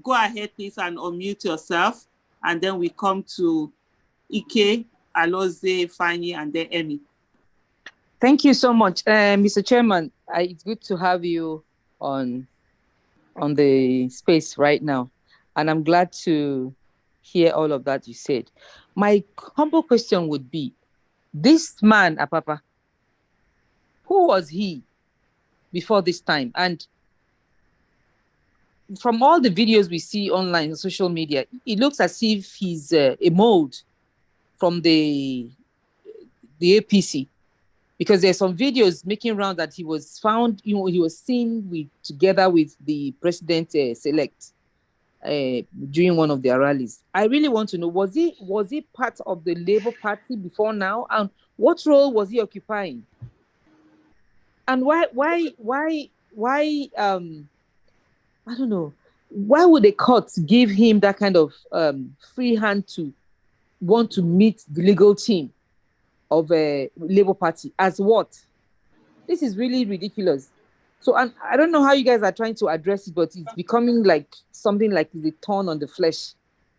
go ahead, please, and unmute yourself, and then we come to Ike, Aloze, Fanny, and then Emmy. Thank you so much, Mr. Chairman. It's good to have you on the space right now, and I'm glad to hear all of that you said. My humble question would be, this man, Apapa, who was he before this time? And from all the videos we see online on social media, it looks as if he's a mold from the APC, because there's some videos making around that he was found, he was seen together with the president select during one of their rallies. I really want to know, was he part of the Labour Party before now, and what role was he occupying? And why I don't know, why would the courts give him that kind of free hand to want to meet the legal team of a Labour Party? As what? This is really ridiculous. So I don't know how you guys are trying to address it, but it's becoming like something like the thorn on the flesh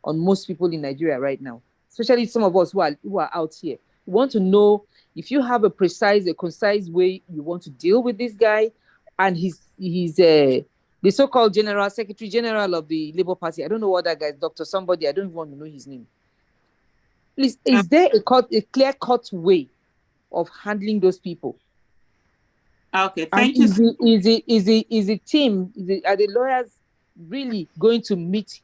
on most people in Nigeria right now, especially some of us who are out here. We want to know if you have a concise way you want to deal with this guy, and he's the so-called Secretary General of the Labour Party. I don't know what that guy is, Dr. Somebody. I don't even want to know his name. Please, is there a clear-cut way of handling those people? Okay, thank you. Is the team, are the lawyers really going to meet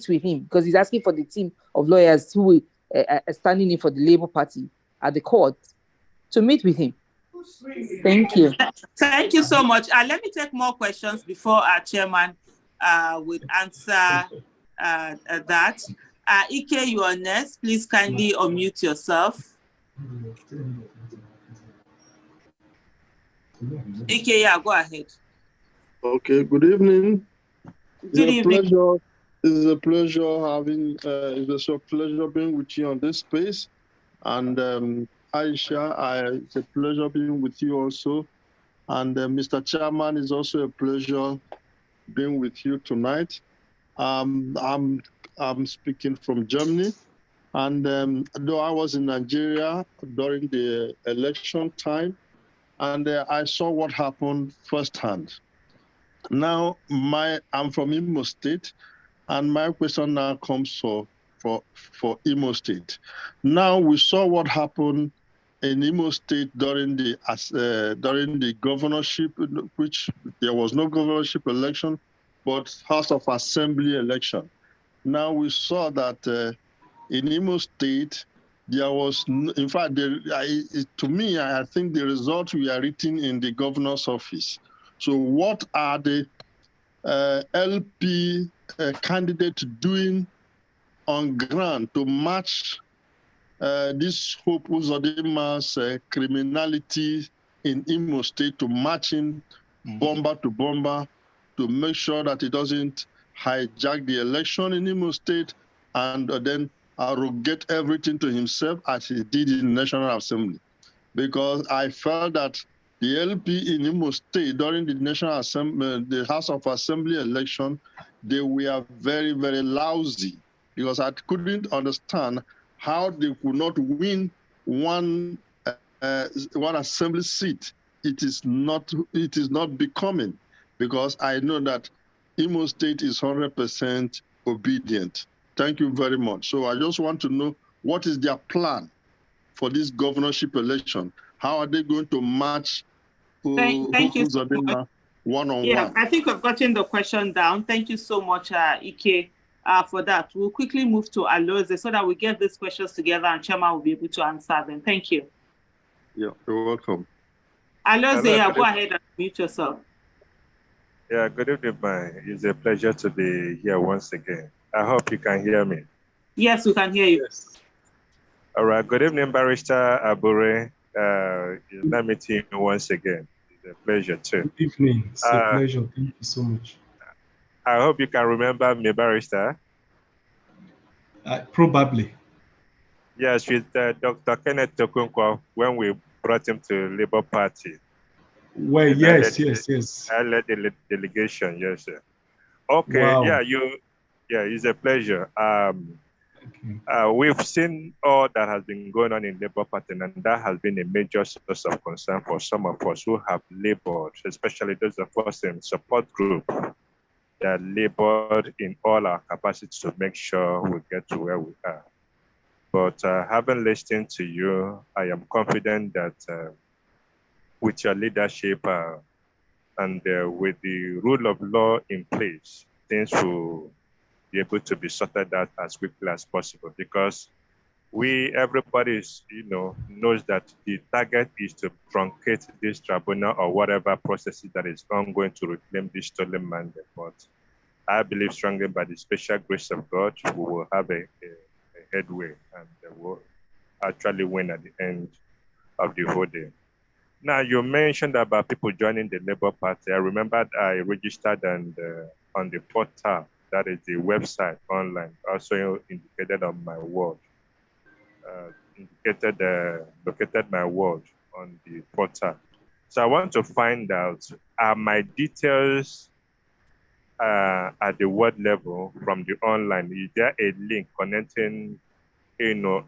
with him? Because he's asking for the team of lawyers who are standing in for the Labour Party at the court to meet with him. Thank you. Thank you so much. Let me take more questions before our chairman would answer that. Ike, you are next. Please kindly unmute yourself. Ike, yeah, go ahead. Okay, good evening. Good evening. It's a pleasure being with you on this space. And Aisha. It's a pleasure being with you also. And Mr. Chairman, it's also a pleasure being with you tonight. I'm speaking from Germany. And though I was in Nigeria during the election time, and I saw what happened firsthand. Now, I'm from Imo State, and my question now comes for Imo State. Now we saw what happened in Imo State during the governorship, which there was no governorship election, but House of Assembly election. Now we saw that in Imo State, there was, in fact, to me, I think the results were written in the governor's office. So what are the LP candidates doing on ground to match this Hope Uzodimma's criminality in Imo State, to matching bomber to bomber, to make sure that it doesn't hijack the election in Imo State and then arrogate everything to himself as he did in the National Assembly? Because I felt that the LP in Imo State during the National Assembly, the House of Assembly election, they were very, very lousy, because I couldn't understand how they could not win one assembly seat. It is not becoming, because I know that Imo State is 100% obedient. Thank you very much. So I just want to know, what is their plan for this governorship election? How are they going to match Thank you so much. One-on-one? Yeah, I think I've gotten the question down. Thank you so much, Ike, for that. We'll quickly move to Aloze so that we get these questions together and Chairman will be able to answer them. Thank you. Yeah, you're welcome. Aloze, yeah, go ahead and mute yourself. Yeah, good evening, man. It's a pleasure to be here once again. I hope you can hear me. Yes, we can hear you. Yes. All right. Good evening, Barrister Abure. Nice meeting you once again. It's a pleasure too. Good evening. It's a pleasure. Thank you so much. I hope you can remember me, Barrister. Probably. Yes, with Dr. Kenneth Tokunkwa when we brought him to Labour Party. Well, yes. I led the delegation, yes, sir. Okay, wow. Yeah, it's a pleasure. We've seen all that has been going on in Labour Party, and that has been a major source of concern for some of us who have labored, especially those of us in support group that labored in all our capacities to make sure we get to where we are. But having listened to you, I am confident that with your leadership and with the rule of law in place, things will be able to be sorted out as quickly as possible, because everybody is, knows that the target is to truncate this tribunal or whatever processes that is ongoing to reclaim this stolen mandate. But I believe strongly by the special grace of God, we will have a headway and will actually win at the end of the whole day. Now, you mentioned about people joining the Labour Party. I remember I registered on the portal, that is the website online, also indicated on my word, located my word on the portal. So I want to find out, are my details at the word level from the online? Is there a link connecting,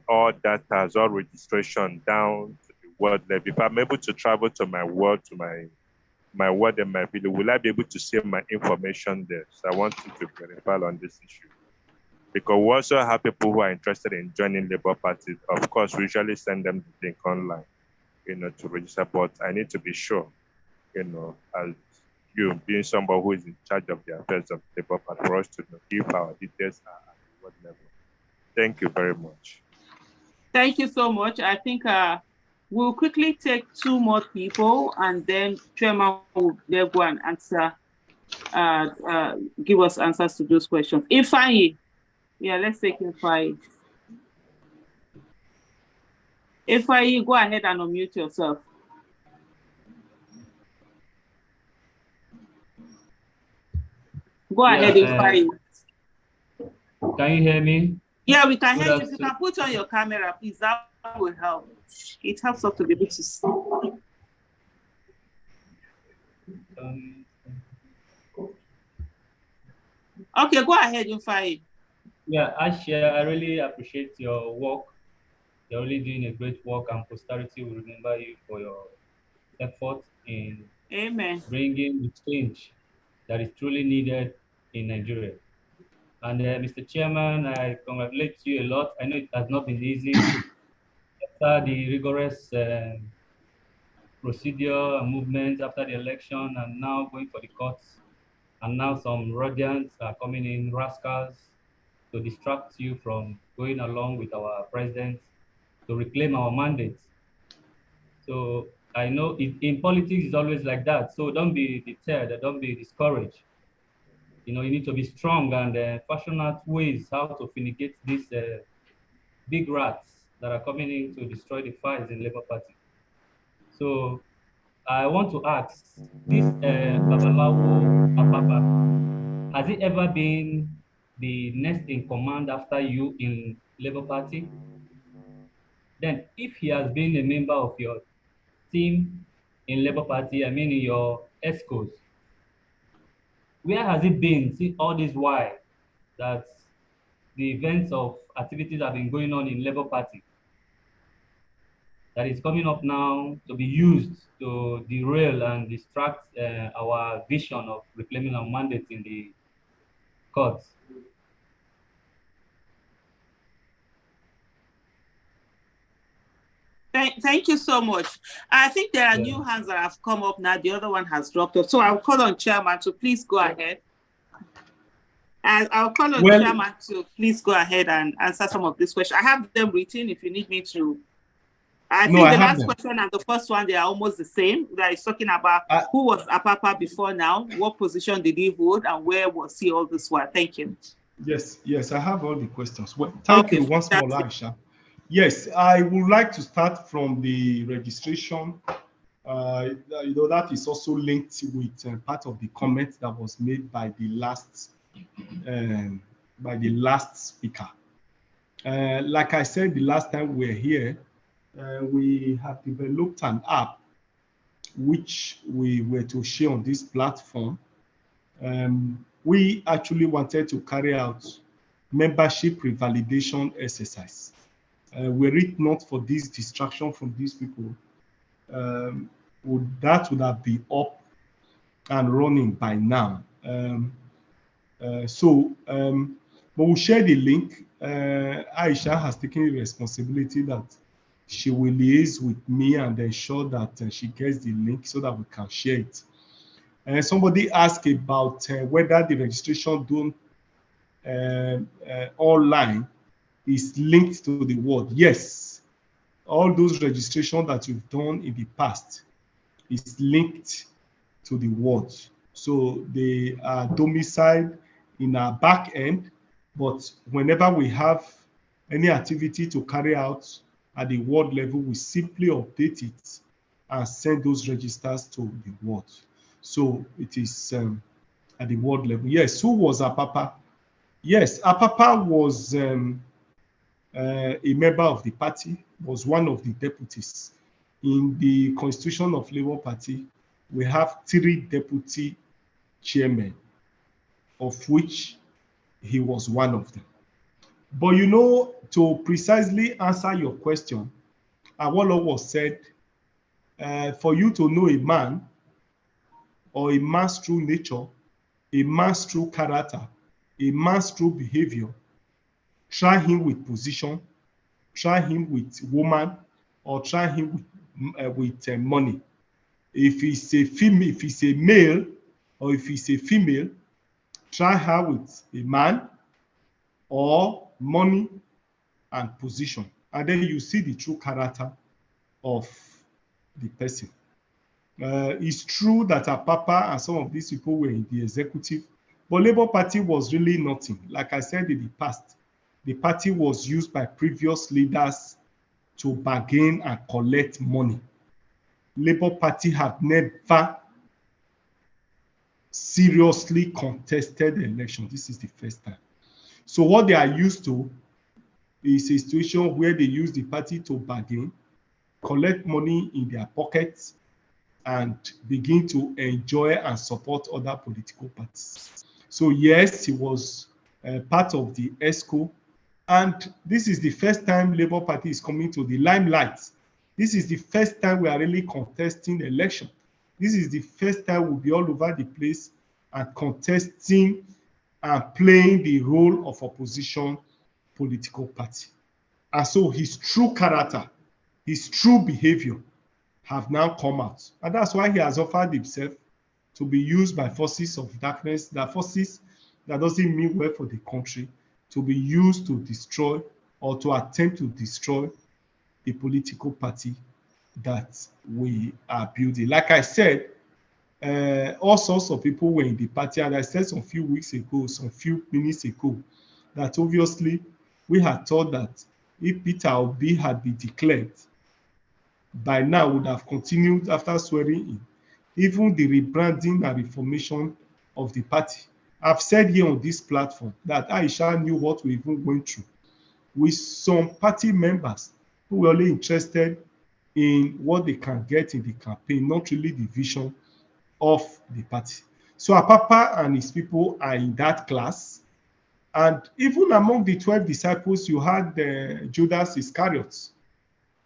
all data, all registration down to the word level? If I'm able to travel to my word, to my word and my video, will I be able to see my information there? So I want you to verify on this issue. Because we also have people who are interested in joining Labour Party. Of course, we usually send them the link online, to register, but I need to be sure, as you being somebody who is in charge of the affairs of the Labour Party, for us to know if our details are at what level. Thank you very much. Thank you so much. I think we'll quickly take two more people, and then Chairman will go and answer, give us answers to those questions. Ifeanyi, yeah, let's take Ifeanyi. Ifeanyi, go ahead and unmute yourself. Go ahead, Ifeanyi. Can you hear me? Yeah, we can hear you. If you can put on your camera, please, that will help. It helps us to be able to see. Okay, go ahead, Yunfayi. Yeah, Aisha, I really appreciate your work. You're really doing a great work, and posterity will remember you for your effort in bringing the change that is truly needed in Nigeria. And Mr. Chairman, I congratulate you a lot. I know it has not been easy after the rigorous procedure and movements after the election, and now going for the courts. And now some Rhodians are coming in, rascals, to distract you from going along with our president to reclaim our mandate. So I know in politics it's always like that. So don't be deterred, don't be discouraged. You know, you need to be strong and fashion out ways how to fumigate these big rats that are coming in to destroy the files in Labour Party. So I want to ask, this Babalawo Apapa, has he ever been the next in command after you in Labour Party? Then if he has been a member of your team in Labour Party, I mean in your ESCOs, where has it been since all this while that the events of activities have been going on in Labour Party that is coming up now to be used to derail and distract our vision of reclaiming our mandate in the courts? Thank you so much. I think there are new hands that have come up now. The other one has dropped off. So I'll call on Chairman to please go ahead. And I'll call on Chairman to please go ahead and answer some of these questions. I have them written if you need me to. I think the last question and the first one, they are almost the same. That is talking about who was Apapa before now, what position did he hold, and where was he all this while? Thank you. Yes, I have all the questions. Well, thank you once more, Aisha. Yes, I would like to start from the registration. You know, that is also linked with part of the comment that was made by the last speaker. Like I said the last time we were here, we have developed an app which we were to share on this platform. We actually wanted to carry out membership revalidation exercise. Were it not for this distraction from these people, that would have been up and running by now. But we'll share the link. Aisha has taken the responsibility that she will liaise with me and ensure that she gets the link so that we can share it. Somebody asked about whether the registration done online is linked to the ward. Yes, all those registrations that you've done in the past is linked to the ward. So they are domiciled in our back end, but whenever we have any activity to carry out at the ward level, we simply update it and send those registers to the ward. So it is at the ward level. Yes, who was Apapa? Yes, Apapa was a member of the party, was one of the deputies. In the constitution of Labour Party, we have 3 deputy chairmen, of which he was one of them. But you know, to precisely answer your question, Awolowo said, for you to know a man or a man's true nature, a man's true character, a man's true behavior, try him with position, try him with woman, or try him with money. If he's a female, if he's a male, or if he's a female, try her with a man, or money and position. And then you see the true character of the person. It's true that Apapa and some of these people were in the executive, but Labour Party was really nothing. Like I said in the past, the party was used by previous leaders to bargain and collect money. Labour Party had never seriously contested the election. This is the first time. So what they are used to It's a situation where they use the party to bargain, collect money in their pockets, and begin to enjoy and support other political parties. So yes, he was part of the ESCO, and this is the first time Labour Party is coming to the limelight. This is the first time we are really contesting the election. This is the first time we'll be all over the place and contesting and playing the role of opposition political party. And so his true character, his true behavior have now come out. And that's why he has offered himself to be used by forces of darkness, the forces that doesn't mean well for the country, to be used to destroy or to attempt to destroy the political party that we are building. Like I said, all sorts of people were in the party, and I said some few minutes ago, that obviously we had thought that if Peter Obi had been declared, by now would have continued after swearing in, even the rebranding and reformation of the party. I've said here on this platform that Aisha knew what we even went through with some party members who were only interested in what they can get in the campaign, not really the vision of the party. So Apapa and his people are in that class. And even among the 12 disciples, you had Judas Iscariot.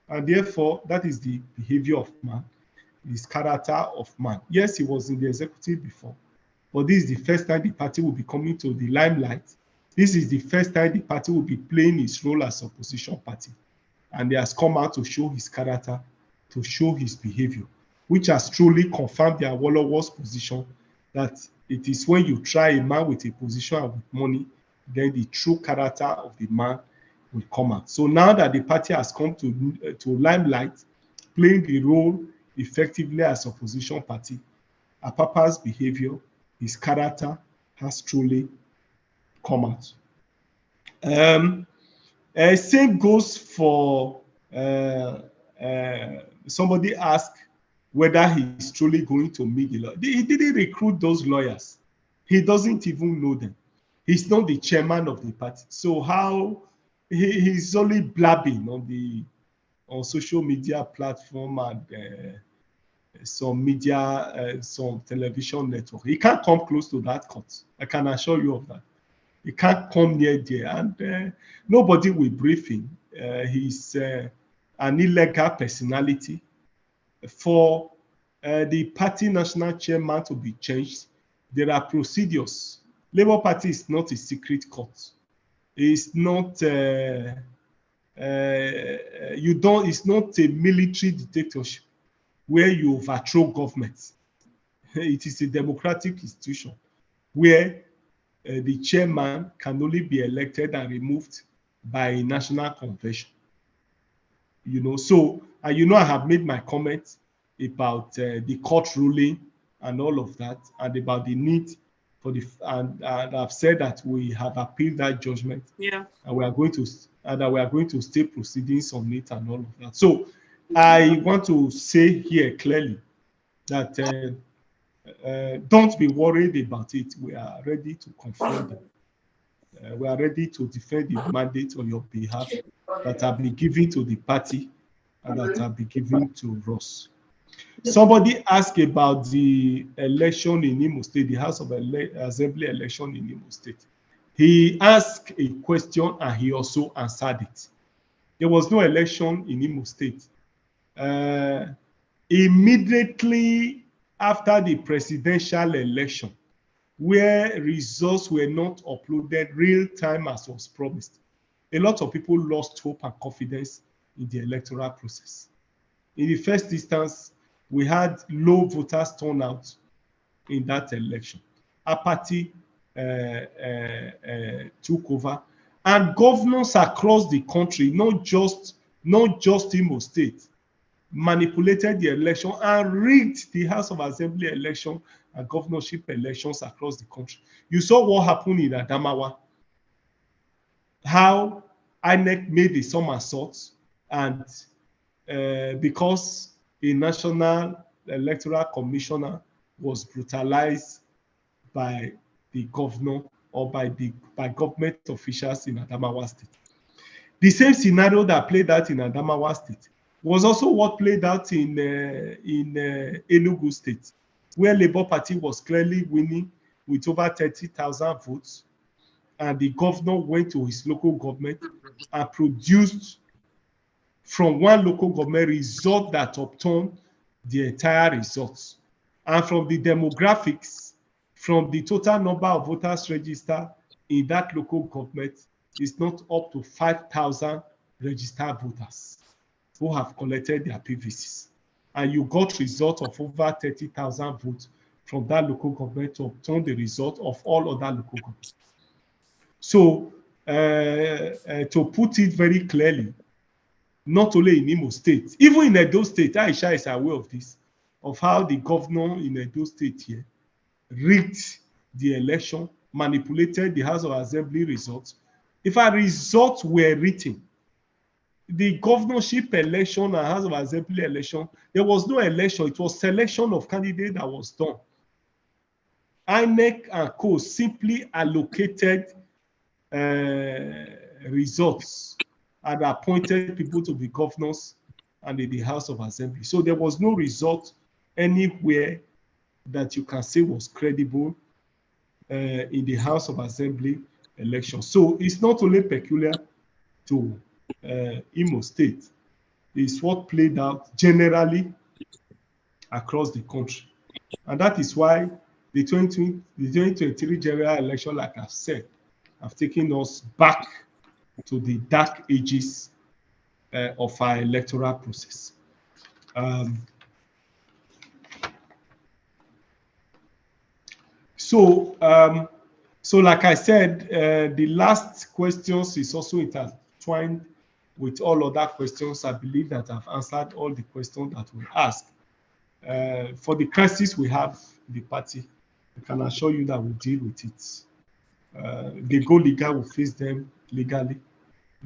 And therefore, that is the behavior of man, his character of man. Yes, he was in the executive before, but this is the first time the party will be coming to the limelight. This is the first time the party will be playing its role as opposition party. And he has come out to show his character, to show his behavior, which has truly confirmed the Awolowo's position that it is when you try a man with a position and with money, then the true character of the man will come out. So now that the party has come to limelight, playing the role effectively as opposition party, Apapa's behavior, his character has truly come out. Same goes for somebody asked whether he's truly going to meet the lawyer. He didn't recruit those lawyers. He doesn't even know them. He's not the chairman of the party. So how he's only blabbing on social media platform and some media, some television network. He can't come close to that court. I can assure you of that. He can't come near there, and nobody will brief him. He's an illegal personality. For the party national chairman to be changed, there are procedures. Labour Party is not a secret court. It's not it's not a military dictatorship where you overthrow government. It is a democratic institution where the chairman can only be elected and removed by a national convention. You know, so I have made my comments about the court ruling and all of that, and about the need for the and I've said that we have appealed that judgment. Yeah. And we are going to stay proceedings on it and all of that. So I want to say here clearly that don't be worried about it. We are ready to confront them. We are ready to defend the mandate on your behalf that have been given to the party and that have been given to Ross. Somebody asked about the election in Imo State, the House of Assembly election in Imo State. He asked a question and he also answered it. There was no election in Imo State. Immediately after the presidential election, where results were not uploaded real time as was promised, a lot of people lost hope and confidence in the electoral process. In the first instance, we had low voters turnout in that election. Apathy took over, and governors across the country, not just Imo State, manipulated the election and rigged the House of Assembly election and governorship elections across the country. You saw what happened in Adamawa, how INEC made a somersault, and because a national electoral commissioner was brutalized by the governor or by government officials in Adamawa State. The same scenario that played out in Adamawa State was also what played out in Enugu State, where Labour Party was clearly winning with over 30,000 votes, and the governor went to his local government and produced from one local government result that upturned the entire results. And from the demographics, from the total number of voters registered in that local government, is not up to 5,000 registered voters who have collected their PVCs. And you got result of over 30,000 votes from that local government to obtain the result of all other local governments. So to put it very clearly, not only in Imo State, even in Edo State, Aisha is aware of this, of how the governor in Edo State here rigged the election, manipulated the House of Assembly results. If our results were written, the governorship election and House of Assembly election, there was no election. It was selection of candidates that was done. INEC and co simply allocated results and appointed people to be governors and in the House of Assembly. So there was no result anywhere that you can say was credible in the House of Assembly election. So it's not only peculiar to Imo State, it's what played out generally across the country. And that is why the 2023 general election, like I've said, have taken us back to the dark ages of our electoral process. So like I said, the last questions is also intertwined with all other questions. I believe that I've answered all the questions that were asked. For the crisis we have in the party, I can assure you that we'll deal with it. They go legal, we face them legally.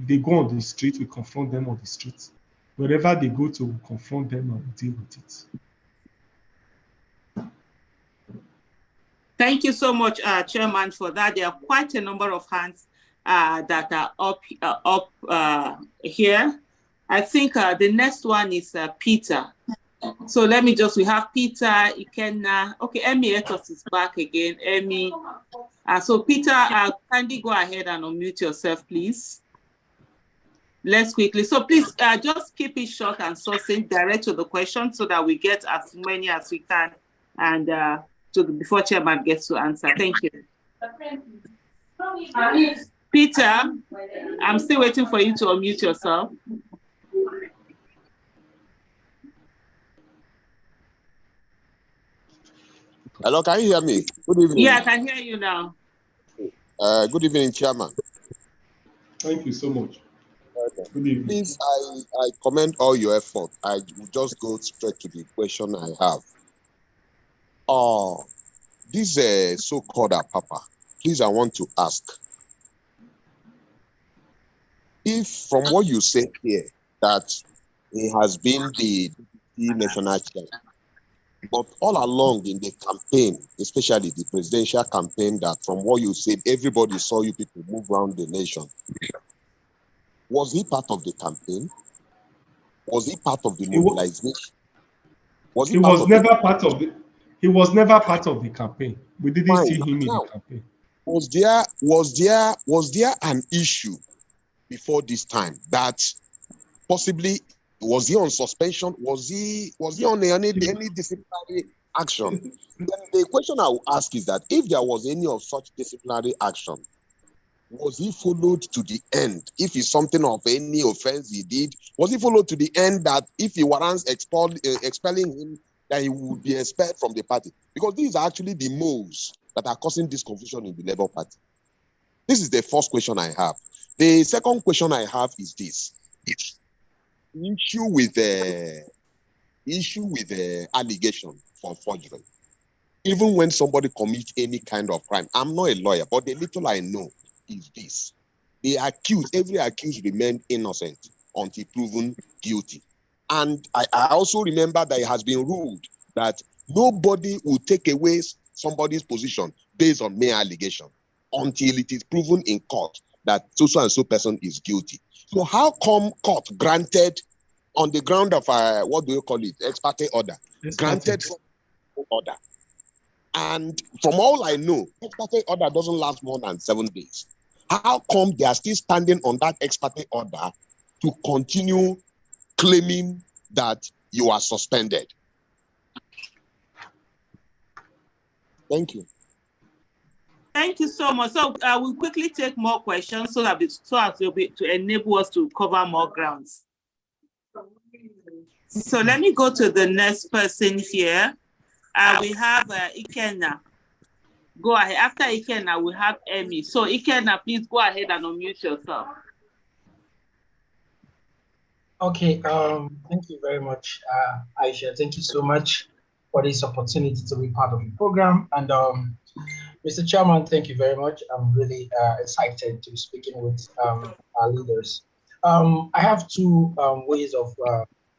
If they go on the street, we confront them on the street. Wherever they go to, we confront them and we deal with it. Thank you so much, Chairman, for that. There are quite a number of hands that are up here. I think the next one is Peter. So let me we have Peter, Ikenna. Okay, Emmy Ethos is back again. Emmy. So Peter, kindly go ahead and unmute yourself, please. Let's quickly. So please just keep it short and succinct, direct to the question so that we get as many as we can and before Chairman gets to answer. Thank you. Peter, I'm still waiting for you to unmute yourself. Hello, can you hear me? Good evening. Yeah, I can hear you now. Good evening, Chairman. Thank you so much. Good evening. Please, I commend all your effort. I will just go straight to the question I have. This so-called Papa, please, I want to ask. If from what you say here, that he has been the national chair, but all along in the campaign, especially the presidential campaign, that from what you said, everybody saw you people move around the nation. Was he part of the campaign? Was he part of the mobilization? He was never part of the. He was never part of the campaign. We didn't see him in the campaign. Was there an issue before this time that possibly was he on suspension? Was he on any disciplinary action? Then the question I will ask is that if there was any of such disciplinary action, was he followed to the end? If it's something of any offense he did, was he followed to the end that if he warrants expelling him, that he would be expelled from the party? Because these are actually the moves that are causing this confusion in the Labour Party. This is the first question I have. The second question I have is this. Issue with the allegation for forgery. Even when somebody commits any kind of crime, I'm not a lawyer, but the little I know is this. Every accused remained innocent until proven guilty. And I also remember that it has been ruled that nobody will take away somebody's position based on mere allegation until it is proven in court that so and so person is guilty. So how come court granted on the ground of what do you call it, ex parte order, granted order? And from all I know, ex parte order doesn't last more than 7 days. How come they are still standing on that ex parte order to continue claiming that you are suspended? Thank you. Thank you so much. So we'll quickly take more questions so as to enable us to cover more grounds. So let me go to the next person here. We have Ikenna. Go ahead. After Ikenna, we have Emmy. So Ikenna, please go ahead and unmute yourself. Okay. Thank you very much, Aisha. Thank you so much for this opportunity to be part of the program. And Mr. Chairman, thank you very much. I'm really excited to be speaking with our leaders. I have two ways of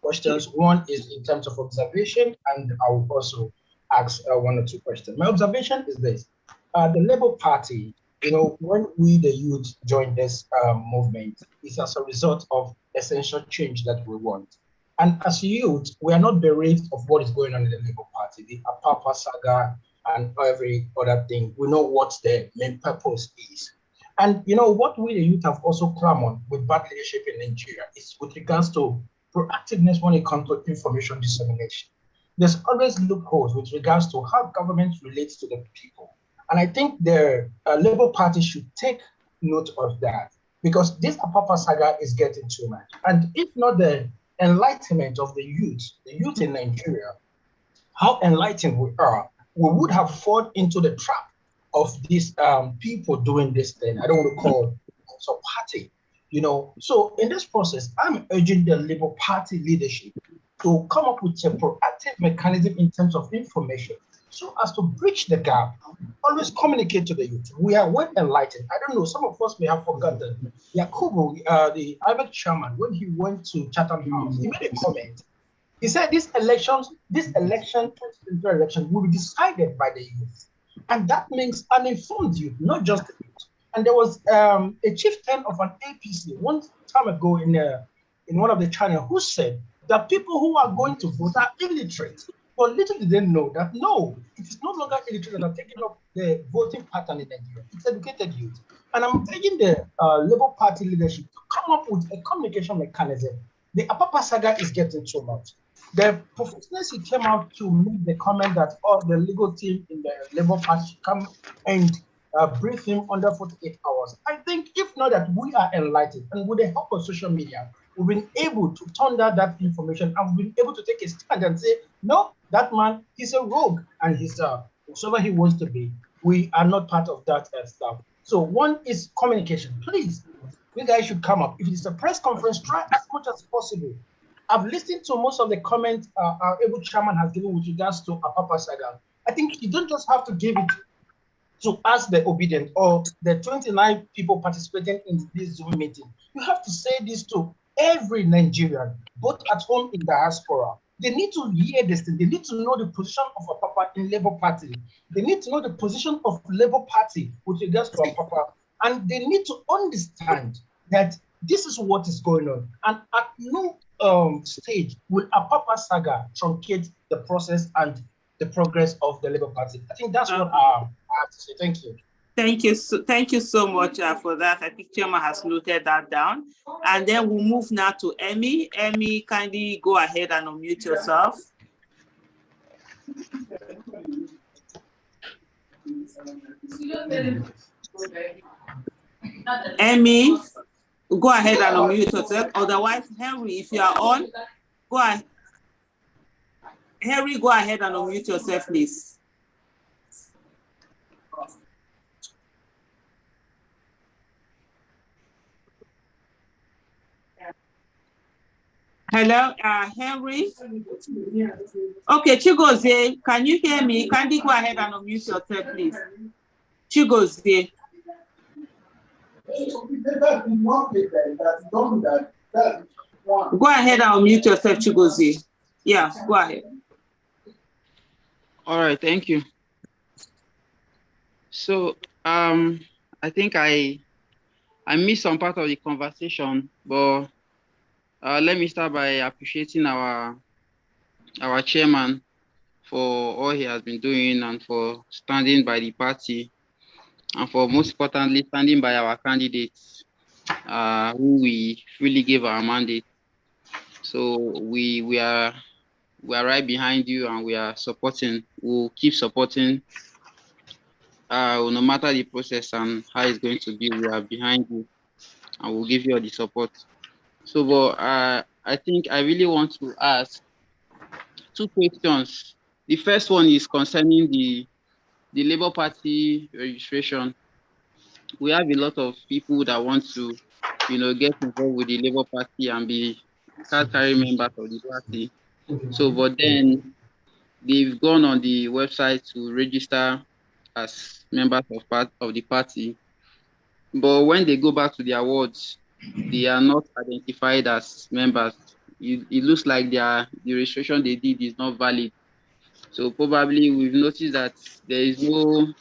questions. One is in terms of observation, and I will also ask one or two questions. My observation is this. The Labour Party, you know, when we, the youth, joined this movement, it's as a result of essential change that we want. And as youth, we are not bereft of what is going on in the Labour Party, the Apapa saga and every other thing. We know what the main purpose is. And you know, what we, the youth, have also clamored with bad leadership in Nigeria is with regards to proactiveness when it comes to information dissemination. There's always loopholes with regards to how government relates to the people. And I think the Labour Party should take note of that, because this Apapa saga is getting too much. And if not the enlightenment of the youth in Nigeria, how enlightened we are, we would have fallen into the trap of these people doing this thing. I don't want to call it a party, you know. So in this process, I'm urging the Labour Party leadership to come up with a proactive mechanism in terms of information, so as to bridge the gap. Always communicate to the youth. We are well enlightened. I don't know, some of us may have forgotten. Yakubu, the IBEC chairman, when he went to Chatham House, he made a comment. He said this election, 2023 election, will be decided by the youth. And that means uninformed youth, not just the youth. And there was a chieftain of an APC one time ago in one of the channels who said that people who are going to vote are illiterate. But little did they know that no, it is no longer illiterate that are taking up the voting pattern in Nigeria. It's educated youth. And I'm begging the Labour Party leadership to come up with a communication mechanism. The Apapa saga is getting too much. The professionals came out to make the comment that all the legal team in the Labour Party should come and brief him under 48 hours. I think if not that we are enlightened, and with the help of social media, we've been able to turn down that information and we've been able to take a stand and say, no, that man is a rogue and he's whatever he wants to be. We are not part of that stuff. So one is communication. Please, you guys should come up. If it's a press conference, try as much as possible. I've listened to most of the comments our able chairman has given with regards to Apapa saga. I think you don't just have to give it to us, the obedient, or the 29 people participating in this Zoom meeting. You have to say this to every Nigerian, both at home in diaspora. They need to hear this thing. They need to know the position of Apapa in Labour Party. They need to know the position of Labour Party with regards to Apapa. And they need to understand that this is what is going on. And at no stage will Apapa saga truncate the process and the progress of the Labour Party. I think that's what I have to say. Thank you. Thank you so much for that. I think Chairman has noted that down. And then we'll move now to Emmy. Emmy, kindly go ahead and unmute yourself. Emmy, go ahead and unmute yourself. Otherwise, Henry, if you are on, go ahead. Henry, go ahead and unmute yourself, please. Hello, Henry. Okay, Chigozie, can you hear me? Can you go ahead and unmute yourself, please? Chigozie. Go ahead and unmute yourself, Chigozie. Yeah, go ahead. All right, thank you. So I think I I missed some part of the conversation, but let me start by appreciating our chairman for all he has been doing and for standing by the party, and for most importantly, standing by our candidates who we freely gave our mandate. So we are right behind you, and we are supporting. We'll keep supporting no matter the process and how it's going to be. We are behind you, and we'll give you all the support. So, but I think I really want to ask 2 questions. The first one is concerning the Labour Party registration. We have a lot of people that want to, get involved with the Labour Party and be card-carrying members of the party. So, but then they've gone on the website to register as members of the party. But when they go back to the awards, they are not identified as members. It looks like the registration they did is not valid. So probably we've noticed that there is no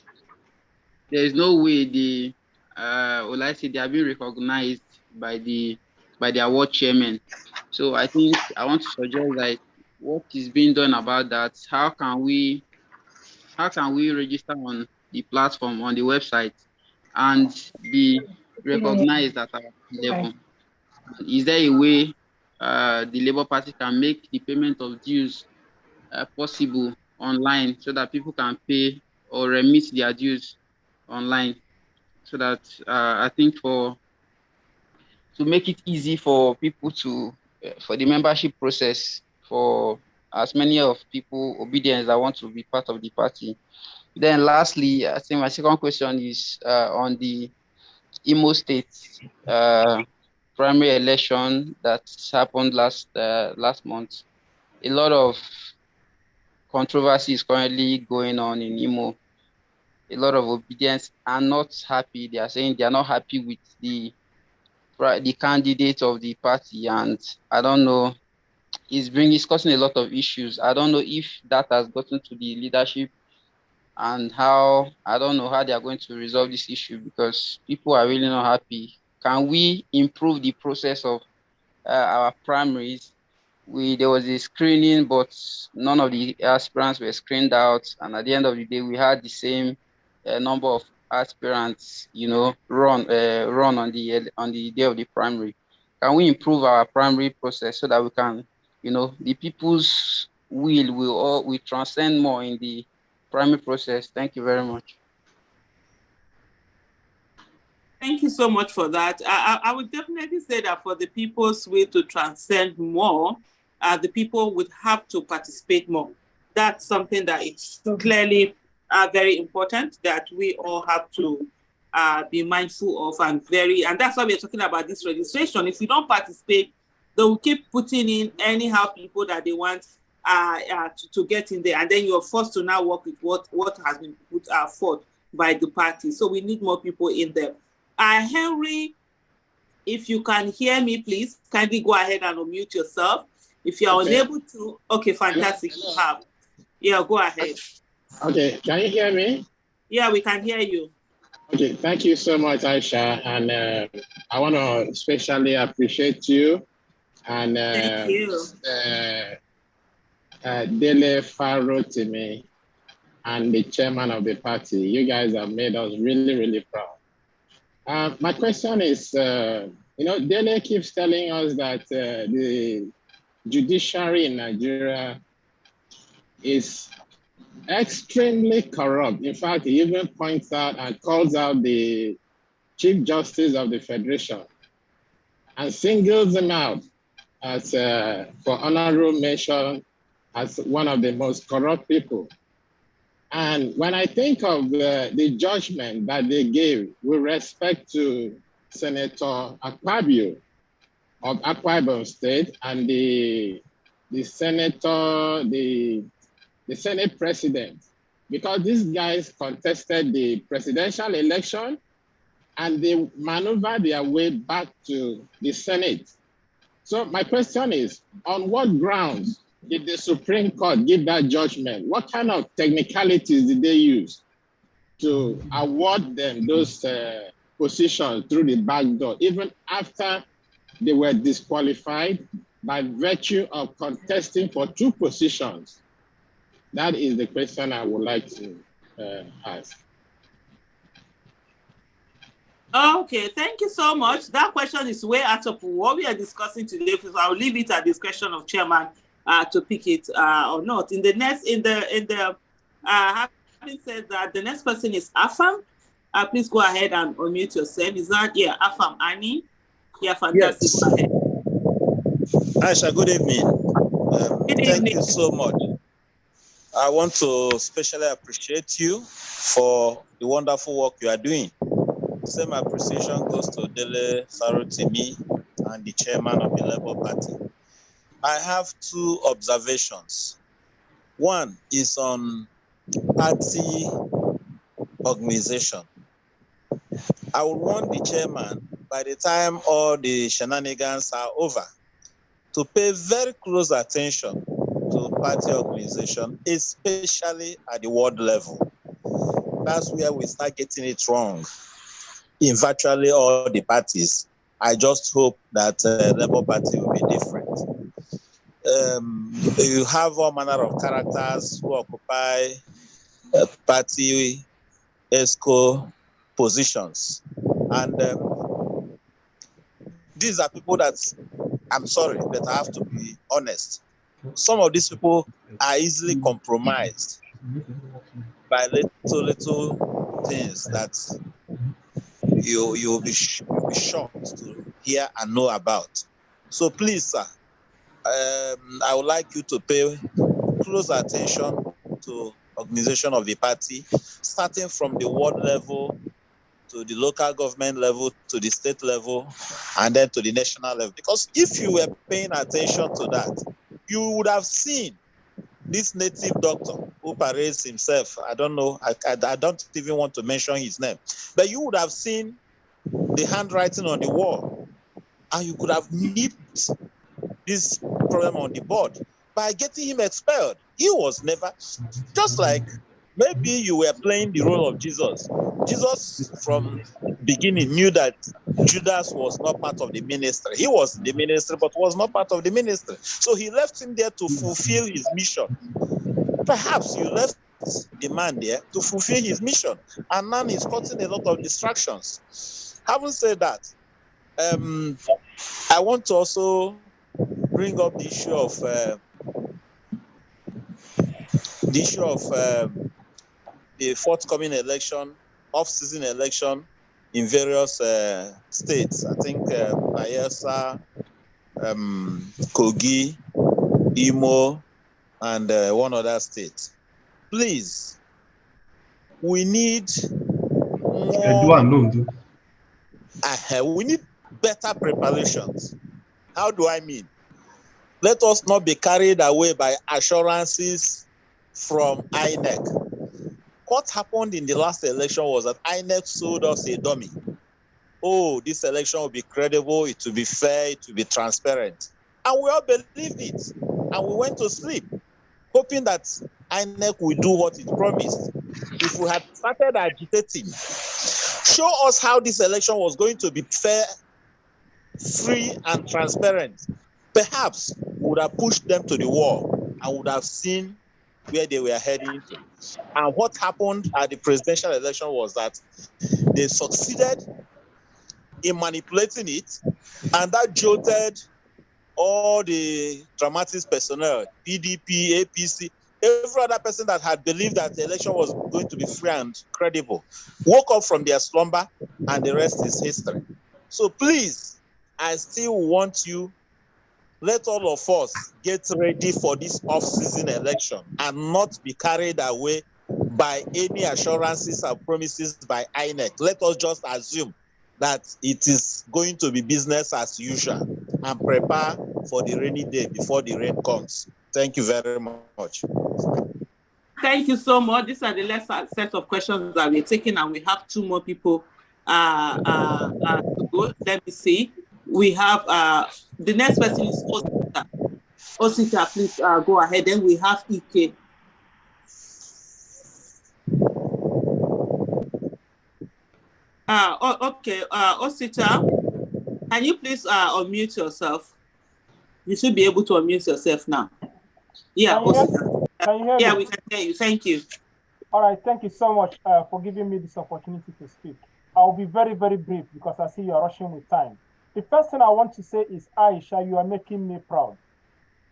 way they they are being recognized by the award chairman. So I think I want to suggest that what is being done about that. How can we register on the platform, on the website, and be recognized at our level? Is there a way the Labour Party can make the payment of dues possible online, so that people can pay or remit their dues online, so that I think to make it easy for people to for the membership process, for as many of people obedience that want to be part of the party. Then lastly, I think my second question is on the Imo State primary election that happened last month. A lot of controversy is currently going on in Imo. A lot of obedience are not happy. They are saying they are not happy with the candidate of the party, and I don't know, it's causing a lot of issues. I don't know if that has gotten to the leadership, and I don't know how they are going to resolve this issue, because people are really not happy. Can we improve the process of our primaries? There was a screening, but none of the aspirants were screened out, and at the end of the day, we had the same number of aspirants, run on the day of the primary. Can we improve our primary process so that we can, the people's will transcend more in the primary process? Thank you very much. Thank you so much for that. I would definitely say that for the people's will to transcend more, the people would have to participate more. That's something that is clearly very important, that we all have to be mindful of, and that's why we're talking about this registration. If we don't participate, they will keep putting in anyhow people that they want to get in there, and then you're forced to now work with what has been put forth by the party. So we need more people in there. Henry, if you can hear me, please kindly go ahead and unmute yourself. If you are unable to, okay, fantastic. Yeah, go ahead. Okay, can you hear me? Yeah, we can hear you. Okay, thank you so much, Aisha. And I want to especially appreciate you and thank you. Dele Farotimi and the chairman of the party. You guys have made us really, really proud. My question is, Dele keeps telling us that the judiciary in Nigeria is extremely corrupt. In fact, he even points out and calls out the Chief Justice of the Federation and singles him out as for honorable mention as one of the most corrupt people. And when I think of the judgment that they gave with respect to Senator Akpabio of Akwa Ibom State and the senator, the Senate president, because these guys contested the presidential election and they maneuvered their way back to the Senate. So my question is, on what grounds did the Supreme Court give that judgment? What kind of technicalities did they use to award them those position through the back door, even after they were disqualified by virtue of contesting for 2 positions? That is the question I would like to ask. Okay, thank you so much. That question is way out of what we are discussing today, because I'll leave it at discretion of chairman to pick it or not. Having said that, the next person is Afam. Please go ahead and unmute yourself. Is that Afam Annie? Yeah, fantastic. Yes. Go ahead. Aisha, good evening. Thank you so much. I want to especially appreciate you for the wonderful work you are doing. Same appreciation goes to Dele Sarotimi and the chairman of the Labour Party. I have 2 observations. One is on party organization. I would want the chairman, by the time all the shenanigans are over, to pay very close attention to party organization, especially at the ward level. That's where we start getting it wrong in virtually all the parties. I just hope that Labour Party will be different. You have all manner of characters who occupy party ESCO positions. And these are people that, I'm sorry, but I have to be honest. Some of these people are easily compromised by little things that you'll be shocked to hear and know about. So please, sir, I would like you to pay close attention to organization of the party, starting from the ward level to the local government level, to the state level, and then to the national level. Because if you were paying attention to that, you would have seen this native doctor who parades himself. I don't know, I don't even want to mention his name, but you would have seen the handwriting on the wall, and you could have nipped this problem on the board by getting him expelled. He was never, just like maybe you were playing the role of Jesus. Jesus from beginning knew that Judas was not part of the ministry. He was the ministry, but was not part of the ministry. So he left him there to fulfill his mission. Perhaps you left the man there to fulfill his mission, and now he's causing a lot of distractions. Having said that, I want to also bring up the issue of the forthcoming election, off-season election in various states. I think Bayelsa, Kogi, Imo, and one other state. Please, we need more. We need better preparations. How do I mean? Let us not be carried away by assurances from INEC. What happened in the last election was that INEC sold us a dummy. Oh, this election will be credible, it will be fair, it will be transparent. And we all believed it. And we went to sleep, hoping that INEC will do what it promised. If we had started agitating, show us how this election was going to be fair, free, and transparent, perhaps we would have pushed them to the wall and would have seen where they were heading to. And what happened at the presidential election was that they succeeded in manipulating it, and that jolted all the dramatics personnel, PDP, APC, every other person that had believed that the election was going to be free and credible, woke up from their slumber, and the rest is history. So please, I still want you, let all of us get ready for this off-season election and not be carried away by any assurances and promises by INEC. Let us just assume that it is going to be business as usual and prepare for the rainy day before the rain comes. Thank you very much. Thank you so much. These are the last set of questions that we're taking, and we have 2 more people to go. Let me see. We have the next person is Osita. Osita, please go ahead. Then we have Ike. Okay. Osita, can you please unmute yourself? You should be able to unmute yourself now. Yeah, Osita. Can you hear me? Yeah, we can hear you. Thank you. All right. Thank you so much for giving me this opportunity to speak. I'll be very, very brief because I see you're rushing with time. The first thing I want to say is, Aisha, you are making me proud.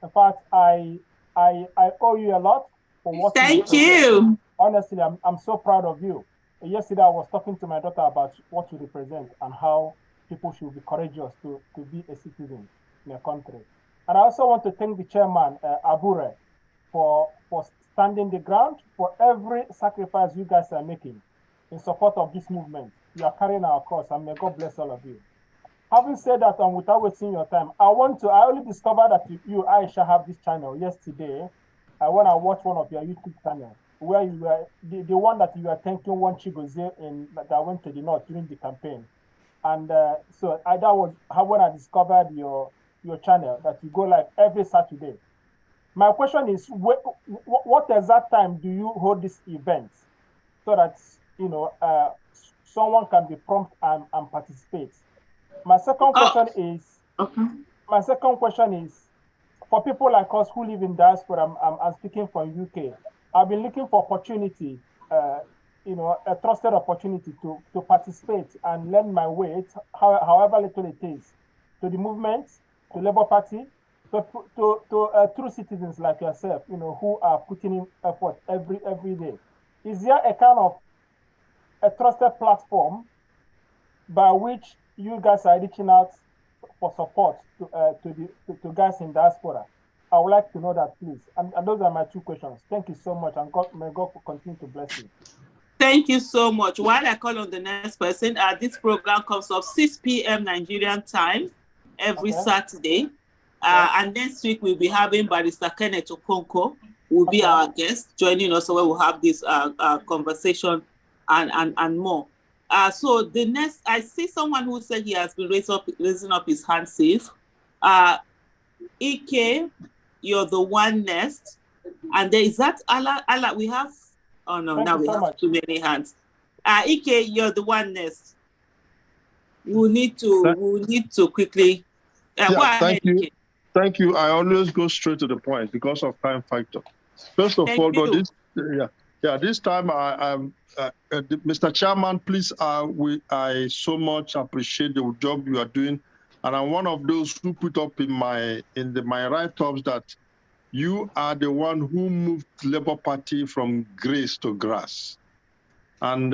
In fact, I owe you a lot for what Thank you. Honestly, I'm so proud of you. Yesterday, I was talking to my daughter about what you represent and how people should be courageous to be a citizen in a country. And I also want to thank the chairman, Abure, for standing the ground, for every sacrifice you guys are making in support of this movement. You are carrying our cause, and may God bless all of you. Having said that, and without wasting your time, I only discovered that you, Aisha, have this channel yesterday when I watched one of your YouTube channels, where you were the one that you were thanking one Chigozie that went to the north during the campaign. And so that was how when I discovered your channel, that you go like every Saturday. My question is, what exact time do you hold this event so that someone can be prompt and participate? My second question is, for people like us who live in diaspora, I'm speaking from UK. I've been looking for opportunity, a trusted opportunity to participate and lend my weight, however little it is, to the movement, to Labour Party, to true citizens like yourself, who are putting in effort every day. Is there a kind of a trusted platform by which you guys are reaching out for support to guys in diaspora? I would like to know that, please. And those are my two questions. Thank you so much, and may God continue to bless you. Thank you so much. While I call on the next person, this program comes up 6 p.m. Nigerian time every Saturday. And next week we'll be having Barrister Kenneth Okonkwo will be our guest, joining us, where we'll have this conversation and more. So the next, I see someone who said he has been raising up his hand, says, Ike, you're the one next. And there is that Allah, we have, oh no, now we have too many hands. Ike, you're the one next. We'll need to quickly, go ahead, thank you. Ike. Thank you. I always go straight to the point because of time factor. First of all, but this time Mr. Chairman, please, I so much appreciate the job you are doing, and I'm one of those who put up in my write-ups that you are the one who moved Labour Party from grace to grass, and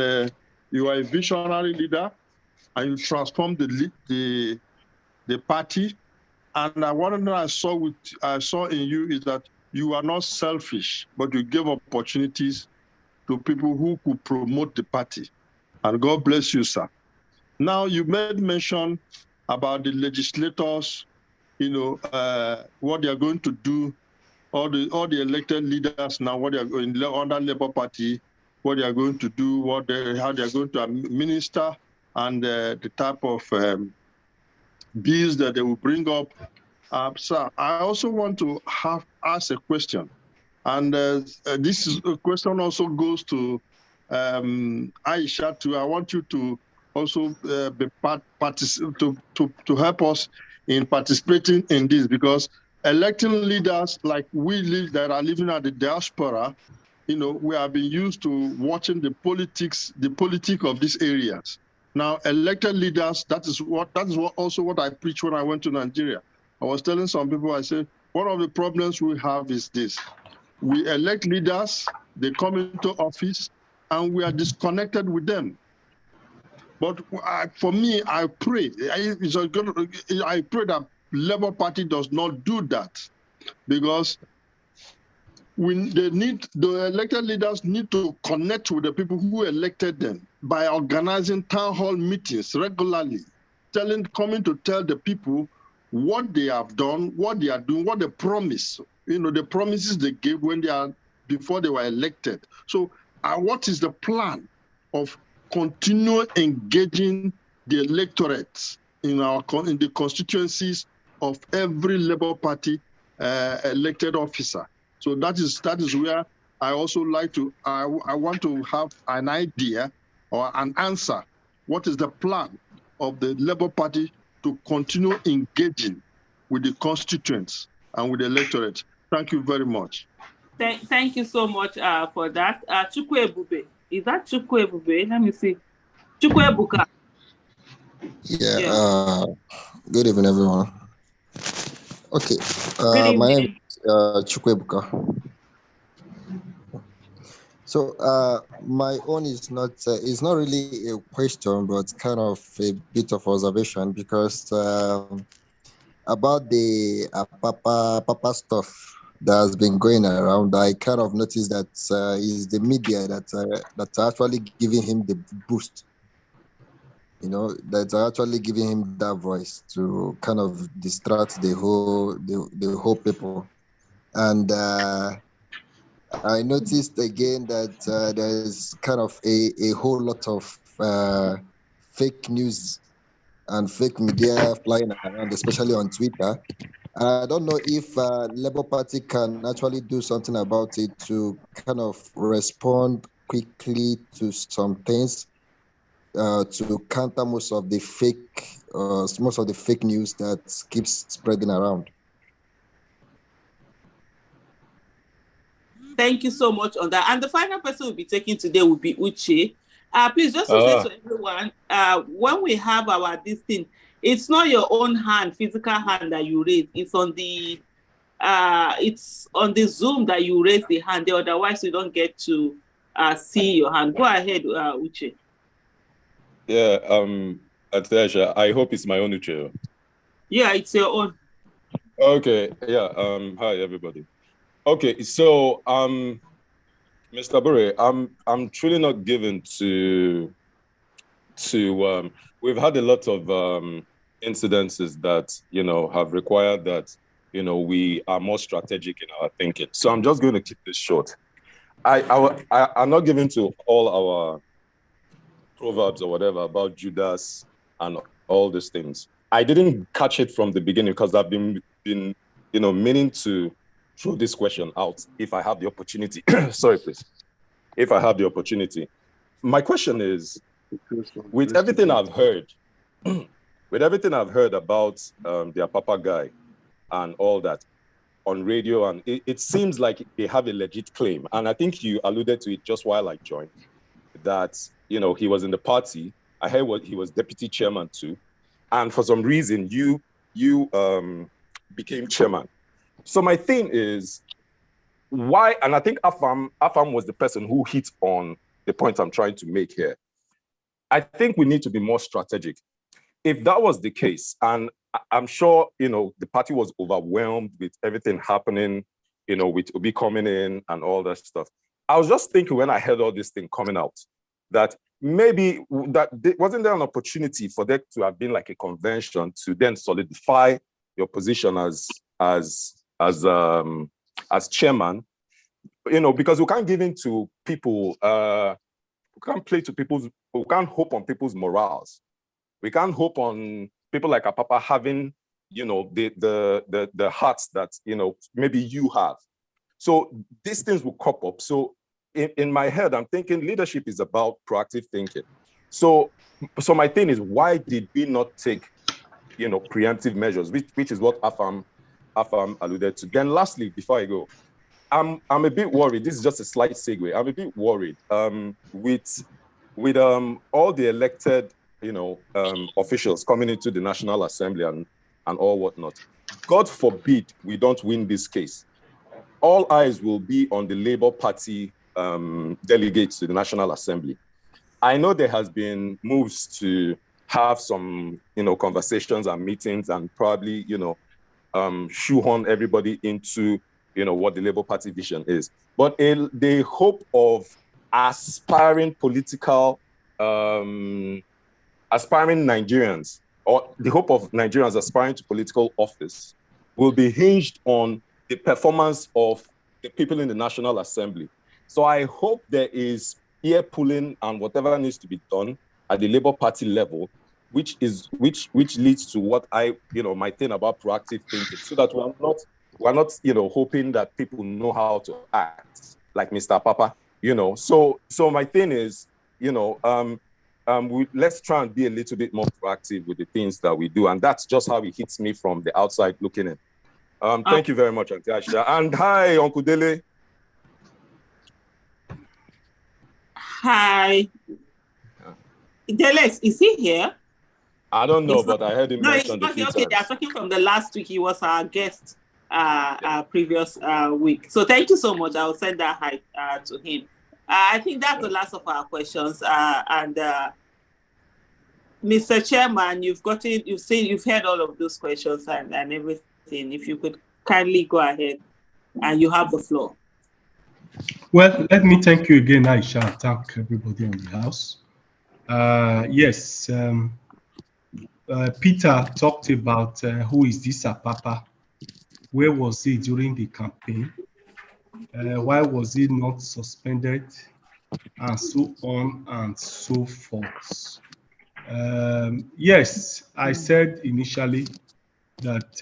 you are a visionary leader, and you transformed the party. And one thing I saw in you is that you are not selfish, but you give opportunities to people who could promote the party. And God bless you, sir. Now, you made mention about the legislators, what they are going to do, all the elected leaders now, what they are going under Labour Party, what they are going to do, how they are going to administer, and the type of bills that they will bring up. Sir, I also want to ask a question. And this question also goes to Aisha too. I want you to also to help us in participating in this, because electing leaders like we that are living at the diaspora, we have been used to watching the politics of these areas. Now, elected leaders, that is also what I preach when I went to Nigeria. I was telling some people, I said, one of the problems we have is this. We elect leaders, they come into office, and we are disconnected with them. But for me, I pray that Labour Party does not do that, because the elected leaders need to connect with the people who elected them by organizing town hall meetings regularly, coming to tell the people what they have done, what they are doing, what they promise, the promises they gave before they were elected. So what is the plan of continue engaging the electorates in the constituencies of every Labour Party elected officer? So that is where I also like to, I want to have an idea or an answer. what is the plan of the Labour Party to continue engaging with the constituents and with the electorate? Thank you very much. Thank you so much for that. Chukwuebube, is that Chukwuebube? Let me see. Chukwuebuka. Yeah. Good evening, everyone. Okay. My name is Chukwuebuka. So my own is not it's not really a question, but kind of a bit of observation, because about the Papa stuff that has been going around, I kind of noticed that is the media that's actually giving him the boost. You know, that's actually giving him that voice to kind of distract the whole people. And I noticed again that there's kind of a whole lot of fake news and fake media flying around, especially on Twitter. And I don't know if Labour Party can actually do something about it to kind of respond quickly to some things, to counter most of the fake news that keeps spreading around. Thank you so much on that. And the final person we'll be taking today will be Uche. Please just to say to everyone, when we have this thing, it's not your own hand, physical hand that you raise. It's on the Zoom that you raise the hand. Otherwise, you don't get to see your hand. Go ahead, Uche. Yeah, Atasha, I hope it's my own Uche. Yeah, it's your own. Okay. Yeah. Hi, everybody. Okay, so Mr. Bure, I'm truly not given to we've had a lot of incidences that have required that we are more strategic in our thinking. So I'm just going to keep this short. I'm not given to all our proverbs or whatever about Judas and all these things. I didn't catch it from the beginning because I've been meaning to throw this question out if I have the opportunity. Sorry, please. If I have the opportunity. My question is, with everything I've heard about their Papa guy and all that on radio, and it seems like they have a legit claim. And I think you alluded to it just while I joined, that, he was in the party. I heard he was deputy chairman too. And for some reason, you became chairman. So my thing is, why, and I think Afam was the person who hit on the point I'm trying to make here. I think we need to be more strategic. If that was the case, and I'm sure, the party was overwhelmed with everything happening, with Obi coming in and all that stuff. I was just thinking when I heard all this thing coming out, that maybe wasn't there an opportunity for there to have been like a convention to then solidify your position as chairman, because we can't give in to people, we can't play to we can't hope on people's morals. We can't hope on people like Papa having, the hearts that, maybe you have. So these things will crop up. So in my head, I'm thinking leadership is about proactive thinking. So my thing is, why did we not take, preemptive measures, which is what Afam alluded to. Then lastly, before I go, I'm a bit worried. This is just a slight segue. I'm a bit worried with all the elected, officials coming into the National Assembly and all whatnot. God forbid we don't win this case. All eyes will be on the Labour Party delegates to the National Assembly. I know there has been moves to have some, conversations and meetings and probably, shoehorn everybody into, what the Labour Party vision is. But the hope of aspiring Nigerians, or the hope of Nigerians aspiring to political office, will be hinged on the performance of the people in the National Assembly. So I hope there is ear pulling and whatever needs to be done at the Labour Party level, which leads to what I, my thing about proactive thinking, so that we're not, hoping that people know how to act like Mr. Papa, So my thing is, let's try and be a little bit more proactive with the things that we do. And that's just how it hits me from the outside looking in. Thank you very much, Auntie Aisha. And hi, Uncle Dele. Hi. Dele, is he here? I don't know, but I heard him mention the few okay, they are talking from the last week. He was our guest previous week. So thank you so much. I'll send that hi to him. I think that's the last of our questions. Mr. Chairman, you've heard all of those questions and everything. If you could kindly go ahead, and you have the floor. Well, let me thank you again, Aisha. Thank everybody on the house. Yes, Peter talked about who is this Apapa? Where was he during the campaign? Why was he not suspended? And so on and so forth. Yes, I said initially that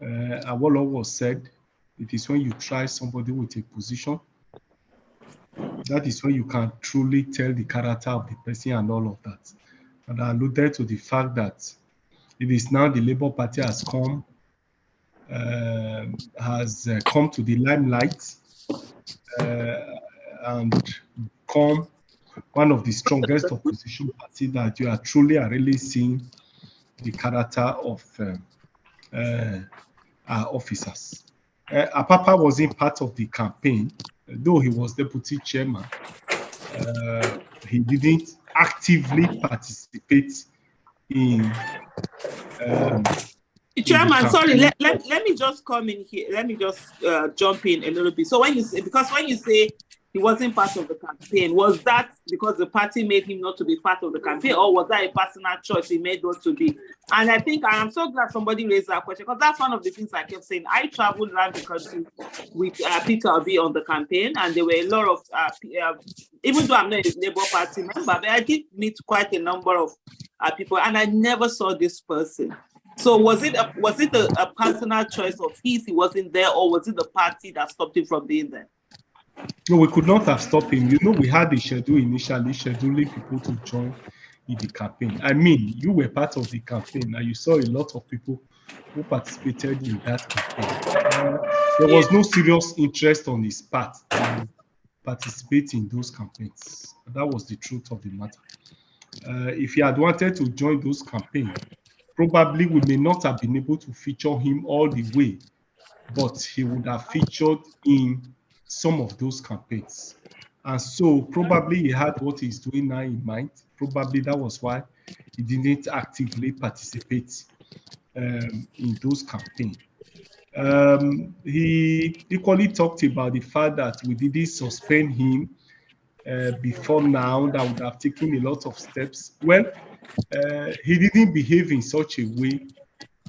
Awolowo said it is when you try somebody with a position, that is when you can truly tell the character of the person and all of that. And I alluded to the fact that it is now the Labour Party has come to the limelight and become one of the strongest opposition party that you are really seeing the character of our officers. Apapa wasn't part of the campaign, though he was deputy chairman. He didn't actively participate in Chairman, sorry, let me just come in here. Let me just jump in a little bit. So when you say he wasn't part of the campaign, was that because the party made him not to be part of the campaign, or was that a personal choice he made not to be? And I think I am so glad somebody raised that question, because that's one of the things I kept saying. I traveled around the country with Peter Obi on the campaign, and there were a lot of even though I'm not a Labour Party member, but I did meet quite a number of people, and I never saw this person. So was it a personal choice of his? He wasn't there, or was it the party that stopped him from being there? No, we could not have stopped him. You know, we had a schedule initially, scheduling people to join in the campaign. I mean, you were part of the campaign, and you saw a lot of people who participated in that campaign. There was no serious interest on his part to participate in those campaigns. That was the truth of the matter. If he had wanted to join those campaigns, probably we may not have been able to feature him all the way, but he would have featured in some of those campaigns. And so probably he had what he's doing now in mind. Probably that was why he didn't actively participate in those campaigns. He equally talked about the fact that we didn't suspend him before now, that would have taken a lot of steps. Well, he didn't behave in such a way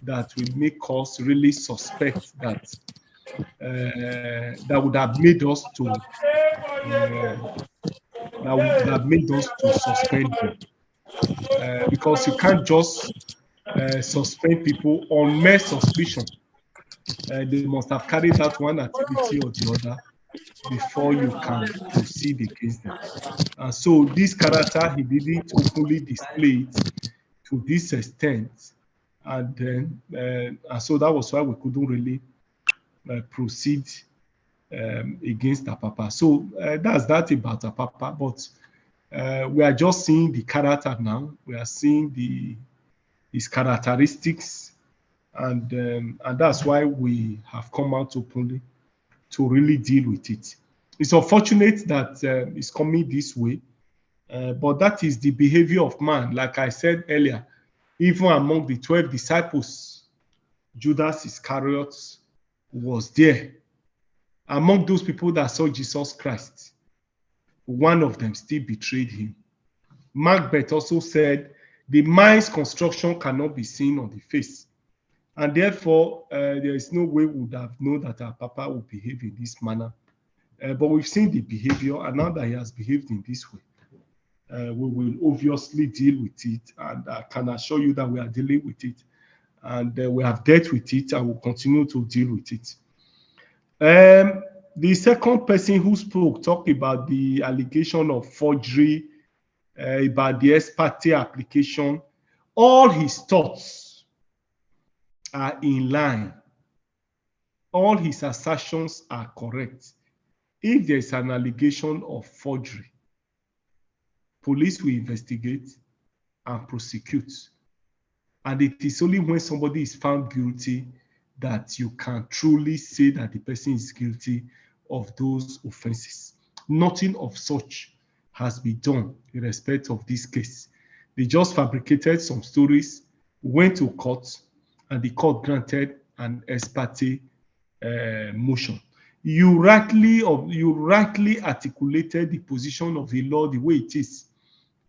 that will make us really suspect that that would have made us to suspend him, because you can't just suspend people on mere suspicion. They must have carried out one activity or the other before you can proceed against them. And so this character, he didn't openly display it to this extent, and then so that was why we couldn't really proceed against Apapa. So that's that about Apapa, but we are just seeing the character now. We are seeing his characteristics, and that's why we have come out openly to really deal with it. It's unfortunate that it's coming this way, but that is the behavior of man. Like I said earlier, even among the 12 disciples, Judas Iscariot was there. Among those people that saw Jesus Christ, one of them still betrayed him. Macbeth also said, the mind's construction cannot be seen on the face. And therefore, there is no way we would have known that our Papa would behave in this manner. But we've seen the behavior, and now that he has behaved in this way, we will obviously deal with it. And I can assure you that we are dealing with it. And we have dealt with it, and will continue to deal with it. The second person who spoke talked about the allegation of forgery about the ex parte application, all his thoughts are in line. All his assertions are correct. If there's an allegation of forgery, police will investigate and prosecute. And it is only when somebody is found guilty that you can truly say that the person is guilty of those offenses. Nothing of such has been done in respect of this case. They just fabricated some stories, went to court, and the court granted an ex parte motion. You rightly articulated the position of the law the way it is.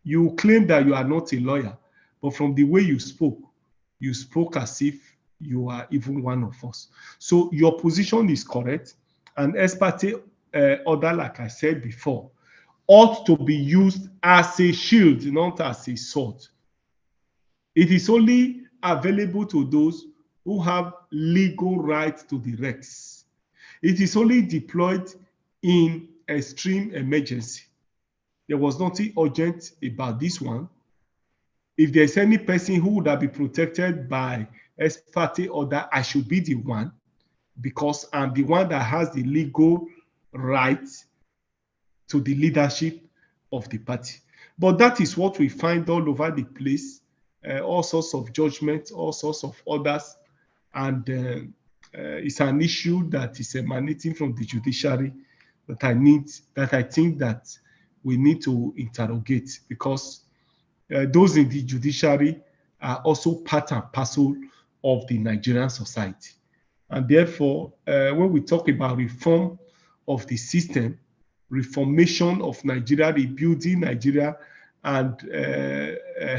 You claim that you are not a lawyer, but from the way you spoke as if you are even one of us. So your position is correct. An ex parte order, like I said before, ought to be used as a shield, not as a sword. It is only available to those who have legal right to the rex. It is only deployed in extreme emergency. There was nothing urgent about this one. If there's any person who would have been protected by ex parte order, I should be the one, because I'm the one that has the legal right to the leadership of the party. But that is what we find all over the place, all sorts of judgments, all sorts of orders, and it's an issue that is emanating from the judiciary that I think that we need to interrogate, because those in the judiciary are also part and parcel of the Nigerian society. And therefore, when we talk about reform of the system, reformation of Nigeria, rebuilding Nigeria, and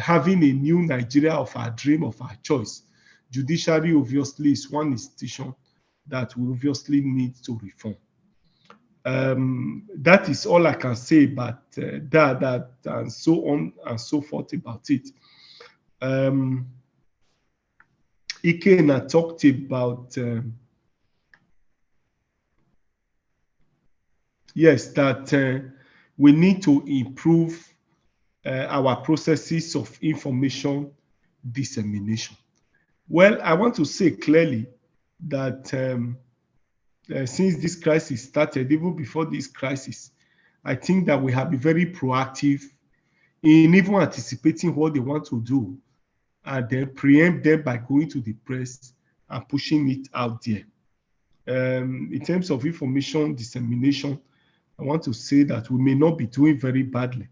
having a new Nigeria of our dream, of our choice, judiciary obviously is one institution that we obviously need to reform. That is all I can say about that and so on and so forth about it. Ikena talked about yes, that we need to improve our processes of information dissemination. Well, I want to say clearly that since this crisis started, even before this crisis, I think that we have been very proactive in even anticipating what they want to do and then preempt them by going to the press and pushing it out there. In terms of information dissemination, I want to say that we may not be doing very badly,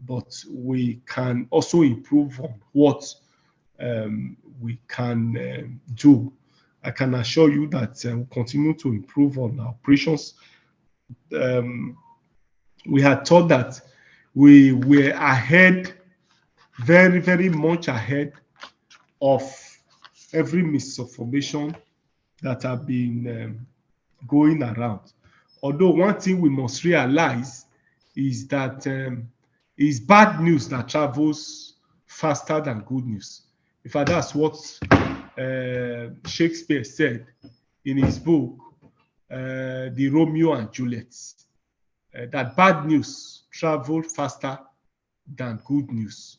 but we can also improve on what we can do. I can assure you that we'll continue to improve on our operations. We had thought that we were ahead, very, very much ahead of every misinformation that have been going around. Although one thing we must realize is that it's bad news that travels faster than good news. In fact, that's what Shakespeare said in his book, The Romeo and Juliet, that bad news travel faster than good news.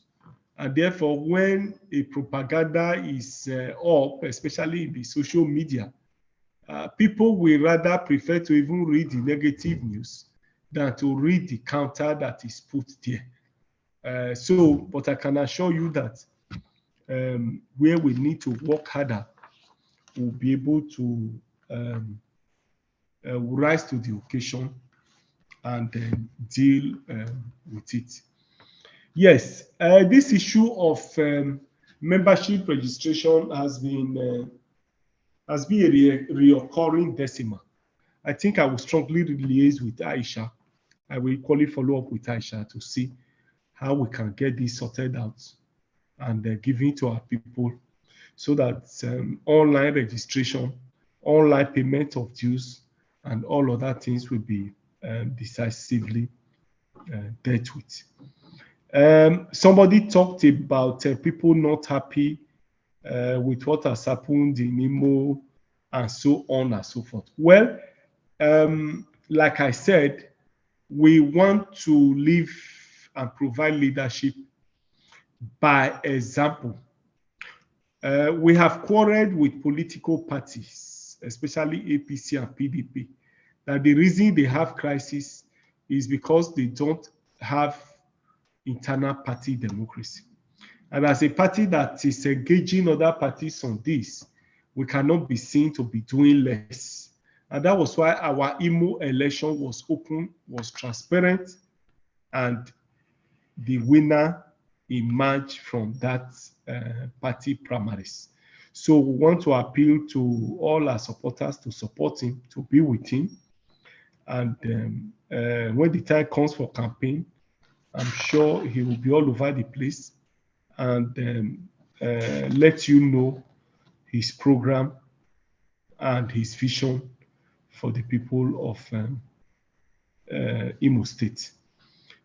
And therefore, when a propaganda is up, especially in the social media, people will rather prefer to even read the negative news than to read the counter that is put there. But I can assure you that where we need to work harder, we'll be able to rise to the occasion and then deal with it. Yes, this issue of membership registration has been a reoccurring decimal. I think I will strongly liaise with Aisha. I will equally follow up with Aisha to see how we can get this sorted out and give it to our people so that online registration, online payment of dues, and all other things will be decisively dealt with. Somebody talked about people not happy with what has happened in Imo and so on and so forth. Well, like I said, we want to leave and provide leadership by example. We have quarreled with political parties, especially APC and PDP, that the reason they have crisis is because they don't have internal party democracy. And as a party that is engaging other parties on this, we cannot be seen to be doing less. And that was why our Imo election was open, was transparent, and the winner emerged from that party primaries. So we want to appeal to all our supporters to support him, to be with him. And when the time comes for campaign, I'm sure he will be all over the place and let you know his program and his vision for the people of Imo State.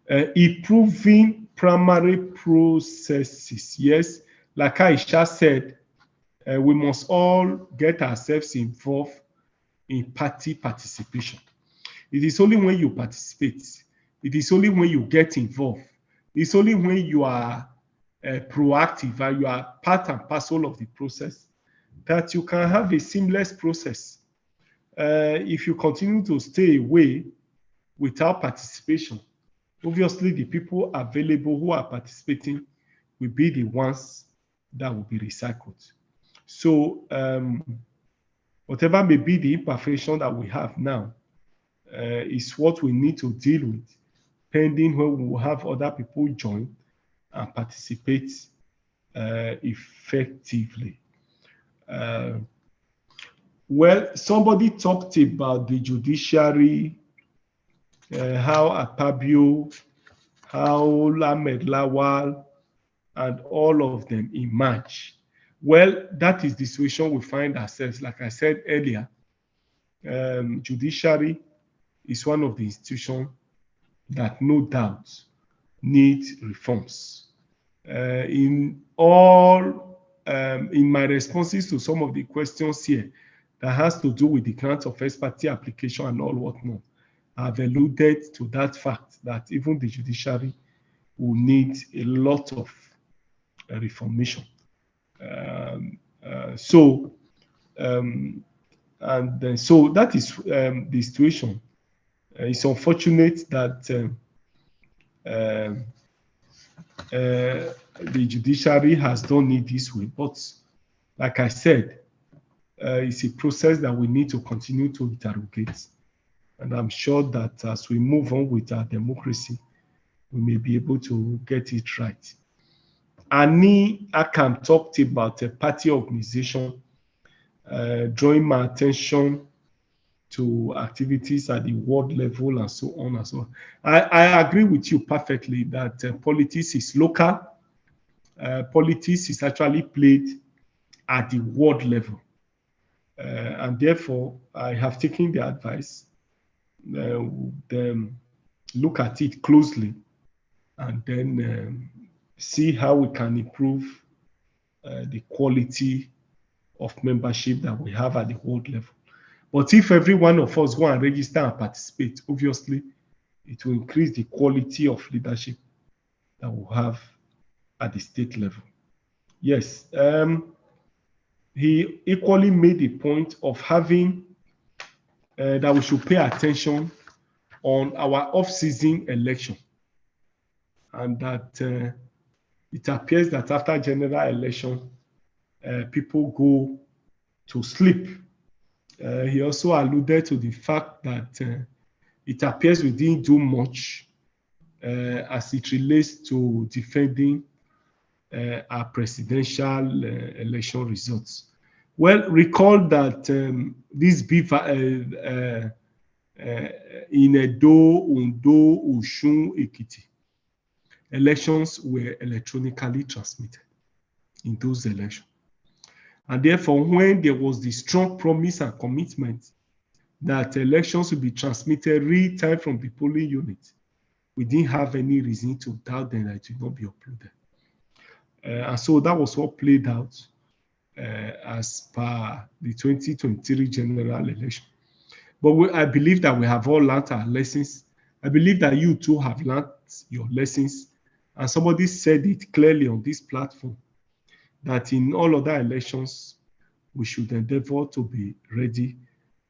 Improving primary processes. Yes, like Aisha said, we must all get ourselves involved in party participation. It is only when you participate, it is only when you get involved, it's only when you are proactive and you are part and parcel of the process that you can have a seamless process. If you continue to stay away without participation, obviously the people available who are participating will be the ones that will be recycled. So whatever may be the imperfection that we have now is what we need to deal with, pending when we will have other people join and participate effectively. Well, somebody talked about the judiciary, how Akpabio, how Ahmed Lawal, and all of them emerge. Well, that is the situation we find ourselves. Like I said earlier, judiciary is one of the institutions that no doubt needs reforms. In my responses to some of the questions here that has to do with the grant of expertise application and all whatnot, I've alluded to that fact that even the judiciary will need a lot of reformation. So that is the situation. It's unfortunate that the judiciary has done it this way, but like I said, it's a process that we need to continue to interrogate. And I'm sure that as we move on with our democracy, we may be able to get it right. Ani Akam talked about a party organization, drawing my attention to activities at the world level and so on and so on. I agree with you perfectly that politics is local. Politics is actually played at the world level. And therefore, I have taken the advice, look at it closely, and then see how we can improve the quality of membership that we have at the world level. But if every one of us go and register and participate, obviously, it will increase the quality of leadership that we have at the state level. Yes, he equally made the point of having that we should pay attention on our off-season election, and that it appears that after general election, people go to sleep. He also alluded to the fact that it appears we didn't do much as it relates to defending our presidential election results. Well, recall that this in Edo, Ondo, Osun, Ekiti, elections were electronically transmitted in those elections. And therefore, when there was the strong promise and commitment that elections would be transmitted real time from the polling unit, we didn't have any reason to doubt that it would not be uploaded. And so that was what played out as per the 2023 general election. But I believe that we have all learned our lessons. I believe that you too have learned your lessons. And somebody said it clearly on this platform that in all other elections, we should endeavor to be ready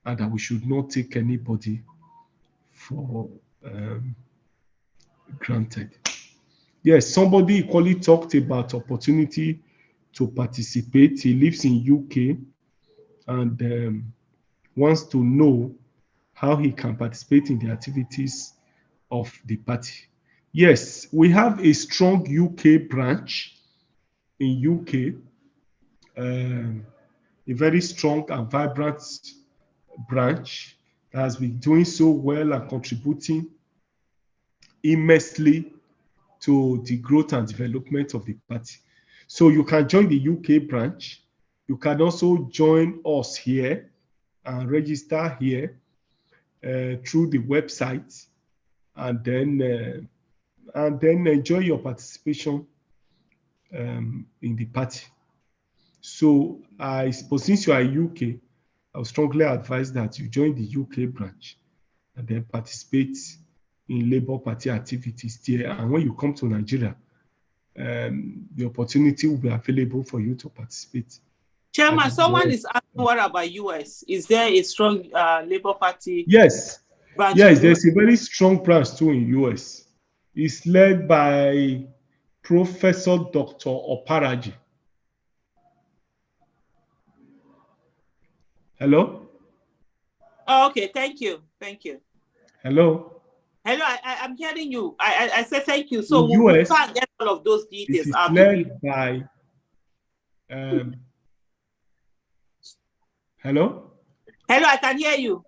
and that we should not take anybody for granted. Yes, somebody equally talked about opportunity to participate. He lives in UK and wants to know how he can participate in the activities of the party. Yes, we have a strong UK branch in UK, a very strong and vibrant branch that has been doing so well and contributing immensely to the growth and development of the party. So you can join the UK branch. You can also join us here and register here through the website, and then enjoy your participation in the party. So I suppose since you are UK, I would strongly advise that you join the UK branch and then participate in Labour Party activities there. And when you come to Nigeria, the opportunity will be available for you to participate. Chairman, someone is asking, what about US? Is there a strong Labour Party? Yes. Branch Yes, there's a very strong branch too in US. It's led by Professor Dr. Oparaji. Hello? Oh, okay, thank you. Thank you. Hello? Hello, I'm hearing you. I said thank you. So in we US, can't get all of those details. it is led by hello? Hello, I can hear you.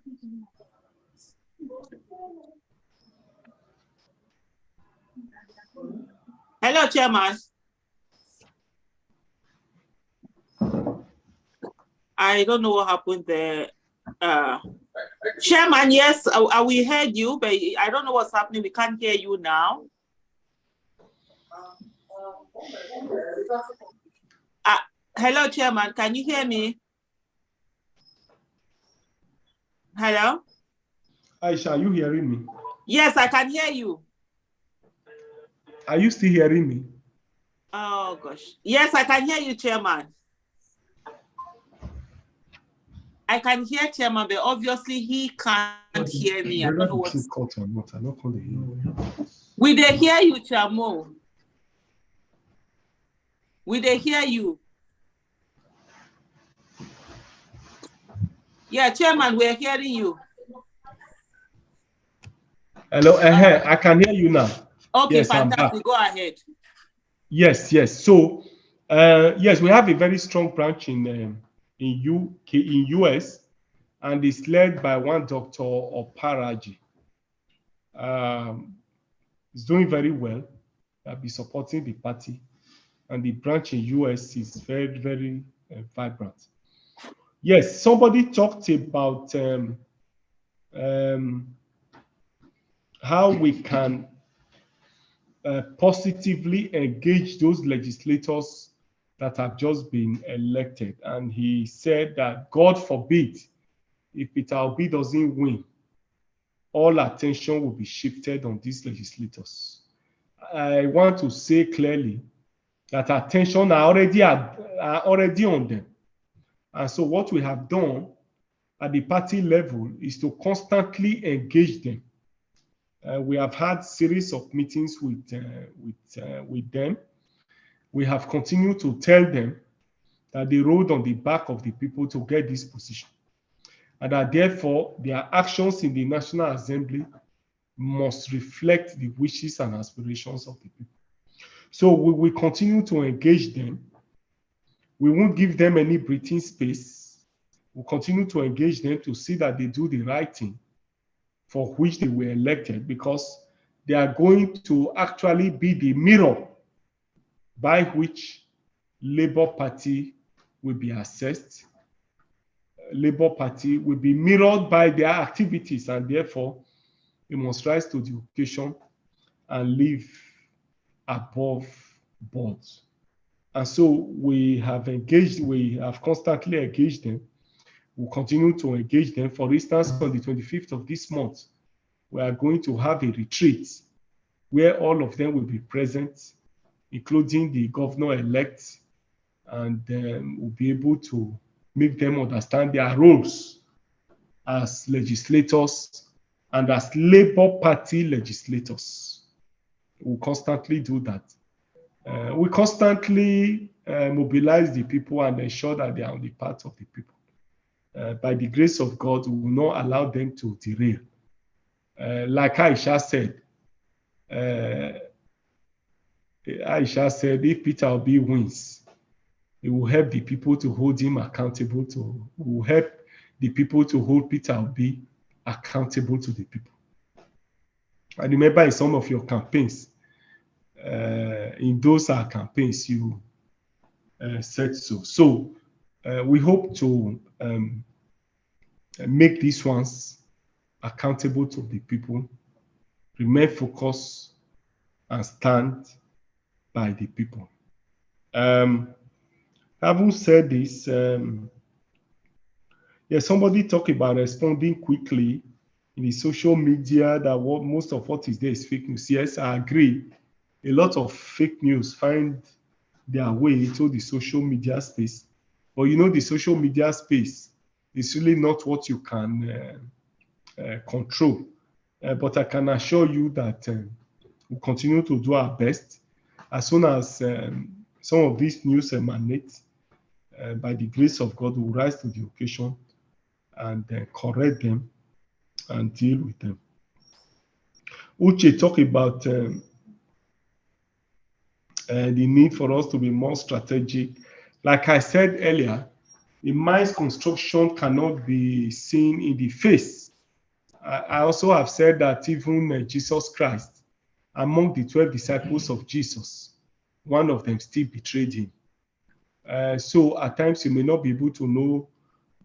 Hello, Chairman. I don't know what happened there. Chairman, yes, we heard you, but I don't know what's happening. We can't hear you now. Hello, Chairman, can you hear me? Hello? Aisha, are you hearing me? Yes, I can hear you. Are you still hearing me? Oh, gosh. Yes, I can hear you, Chairman. I can hear Chairman, but obviously he can't hear me. I don't know what's... We they hear you, Chairman. We they hear you. Yeah, Chairman, we're hearing you. Hello, I can hear you now. Okay, yes, fantastic. Go ahead. Yes. So, yes, we have a very strong branch in UK, in US, and it's led by one Dr. Oparaji. It's doing very well. I'll be supporting the party, and the branch in US is very, very vibrant. Yes, somebody talked about how we can positively engage those legislators that have just been elected. And he said that, God forbid, if Peter Obi doesn't win, all attention will be shifted on these legislators. I want to say clearly that attention are already on them. And so what we have done at the party level is to constantly engage them. We have had series of meetings with them. We have continued to tell them that they rode on the back of the people to get this position, and that therefore their actions in the National Assembly must reflect the wishes and aspirations of the people. So we will continue to engage them. We won't give them any breathing space. We'll continue to engage them to see that they do the right thing for which they were elected, because they are going to actually be the mirror by which Labour Party will be assessed. Labour Party will be mirrored by their activities, and therefore they must rise to the occasion and live above board. And so we have constantly engaged them. We'll continue to engage them. For instance, on the 25th of this month, we are going to have a retreat where all of them will be present, including the governor-elect, and we'll be able to make them understand their roles as legislators and as Labour Party legislators. We'll constantly do that. We constantly mobilize the people and ensure that they are on the path of the people. By the grace of God, we will not allow them to derail. Like Aisha said, if Peter Obi wins, it will help the people to hold him accountable to, will help the people to hold Peter Obi accountable to the people. I remember in some of your campaigns, in those campaigns, you said so. So we hope to make these ones accountable to the people, remain focused, and stand by the people. Having said this, somebody talked about responding quickly in the social media, that most of what is there is fake news. Yes, I agree. A lot of fake news find their way to the social media space. But you know, the social media space is really not what you can control. But I can assure you that we'll continue to do our best. As soon as some of these news emanate, by the grace of God, we'll rise to the occasion and correct them and deal with them. Uche talked about the need for us to be more strategic. Like I said earlier, the mines construction cannot be seen in the face. I also have said that even Jesus Christ, among the 12 disciples of Jesus, one of them still betrayed him. So at times you may not be able to know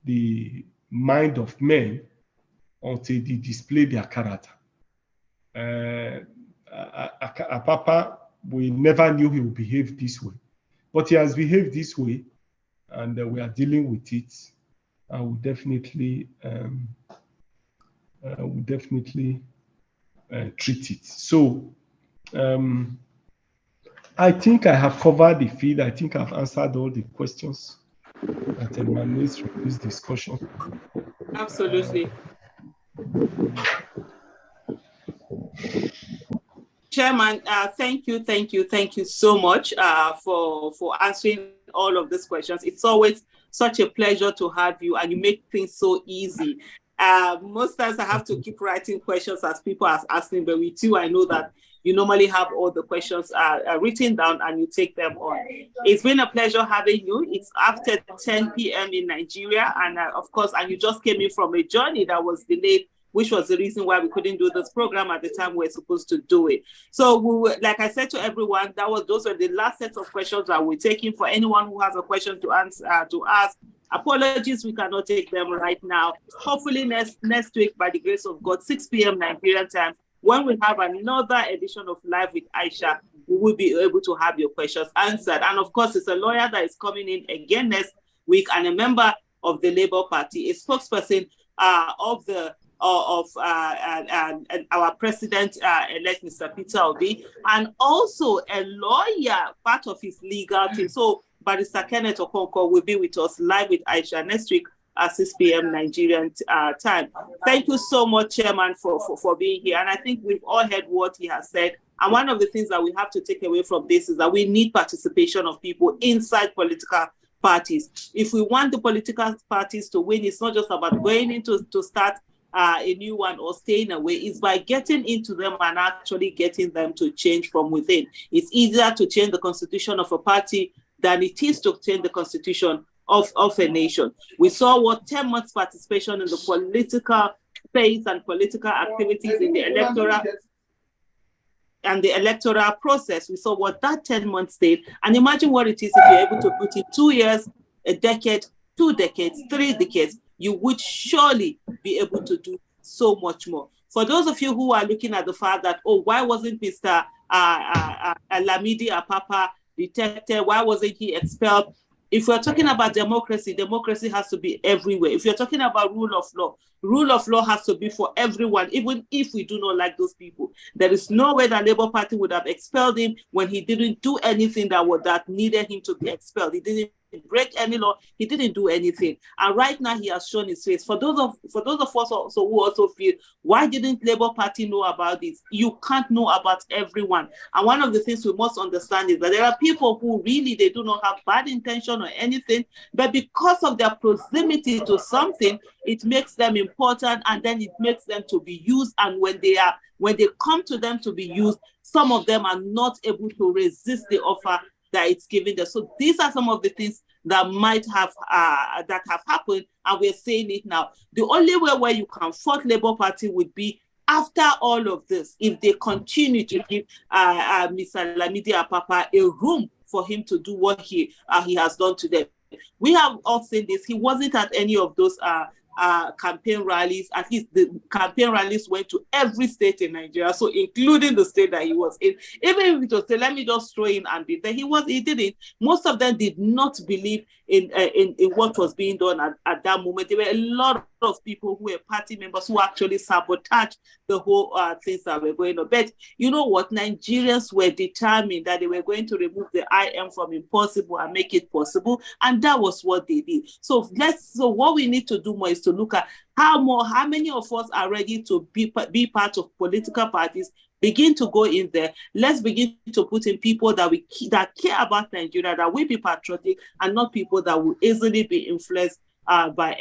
the mind of men until they display their character. Papa, we never knew he would behave this way, but he has behaved this way, and we are dealing with it, and we'll definitely treat it. So I think I have covered the field. I think I've answered all the questions that emanates from this discussion. Absolutely. Chairman, thank you so much for answering all of these questions. It's always such a pleasure to have you, and you make things so easy. Most times I have to keep writing questions as people are asking, but with you, I know that you normally have all the questions written down and you take them on. It's been a pleasure having you. It's after 10 p.m. in Nigeria, and of course, and you just came in from a journey that was delayed, which was the reason why we couldn't do this program at the time we were supposed to do it. So we were, like I said to everyone, those were the last set of questions that we're taking. For anyone who has a question to answer, to ask, apologies, we cannot take them right now. Hopefully next week, by the grace of God, 6 p.m. Nigerian time, when we have another edition of Live with Aisha, we will be able to have your questions answered. And of course, it's a lawyer that is coming in again next week, and a member of the Labour Party, a spokesperson of our president-elect, Mr. Peter Obi, and also a lawyer, part of his legal team. So Barrister Kenneth Okonkwo will be with us live with Aisha next week at 6 p.m. Nigerian time. Thank you so much, Chairman, for being here. And I think we've all heard what he has said. And one of the things that we have to take away from this is that we need participation of people inside political parties. If we want the political parties to win, it's not just about going into to start a new one or staying away. It's by getting into them and actually getting them to change from within. It's easier to change the constitution of a party than it is to change the constitution of a nation. We saw what 10 months participation in the political space and political activities in the electoral process. We saw what that 10 months did. And imagine what it is if you're able to put in 2 years, a decade, 2 decades, 3 decades, you would surely be able to do so much more. For those of you who are looking at the fact that, oh, why wasn't Mr. Lamidi Apapa detected? Why wasn't he expelled? If we're talking about democracy, democracy has to be everywhere. If you're talking about rule of law has to be for everyone, even if we do not like those people. There is no way that Labour Party would have expelled him when he didn't do anything that needed him to be expelled. He didn't break any law. He didn't do anything. And right now he has shown his face. For those of us also who also feel, why didn't Labour Party know about this? You can't know about everyone. And one of the things we must understand is that there are people who really, they do not have bad intention or anything, but because of their proximity to something, it makes them important, and then it makes them to be used. And when they come to them to be used, some of them are not able to resist the offer that it's giving them. So these are some of the things that might have happened, and we're saying it now. The only way where you can fault Labour Party would be after all of this, if they continue to give Mr. Lamidi Apapa a room for him to do what he has done to them. We have all seen this. He wasn't at any of those campaign rallies. At least the campaign rallies went to every state in Nigeria, so including the state that he was in. Even if it was, let me just throw in and that he didn't. Most of them did not believe in what was being done at that moment. There were a lot of people who were party members who actually sabotaged the whole things that were going on. But you know what? Nigerians were determined that they were going to remove the IM from impossible and make it possible, and that was what they did. So what we need to do more is to look at how many of us are ready to be part of political parties. Begin to go in there. Let's begin to put in people that care about Nigeria, that will be patriotic, and not people that will easily be influenced by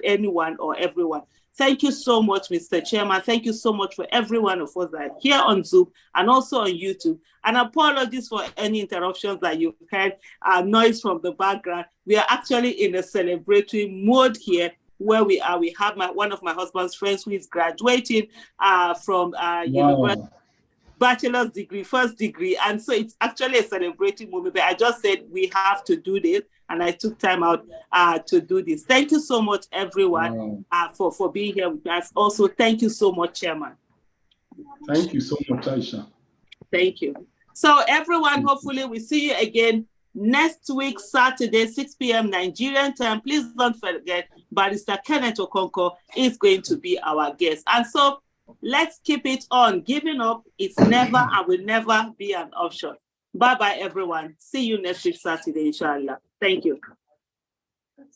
anyone or everyone. Thank you so much, Mr. Chairman. Thank you so much for every one of us that are here on Zoom and also on YouTube. And apologies for any interruptions that you've heard, noise from the background. We are actually in a celebratory mode here, where we are. We have one of my husband's friends who is graduating from university, bachelor's degree, first degree. And so it's actually a celebrating moment. But I just said we have to do this, and I took time out to do this. Thank you so much, everyone, for being here with us. Also, thank you so much, Chairman. Thank you so much, Aisha. Thank you. So everyone, hopefully we see you again next week, Saturday, 6 p.m. Nigerian time. Please don't forget, Barrister Kenneth Okonkwo is going to be our guest. And so let's keep it on. Giving up is never and will never be an option. Bye-bye, everyone. See you next week, Saturday, inshallah. Thank you.